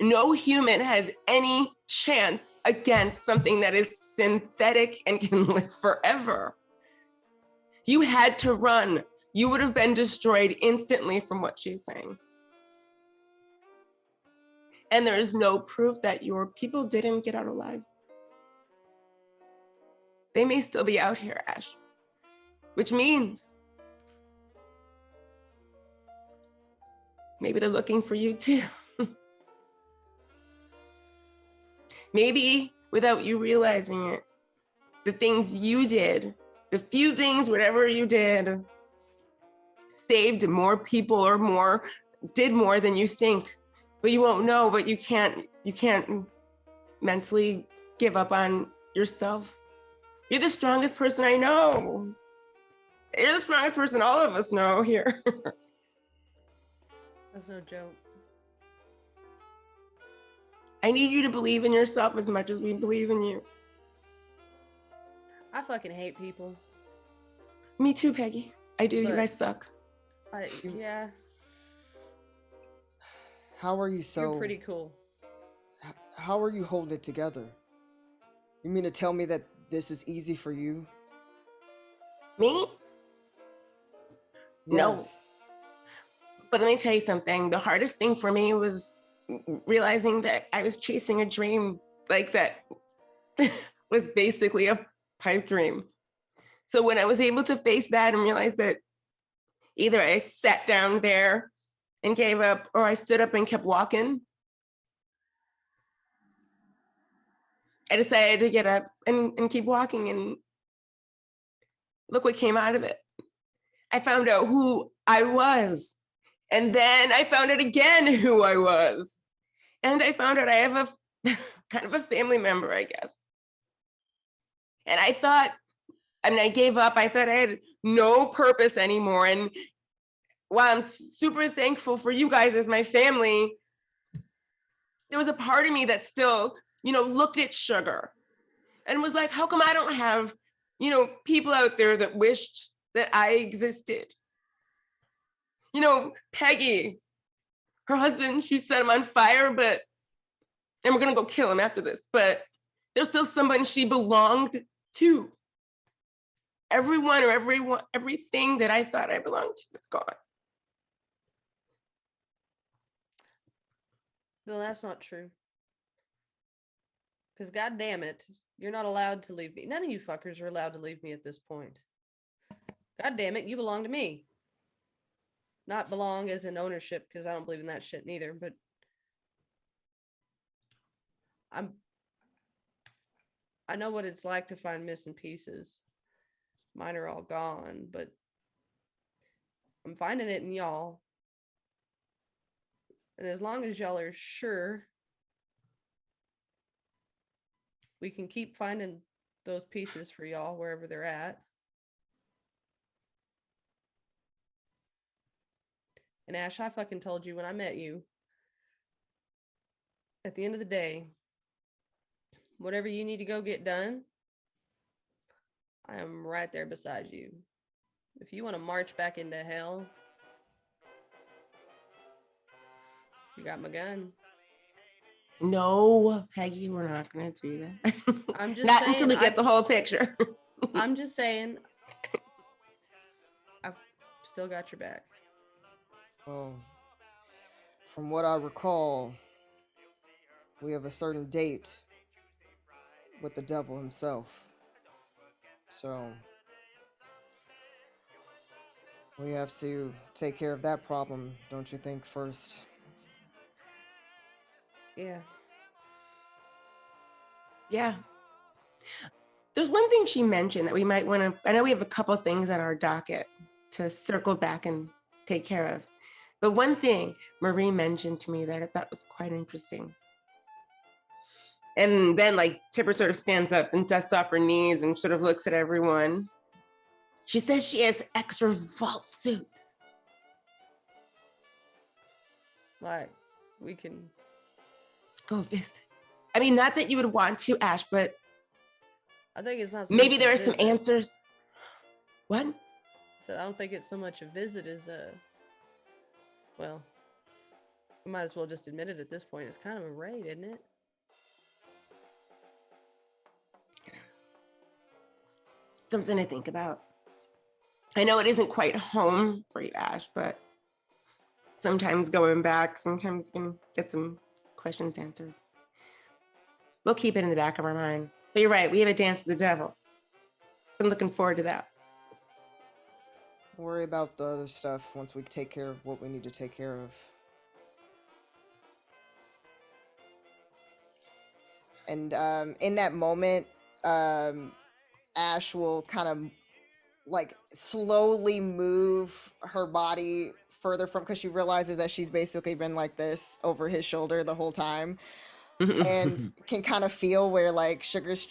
F: No human has any chance against something that is synthetic and can live forever. You had to run. You would have been destroyed instantly from what she's saying. And there is no proof that your people didn't get out alive. They may still be out here, Ash, which means maybe they're looking for you too. Maybe without you realizing it, the things you did, the few things, whatever you did, saved more people or did more than you think. But you won't know, but you can't mentally give up on yourself. You're the strongest person I know. You're the strongest person all of us know here.
A: That's no joke.
F: I need you to believe in yourself as much as we believe in you.
A: I fucking hate people.
F: Me too, Peggy. I do.
A: But
F: you guys suck.
A: Yeah.
G: How are you so...
A: You're pretty cool.
G: How are you holding it together? You mean to tell me that this is easy for you?
F: Me?
G: Yes.
F: No. But let me tell you something. The hardest thing for me was realizing that I was chasing a dream like that was basically a pipe dream. So when I was able to face that and realize that either I sat down there and gave up, or I stood up and kept walking, I decided to get up and keep walking, and look what came out of it. I found out who I was. And then I found out again who I was. And I found out I have a kind of a family member, I guess. And I thought, I gave up. I thought I had no purpose anymore. And while I'm super thankful for you guys as my family, there was a part of me that still, looked at Sugar and was like, how come I don't have, people out there that wished that I existed? Peggy, her husband, she set him on fire, and we're gonna go kill him after this, but there's still someone she belonged to. Everything that I thought I belonged to is gone.
A: No, that's not true. Because God damn it, you're not allowed to leave me. None of you fuckers are allowed to leave me at this point. God damn it, you belong to me. Not belong as in ownership, because I don't believe in that shit neither, but I know what it's like to find missing pieces. Mine are all gone, but I'm finding it in y'all. And as long as y'all are sure, we can keep finding those pieces for y'all wherever they're at. And Ash, I fucking told you when I met you, at the end of the day, whatever you need to go get done, I am right there beside you. If you want to march back into hell, you got my gun.
F: No, Peggy, we're not going to do that.
A: I'm just
F: not
A: saying,
F: until we get the whole picture.
A: I'm just saying, I've still got your back.
G: Well, from what I recall, we have a certain date with the devil himself. So we have to take care of that problem, don't you think, first?
A: Yeah.
F: Yeah. There's one thing she mentioned that we might want to, I know we have a couple of things on our docket to circle back and take care of. But one thing Marie mentioned to me that I thought was quite interesting. And then like Tipper sort of stands up and dusts off her knees and sort of looks at everyone. She says she has extra vault suits.
A: Like, we can
F: go visit. I mean, not that you would want to, Ash, but
A: I think it's not so
F: maybe
A: much
F: there
A: a
F: are some
A: visit.
F: answers. What?
A: So I don't think it's so much a visit as well, we might as well just admit it at this point. It's kind of a raid, isn't it?
F: Something to think about. I know it isn't quite home for you, Ash, but sometimes going back, sometimes you can get some questions answered. We'll keep it in the back of our mind. But you're right, we have a dance with the devil. Been looking forward to that.
G: Worry about the other stuff once we take care of what we need to take care of. And in that moment, Ash will kind of like slowly move her body further from, because she realizes that she's basically been like this over his shoulder the whole time, and can kind of feel where like Sugar's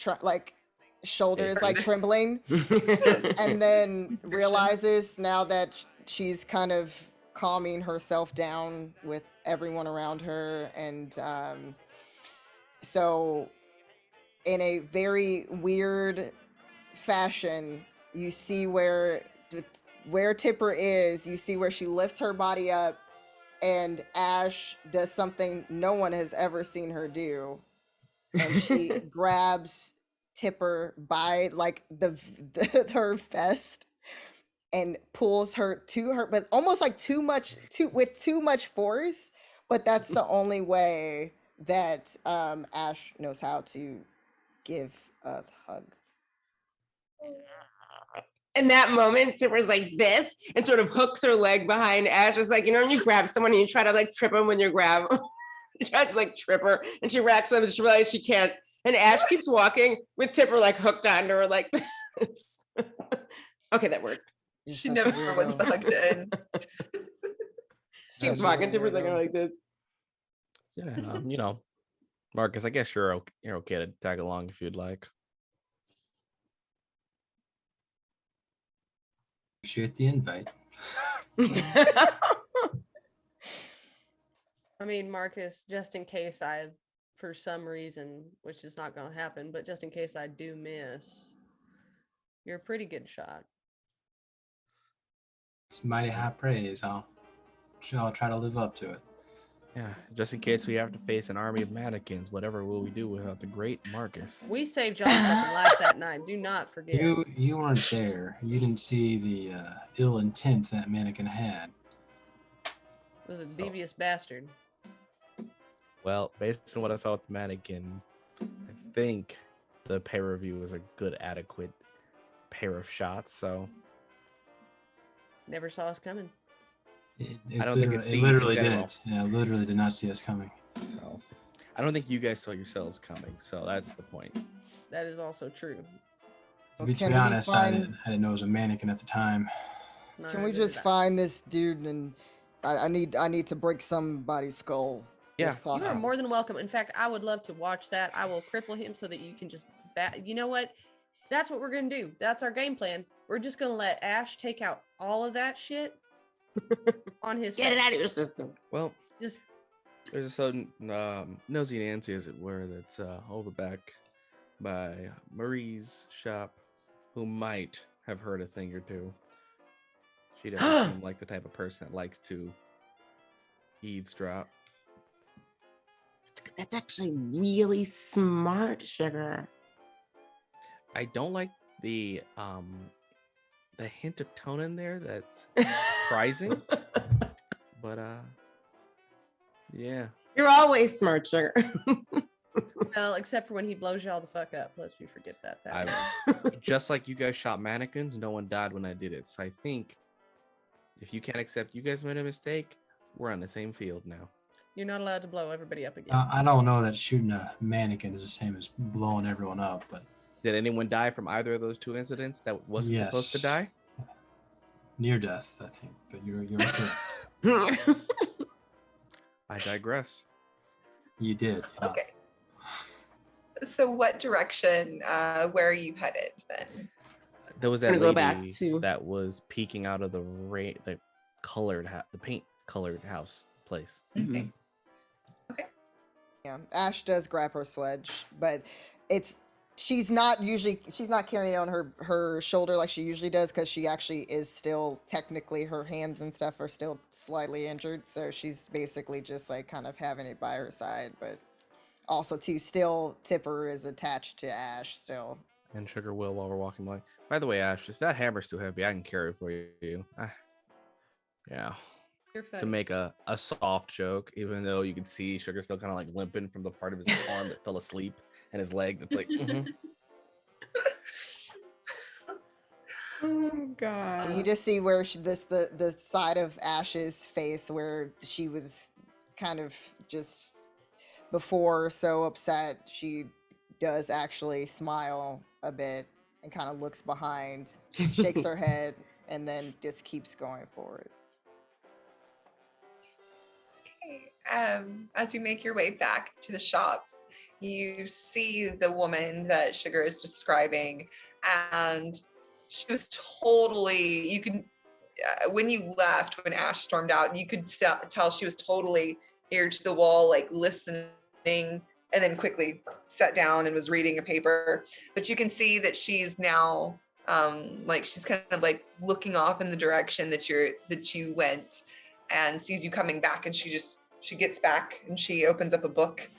G: shoulders like trembling, and then realizes now that she's kind of calming herself down with everyone around her, and so in a very weird fashion, you see where Tipper is, you see where she lifts her body up, and Ash does something no one has ever seen her do, and she grabs Tipper by like her vest and pulls her to her, but almost like with too much force, but that's the only way that Ash knows how to give a hug.
F: In that moment, Tipper's like this and sort of hooks her leg behind Ash. It's like, you know, when you grab someone and you try to like trip them when you grab them. She tries to like trip her and she racks them and she realizes she can't. And Ash keeps walking with Tipper like hooked onto her like this. Okay, that worked.
D: She never went hugged in.
F: Keeps walking, Tipper's like this.
C: Yeah, you know, Marcus, I guess you're okay to tag along if you'd like.
B: Appreciate the invite.
A: I mean, Marcus, just in case for some reason, which is not going to happen, but just in case I do miss, you're a pretty good shot.
B: It's mighty high praise. I'll try to live up to it.
C: Yeah, just in case we have to face an army of mannequins, whatever will we do without the great Marcus?
A: We saved y'all's fucking life that night. Do not forget.
B: You weren't there. You didn't see the ill intent that mannequin had.
A: It was a devious bastard.
C: Well, based on what I saw with the mannequin, I think the pay review was a good, adequate pair of shots. So
A: never saw us coming.
C: I don't think
B: it literally didn't. Yeah, literally did not see us coming.
C: So I don't think you guys saw yourselves coming. So that's the point.
A: That is also true.
B: To be honest, I didn't know it was a mannequin at the time.
G: Can we just find this dude, and I need to break somebody's skull?
C: Yeah,
A: you are more than welcome. In fact, I would love to watch that. I will cripple him so that you can just you know what? That's what we're gonna do. That's our game plan. We're just gonna let Ash take out all of that shit on his
F: Get it out of your system.
C: Well,
A: just
C: there's a certain Nosy Nancy, as it were, that's over back by Marie's shop, who might have heard a thing or two. She doesn't seem like the type of person that likes to eavesdrop.
F: That's actually really smart, Sugar.
C: I don't like the hint of tone in there that's surprising. But yeah.
F: You're always smart, Sugar.
A: well, except for when he blows y'all the fuck up. Lest we forget that.
C: Just like you guys shot mannequins, no one died when I did it. So I think if you can't accept you guys made a mistake, we're on the same field now.
A: You're not allowed to blow everybody up again.
B: I don't know that shooting a mannequin is the same as blowing everyone up, but
C: did anyone die from either of those two incidents that wasn't supposed to die?
B: Near death, I think, but you're correct.
C: I digress.
B: You did.
D: Okay. So what direction, where are you headed then?
C: There was
F: I'm
C: that
F: gonna go back
C: lady
F: to-
C: that was peeking out of the the paint colored house place.
D: Okay.
E: Yeah, Ash does grab her sledge, but she's not carrying it on her shoulder like she usually does, because she actually is still technically, her hands and stuff are still slightly injured, so she's basically just like kind of having it by her side. But also too, still Tipper is attached to Ash still.
C: And Sugar will while we're walking by. By the way, Ash, if that hammer's too heavy, I can carry it for you. Yeah.
A: You're
C: To
A: funny.
C: make a soft joke, even though you can see Sugar still kind of like limping from the part of his arm that fell asleep and his leg that's like,
F: Oh God.
E: You just see where the side of Ash's face where she was kind of just before so upset, she does actually smile a bit and kind of looks behind, shakes her head, and then just keeps going forward.
D: As you make your way back to the shops, you see the woman that Sugar is describing, and she was totally, you can, when you left, when Ash stormed out, you could tell she was totally ear to the wall, like listening, and then quickly sat down and was reading a paper. But you can see that she's now, like she's kind of like looking off in the direction that you went, and sees you coming back, and she gets back and she opens up a book.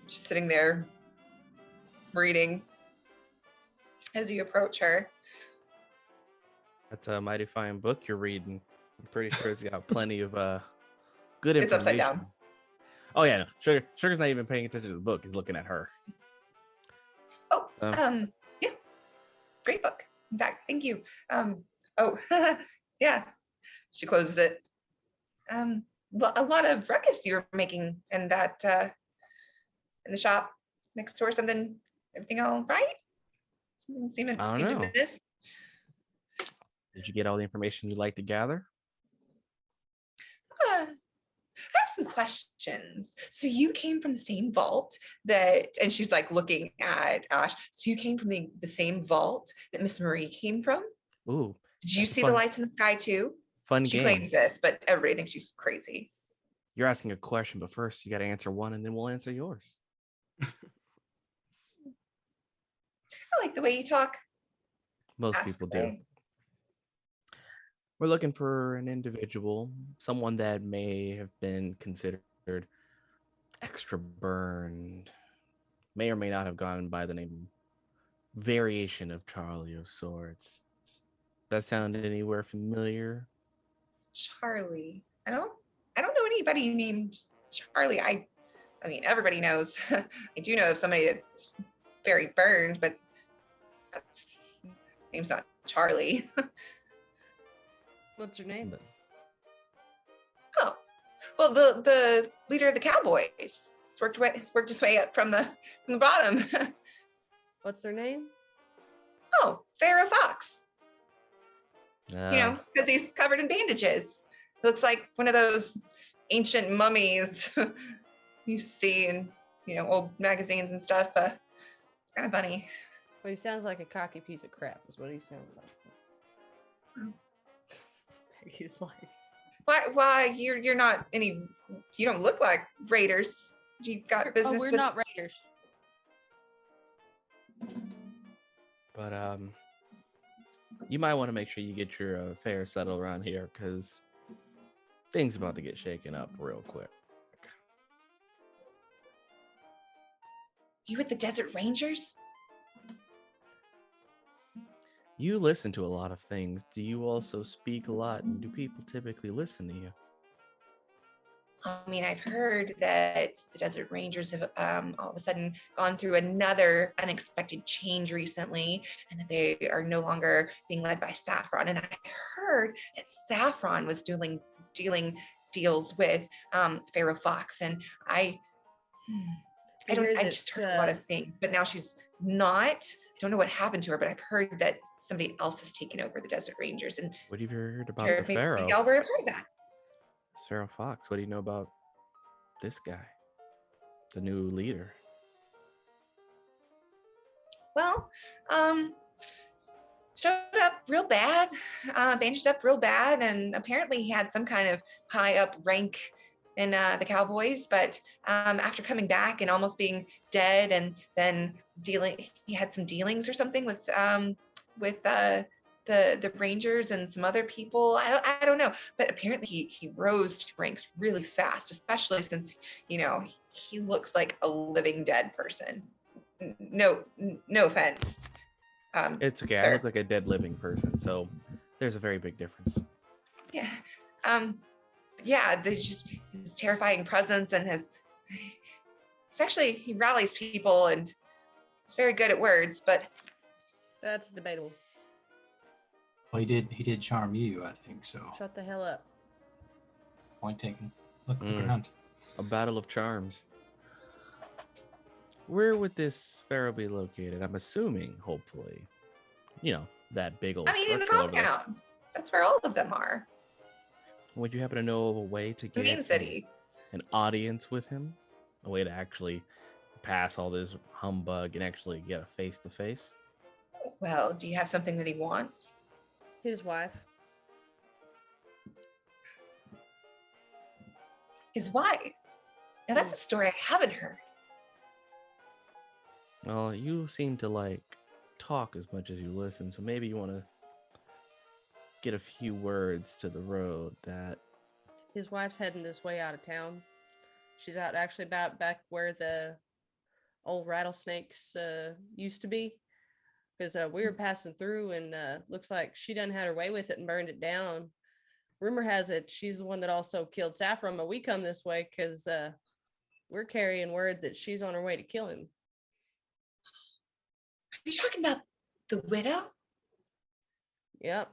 D: She's sitting there reading as you approach her.
C: that's a mighty fine book you're reading. I'm pretty sure it's got plenty of good information.
D: It's upside down.
C: Oh yeah, no. Sugar's not even paying attention to the book. He's looking at her.
D: Oh, yeah, great book. In fact, thank you. Oh, yeah. She closes it. A lot of ruckus you were making in that in the shop next door. Everything all right? Something seemed
C: I don't
D: to
C: know.
D: miss.
C: Did you get all the information you'd like to gather?
D: I have some questions. So you came from the same vault and she's like looking at Ash. So you came from the same vault that Miss Marie came from?
C: Ooh.
D: Did you
C: that's a
D: see
C: fun-
D: the lights in the sky too?
C: Fun
D: She
C: game.
D: claims this, but everybody thinks she's crazy.
C: You're asking a question, but first you got to answer one, and then we'll answer yours.
D: I like the way you talk.
C: Most
D: Ask
C: people do.
D: away.
C: We're looking for an individual, someone that may have been considered extra burned, may or may not have gone by the name variation of Charlie of sorts. That sound anywhere familiar?
D: Charlie. I don't know anybody named Charlie. I mean, everybody knows. I do know of somebody that's very burned, but that's name's not Charlie.
A: What's her name?
D: Oh, well, the leader of the Cowboys. It's worked his way up from the bottom.
A: What's their name?
D: Oh, Pharaoh Fox. You
C: Ah,
D: know, because he's covered in bandages. He looks like one of those ancient mummies you see in, old magazines and stuff. It's kind of funny.
A: Well, he sounds like a cocky piece of crap is what he sounds like.
D: Oh.
A: He's like,
D: Why you're not any, you don't look like raiders. You've got business
A: we're
D: with
A: not raiders.
C: but you might want to make sure you get your affairs settled around here, because things about to get shaken up real quick.
D: You with the Desert Rangers?
C: You listen to a lot of things. Do you also speak a lot, and do people typically listen to you?
D: I mean, I've heard that the Desert Rangers have all of a sudden gone through another unexpected change recently, and that they are no longer being led by Saffron. And I heard that Saffron was dealing deals with Pharaoh Fox, and I just heard a lot of things. But now she's not. I don't know what happened to her, but I've heard that somebody else has taken over the Desert Rangers. And
C: What have you heard about
D: sure,
C: the Pharaoh?
D: maybe y'all were a part of that.
C: Pharaoh Fox. What do you know about this guy, the new leader?
D: showed up real bad, bandaged up real bad, and apparently he had some kind of high up rank in the Cowboys. But after coming back and almost being dead, and then he had some dealings or something with the Rangers and some other people. I don't know, but apparently he rose to ranks really fast, especially since he looks like a living dead person. No offense.
C: It's okay.
D: Sir.
C: I look like a dead living person, so there's a very big difference.
D: Yeah. There's just his terrifying presence, and he rallies people, and he's very good at words, but
A: That's debatable.
B: Well, he did charm you, I think, so.
A: Shut the hell up.
B: Point taken. Look around.
C: A battle of charms. Where would this pharaoh be located? I'm assuming, hopefully, that big old
D: in the
C: structure over there.
D: compound. That's where all of them are.
C: Would you happen to know of a way to
D: The main
C: get
D: city.
C: an audience with him? A way to actually pass all this humbug and actually get a face-to-face?
D: Well, do you have something that he wants?
A: His wife.
D: His wife. Now that's a story I haven't heard.
C: Well, you seem to talk as much as you listen, so maybe you want to get a few words to the road that
A: His wife's heading this way out of town. She's out actually about back where the old rattlesnakes used to be. Because we were passing through, and looks like she done had her way with it and burned it down. Rumor has it she's the one that also killed Saffron, but we come this way because we're carrying word that she's on her way to kill him.
D: Are you talking about the widow?
A: Yep.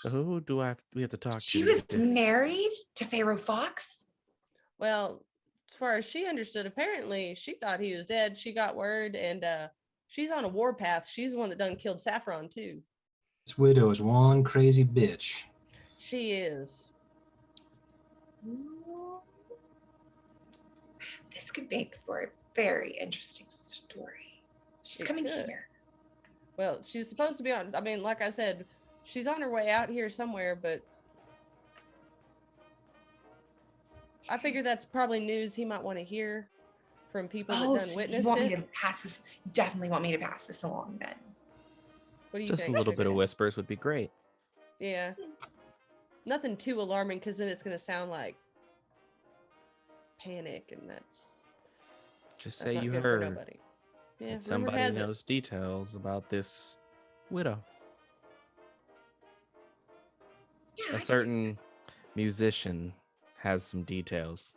C: So who do we have to talk to?
D: She was married to Pharaoh Fox?
A: Well, as far as she understood, apparently she thought he was dead. She got word, and she's on a warpath. She's the one that done killed Saffron too.
B: This widow is one crazy bitch.
A: She is.
D: This could make for a very interesting story. She's coming here.
A: Well, she's supposed to be on. Like I said, she's on her way out here somewhere, but I figure that's probably news he might want to hear from people that done
D: so
A: witnessed
D: you want
A: it.
D: me to pass this? You definitely want me to pass this along then.
A: What do you
C: Just
A: think?
C: a little bit of whispers would be great.
A: Yeah. Nothing too alarming, because then it's going to sound like panic, and that's
C: Say
A: not
C: you
A: good for
C: heard
A: nobody. Yeah,
C: that somebody knows details about this widow.
D: Yeah,
C: A certain musician has some details.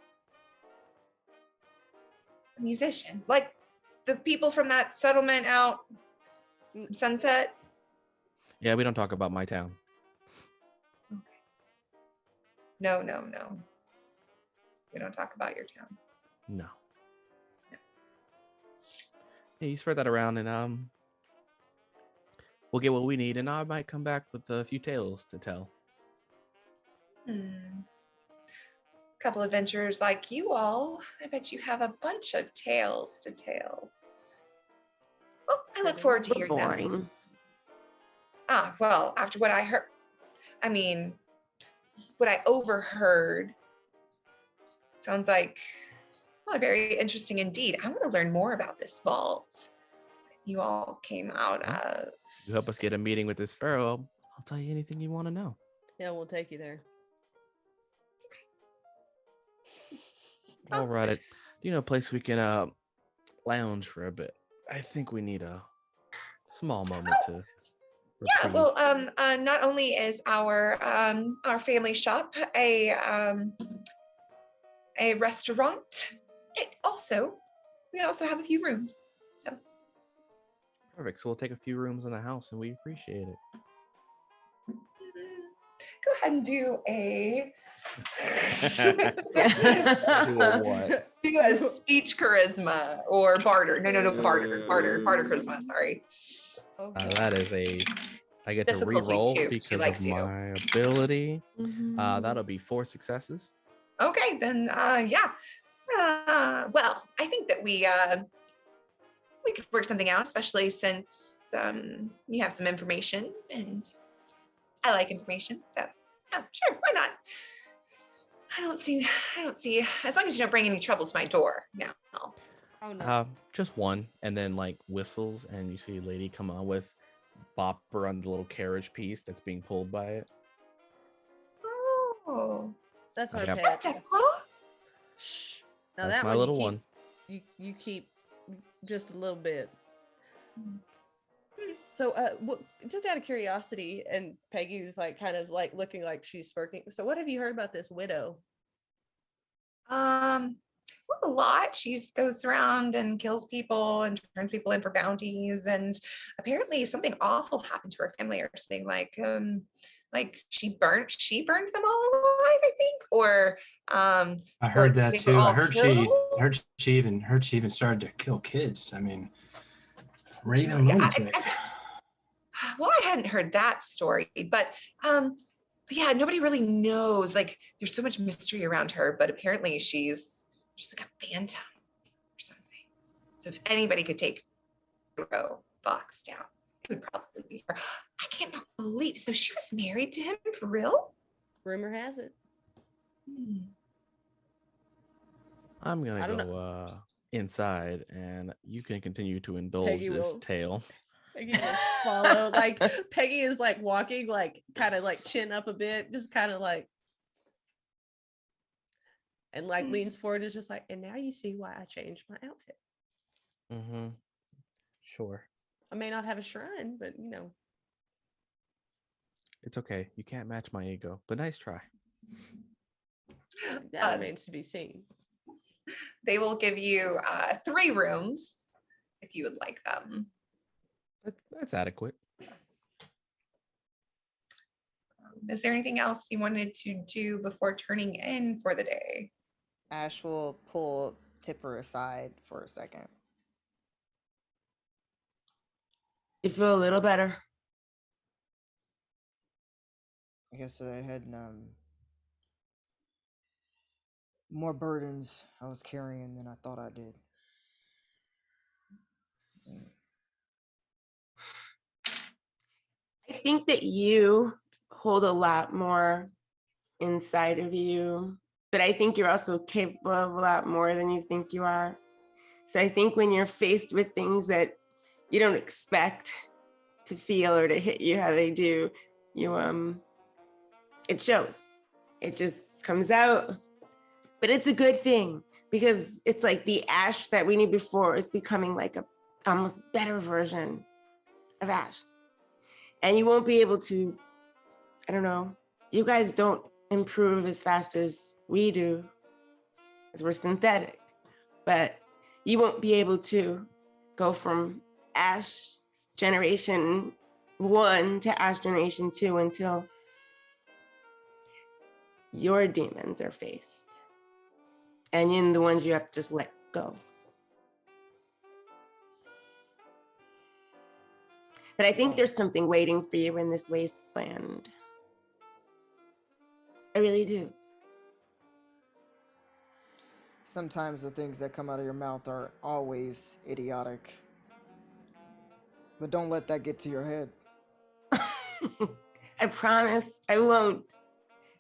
D: a musician, like the people from that settlement out Sunset.
C: Yeah, we don't talk about my town.
D: Okay. No. We don't talk about your town.
C: No. Yeah, you spread that around, and we'll get what we need, and I might come back with a few tales to tell.
D: Couple adventurers like you all, I bet you have a bunch of tales to tell. Well, I look forward to hearing them.
F: Boring.
D: Well, after what I heard, what I overheard, sounds like very interesting indeed. I want to learn more about this vault you all came out of.
C: You help us get a meeting with this pharaoh, I'll tell you anything you want to know.
A: Yeah, we'll take you there.
C: All right. Do you know a place we can lounge for a bit? I think we need a small moment to
D: Yeah, well, not only is our family shop a restaurant, we also have a few rooms. So
C: perfect. So we'll take a few rooms in the house, and we appreciate it.
D: go ahead and do a
C: Do a what?
D: do a speech charisma or barter. No, barter charisma. Sorry.
C: That is I get to
D: Difficulty
C: re-roll
D: 2,
C: because
D: she likes
C: of
D: you.
C: my ability. That'll be 4 successes.
D: Okay, then yeah. Well, I think that we we could work something out, especially since you have some information, and I like information. So yeah, sure, why not? I don't see, as long as you don't bring any trouble to my door. No.
A: Oh no.
C: Just one, and then like whistles, and you see a lady come on with Bopper on the little carriage piece that's being pulled by it.
D: Oh,
A: That's our
C: Yeah.
A: pet.
D: that's cool.
A: Shh. Now
C: That's
A: that
C: my
A: one
C: little
A: you keep,
C: one.
A: You keep just a little bit. So, just out of curiosity, and Peggy's like kind of like looking like she's smirking. So, what have you heard about this widow?
D: Well, a lot. She goes around and kills people and turns people in for bounties, and apparently something awful happened to her family, or something like she burnt them all alive, I think, or
B: I heard that
D: they were
B: too. I
D: all
B: heard
D: killed.
B: she even started to kill kids. I mean, raving
D: Yeah,
B: lunatic.
D: well, I hadn't heard that story, but yeah, nobody really knows. Like, there's so much mystery around her, but apparently she's just like a phantom or something. So if anybody could take Hero Box down, it would probably be her. I cannot believe. So she was married to him for real?
A: Rumor has it.
C: I'm
A: I
C: gonna
A: don't
C: go inside, and you can continue to indulge
A: Peggy
C: this
A: will.
C: tale.
A: Peggy will follow. Like Peggy is like walking, like kind of like chin up a bit, just kind of like, and like leans forward, is just like, and now you see why I changed my outfit.
C: Mm-hmm. Sure.
A: I may not have a shrine, but you know,
C: It's okay. You can't match my ego, but nice try.
A: that remains to be seen.
D: They will give you 3 rooms if you would like them.
C: That's adequate.
D: Is there anything else you wanted to do before turning in for the day?
E: Ash will pull Tipper aside for a second.
F: You feel a little better?
G: I guess I had more burdens I was carrying than I thought I did.
F: I think that you hold a lot more inside of you, but I think you're also capable of a lot more than you think you are. So I think when you're faced with things that you don't expect to feel or to hit you how they do, it shows. It just comes out. But it's a good thing, because it's like the Ash that we knew before is becoming like a almost better version of Ash. And you won't be able to, I don't know, you guys don't improve as fast as we do, as we're synthetic, but you won't be able to go from Ash Generation 1 to Ash Generation 2 until your demons are faced. And you're the ones you have to just let go. But I think there's something waiting for you in this wasteland. I really do.
G: Sometimes the things that come out of your mouth are always idiotic. But don't let that get to your head.
F: I promise I won't.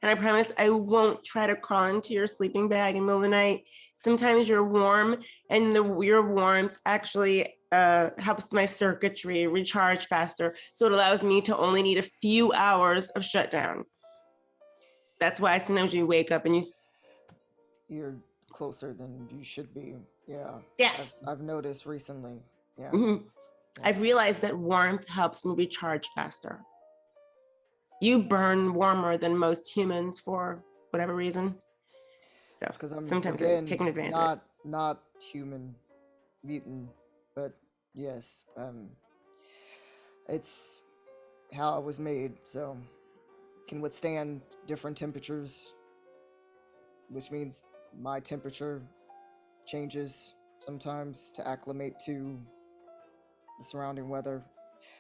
F: And I promise I won't try to crawl into your sleeping bag in the middle of the night. Sometimes you're warm, and your warmth actually helps my circuitry recharge faster. So it allows me to only need a few hours of shutdown. That's why sometimes you wake up and
G: You're closer than you should be. Yeah.
F: Yeah.
G: I've noticed recently. Yeah.
F: Mm-hmm. I've realized that warmth helps me recharge faster. You burn warmer than most humans for whatever reason. So
G: It's because I'm
F: sometimes
G: again
F: I'm taking advantage of it.
G: not human, mutant, but yes, it's how I was made, so can withstand different temperatures, which means my temperature changes sometimes to acclimate to the surrounding weather.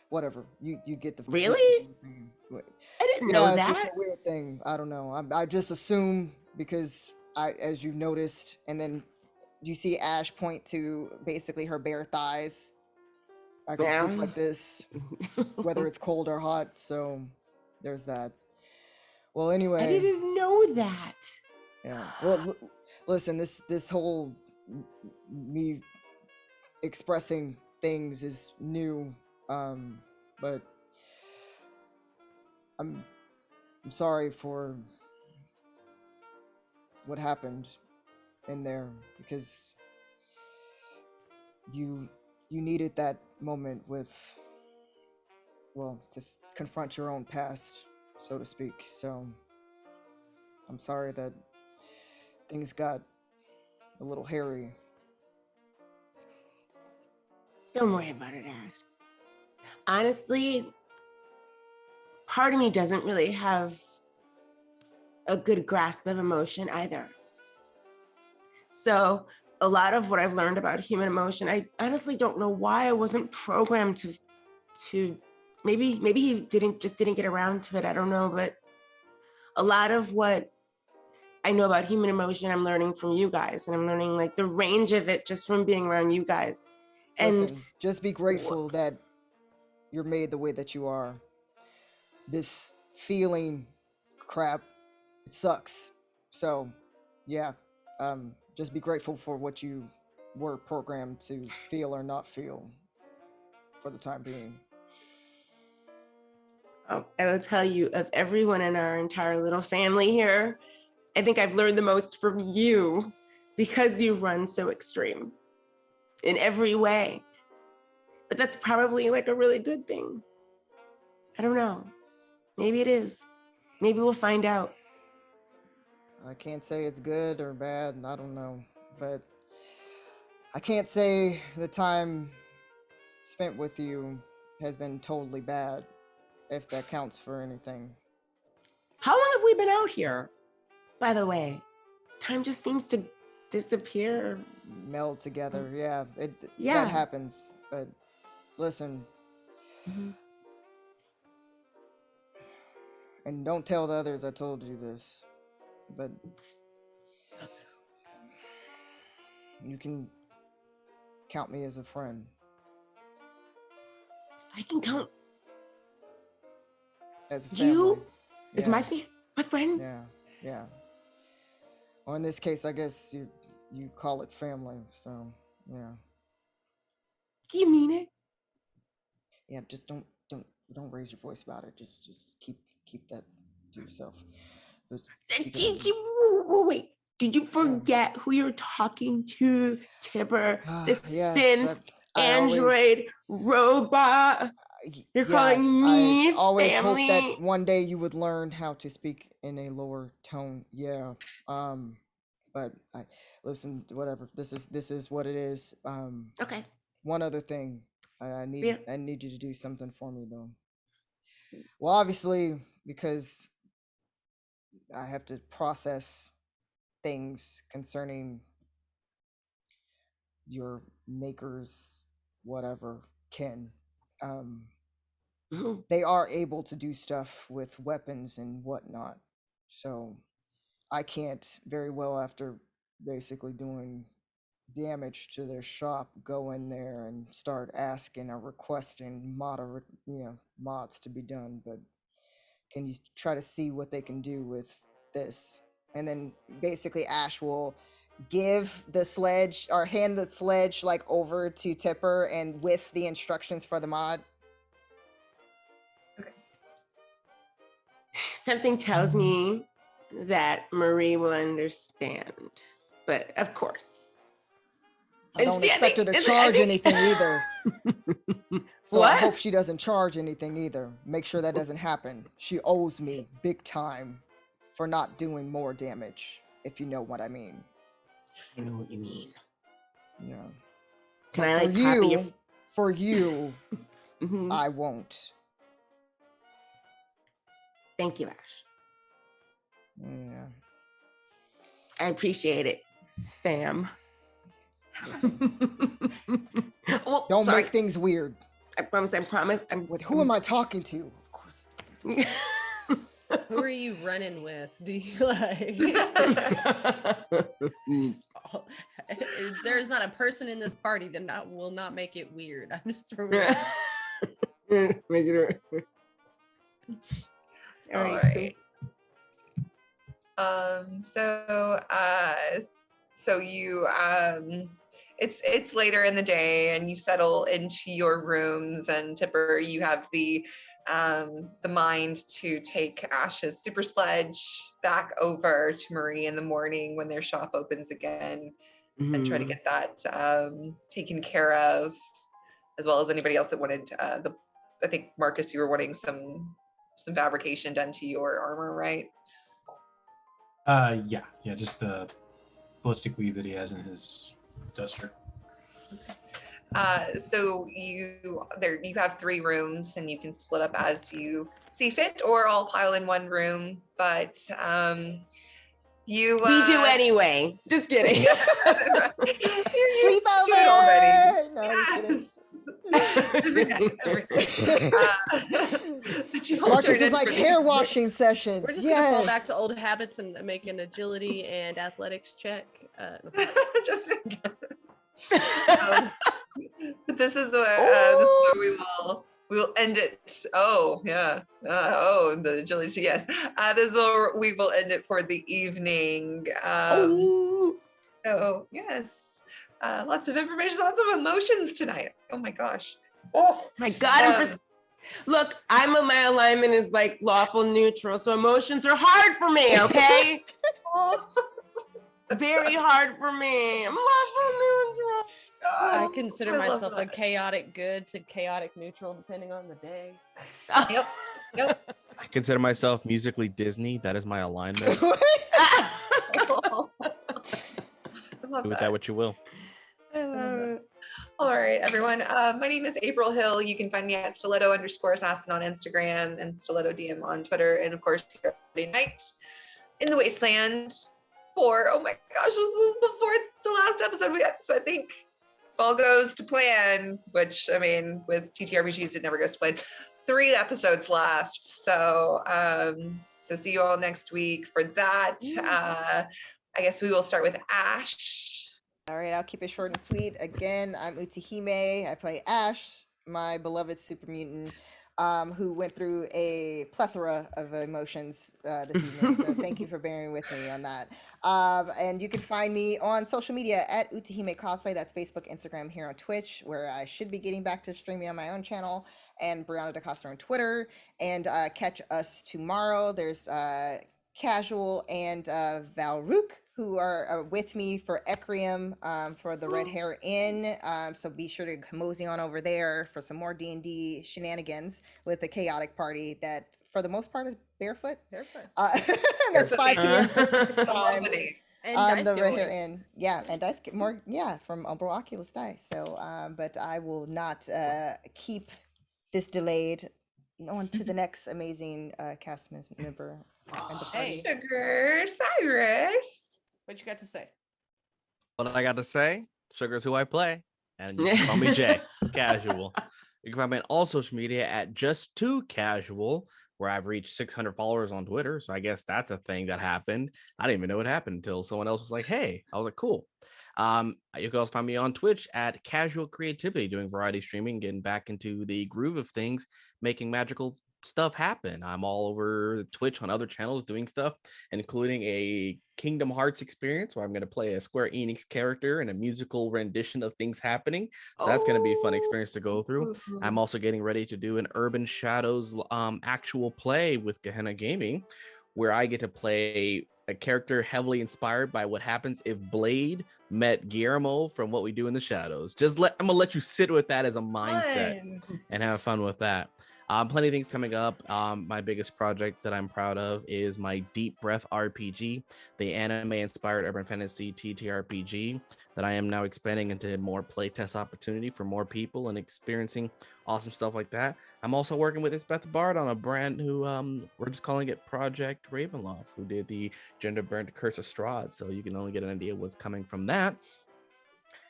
G: Whatever, you get the
F: Really? I didn't know that.
G: It's a weird thing. I don't know. I just assume because as you've noticed, and then you see Ash point to basically her bare thighs, I can
F: Yeah.
G: sleep like this, whether it's cold or hot. So there's that. Well, anyway.
F: I didn't know that.
G: Yeah. Well, listen, this whole me expressing things is new, but I'm sorry for what happened in there, because you needed that moment with, well, to confront your own past, so to speak. So I'm sorry that things got a little hairy.
F: Don't worry about it, Ash. Honestly, part of me doesn't really have a good grasp of emotion either. So a lot of what I've learned about human emotion, I honestly don't know why I wasn't programmed to maybe he didn't get around to it. I don't know, but a lot of what I know about human emotion, I'm learning from you guys, and I'm learning like the range of it just from being around you guys. And
G: listen, just be grateful that you're made the way that you are. This feeling crap, it sucks. So yeah, just be grateful for what you were programmed to feel or not feel for the time being.
F: I will tell you, of everyone in our entire little family here, I think I've learned the most from you, because you run so extreme in every way. But that's probably like a really good thing. I don't know. Maybe it is. Maybe we'll find out.
G: I can't say it's good or bad, I don't know. But I can't say the time spent with you has been totally bad, if that counts for anything.
F: How long have we been out here? By the way, time just seems to disappear.
G: Meld together, yeah.
F: Yeah.
G: That happens. But listen, and don't tell the others I told you this, but you can count me as a friend.
F: I can count
G: As a family.
F: you as
G: Yeah.
F: my friend.
G: Yeah. Or in this case, I guess you call it family. So yeah.
F: Do you mean it?
G: Yeah. Just don't raise your voice about it. Just keep that to yourself.
F: Wait. Did you forget who you're talking to, Tipper? This synth android robot. You're calling me
G: I always
F: family.
G: hope that one day you would learn how to speak in a lower tone. Yeah. But listen, whatever. This is what it is.
F: Okay.
G: One other thing. I need you to do something for me though. Well, obviously, because I have to process things concerning your makers, whatever, kin. They are able to do stuff with weapons and whatnot. So I can't very well, after basically doing damage to their shop, go in there and start asking or requesting mods to be done. But can you try to see what they can do with this? And then basically Ash will give the sledge, or hand the sledge like over to Tipper, and with the instructions for the mod.
D: Okay.
F: Something tells me that Marie will understand, but of course.
G: I don't expect her to charge anything either. So
F: What?
G: I hope she doesn't charge anything either. Make sure that doesn't happen. She owes me big time for not doing more damage, if you know what I mean.
F: I know what you mean.
G: Yeah.
F: Can I like copy your...
G: For you, I won't.
F: Thank you, Ash.
G: Yeah.
F: I appreciate it, fam. Well,
G: don't make things weird.
F: I promise.
G: Who am I talking to? Of course.
A: Who are you running with? Do you like? there's not a person in this party that will not make it weird. I'm just throwing it out.
F: Make it.
D: All right. So you it's later in the day and you settle into your rooms, and Tipper, you have the mind to take Ash's super sledge back over to Marie in the morning when their shop opens again, and try to get that taken care of, as well as anybody else that wanted I think Marcus, you were wanting some fabrication done to your armor, right?
B: Yeah, just the ballistic weave that he has in his duster.
D: So you have 3 rooms, and you can split up as you see fit, or all pile in one room. But we
F: do anyway. Just kidding.
E: Sleepover
D: already.
E: No, just kidding.
D: Every night.
E: Marcus is like hair washing sessions.
A: We're just gonna fall back to old habits and make an agility and athletics check.
D: But this is where we will end it. Oh yeah. The agility. Yes. This is where we will end it for the evening. So yes. Lots of information, lots of emotions tonight. Oh my gosh. Oh
F: my God. Look, my alignment is like lawful neutral, so emotions are hard for me, okay? Very hard for me. I'm lawful neutral.
A: I consider myself a chaotic good to chaotic neutral, depending on the day.
D: Yep.
C: I consider myself musically Disney. That is my alignment.
D: I
C: Do with that what you will.
F: I love it.
D: All right, everyone. My name is April Hill. You can find me at stiletto_assassin on Instagram and stiletto DM on Twitter. And of course, here Friday night in the Wasteland for, oh my gosh, this is the 4th to last episode we had. So I think if all goes to plan, which I mean, with TTRPGs, it never goes to plan. 3 episodes left. So, so see you all next week for that. I guess we will start with Ash.
E: All right, I'll keep it short and sweet. Again, I'm Utahime. I play Ash, my beloved super mutant, who went through a plethora of emotions this evening. So thank you for bearing with me on that. And you can find me on social media at Utahime Cosplay. That's Facebook, Instagram, here on Twitch, where I should be getting back to streaming on my own channel, and Brianna DaCosta on Twitter. And catch us tomorrow. There's Casual and Valrook, who are with me for Ecrium for the Red Hair Inn. So be sure to mosey on over there for some more D&D shenanigans with the chaotic party that, for the most part, is barefoot. That's 5 p.m. Pacific time on the Red Hair Inn. Yeah, and dice more. Yeah, from Umbral Oculus Dice. So, but I will not keep this delayed. On to the next amazing cast member.
A: Hey,
D: Sugar, Cyrus.
A: What you got to say?
C: What I got to say? Sugar's who I play. And you can call me Jay, Casual. You can find me on all social media at Just2Casual, where I've reached 600 followers on Twitter. So I guess that's a thing that happened. I didn't even know it happened until someone else was like, hey. I was like, cool. You can also find me on Twitch at Casual Creativity, doing variety streaming, getting back into the groove of things, making magical stuff happen. I'm all over Twitch on other channels doing stuff, including a Kingdom Hearts experience where I'm going to play a Square Enix character in a musical rendition of things happening. So that's going to be a fun experience to go through. I'm also getting ready to do an Urban Shadows actual play with Gehenna Gaming, where I get to play a character heavily inspired by what happens if Blade met Guillermo from What We Do in the Shadows. I'm gonna let you sit with that as a mindset and have fun with that. Plenty of things coming up. My biggest project that I'm proud of is my Deep Breath RPG, the anime-inspired urban fantasy TTRPG that I am now expanding into more playtest opportunity for more people and experiencing awesome stuff like that. I'm also working with Beth Bard on a brand new, we're just calling it Project Ravenloft, who did the Gender Burnt Curse of Strahd, so you can only get an idea what's coming from that.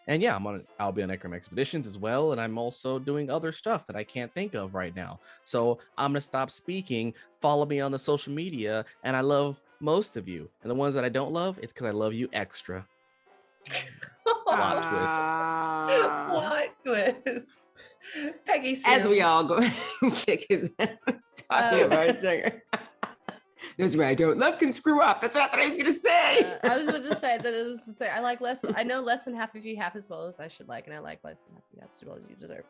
C: And yeah, I'll be on Ecrium Expeditions as well, and I'm also doing other stuff that I can't think of right now. So I'm gonna stop speaking. Follow me on the social media, and I love most of you. And the ones that I don't love, it's because I love you extra. Plot
D: Plot twist. Peggy Sue.
F: As we all go kick his ass talking about sugar. This is where I don't love can screw up. That's not what I was gonna say.
A: I was about to say I like less. I know less than half of you half as well as I should like, and I like less than half of you half as well as you deserve.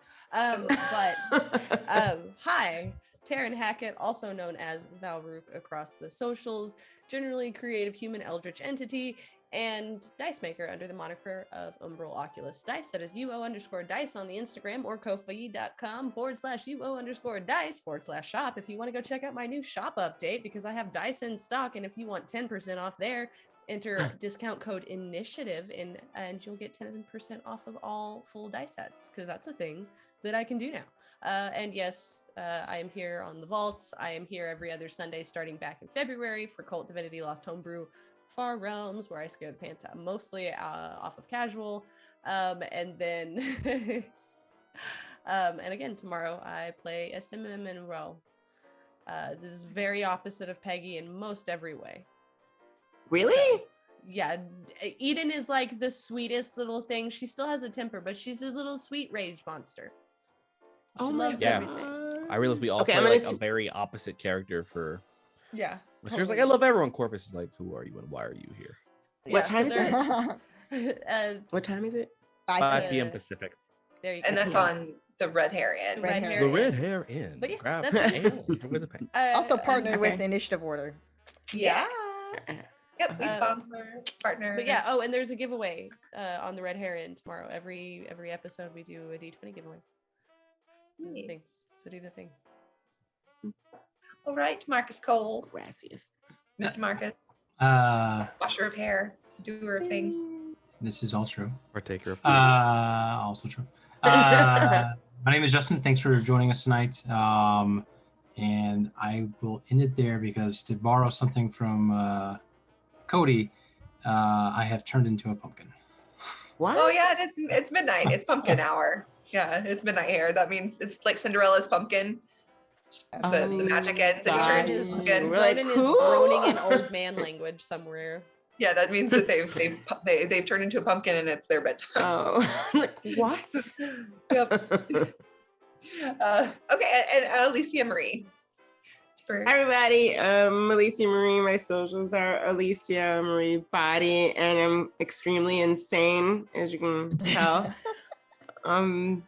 A: Hi, Taryn Hackett, also known as Valrook across the socials, generally creative human eldritch entity, and dice maker under the moniker of Umbral Oculus Dice. That is UO_dice on the Instagram or ko-fi.com/UO_dice/shop if you want to go check out my new shop update, because I have dice in stock, and if you want 10% off there, enter discount code initiative and you'll get 10% off of all full dice sets, because that's a thing that I can do now. And yes, I am here on the vaults. I am here every other Sunday starting back in February for Cult Divinity Lost Homebrew Far Realms, where I scare the pants out, mostly off of casual. And then and again tomorrow I play a Monroe. This is very opposite of Peggy in most every way.
F: Really?
A: So, yeah, Eden is like the sweetest little thing. She still has a temper, but she's a little sweet rage monster. She loves everything.
C: I realize we all play like a very opposite character for.
A: Yeah.
C: Totally. She's like, I love everyone. Corvus is like, who are you and why are you here?
F: What time is it?
A: What
F: time is it?
C: 5 p.m. Pacific.
A: There you go.
D: And that's on the Red Hair Inn.
A: Red Hair
C: The Red Hair Inn.
A: But yeah,
C: grab
A: that's
C: and enjoy the pen.
E: Also partnered with Initiative Order.
D: Yeah. Yep, we sponsor, partner.
A: But yeah, and there's a giveaway on the Red Hair Inn tomorrow. Every episode we do a D20 giveaway. Things. So do the thing.
D: All right, Marcus Cole.
F: Gracias.
D: Mr. Marcus. Washer of hair, doer of things.
B: This is all true.
C: Partaker of
B: also true. My name is Justin. Thanks for joining us tonight. And I will end it there because, to borrow something from Cody, I have turned into a pumpkin.
F: What?
D: Oh yeah, it's midnight. It's pumpkin hour. Yeah, it's midnight here. That means it's like Cinderella's pumpkin. The magic ends and you turn into a pumpkin.
A: Ronan is groaning in old man language somewhere.
D: Yeah, that means that they've turned into a pumpkin and it's their bedtime.
F: Oh, what?
D: Yep. Okay, and Alicia Marie.
F: Hi everybody, Alicia Marie. My socials are Alicia Marie Body, and I'm extremely insane, as you can tell. Let me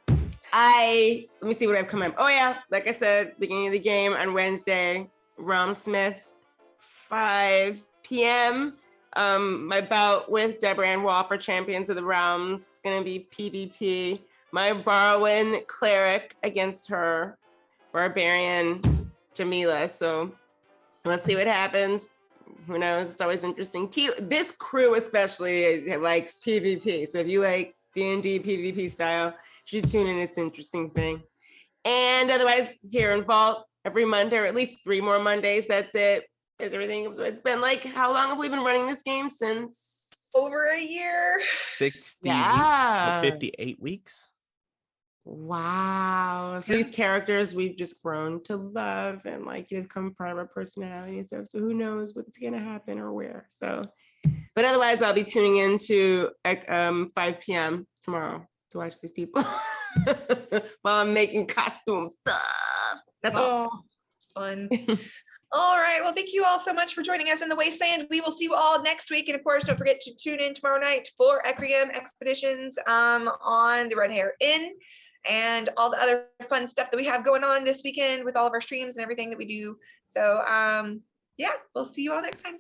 F: see what I've come up. Oh yeah, like I said, beginning of the game on Wednesday, Realmsmith, 5 p.m. My bout with Deborah Ann Wall for Champions of the Realms. It's gonna be PvP. My Barwin cleric against her Barbarian Jamila. So let's see what happens. Who knows? It's always interesting. This crew especially likes PvP. So if you like D&D PvP style, you should tune in. It's an interesting thing. And otherwise, here in Vault every Monday, or at least 3 more Mondays. That's it. Is everything? It's been like, how long have we been running this game? Since
D: over a year.
C: 58 weeks.
F: Wow. So these characters we've just grown to love, and like they've become part of our personality and stuff. So who knows what's gonna happen or where. So, but otherwise I'll be tuning in to 5 p.m. tomorrow to watch these people while I'm making costume stuff. That's all.
D: Fun. All right. Well, thank you all so much for joining us in the Wasteland. We will see you all next week. And of course, don't forget to tune in tomorrow night for Ecrium Expeditions on the Red Hair Inn, and all the other fun stuff that we have going on this weekend with all of our streams and everything that we do. So yeah, we'll see you all next time.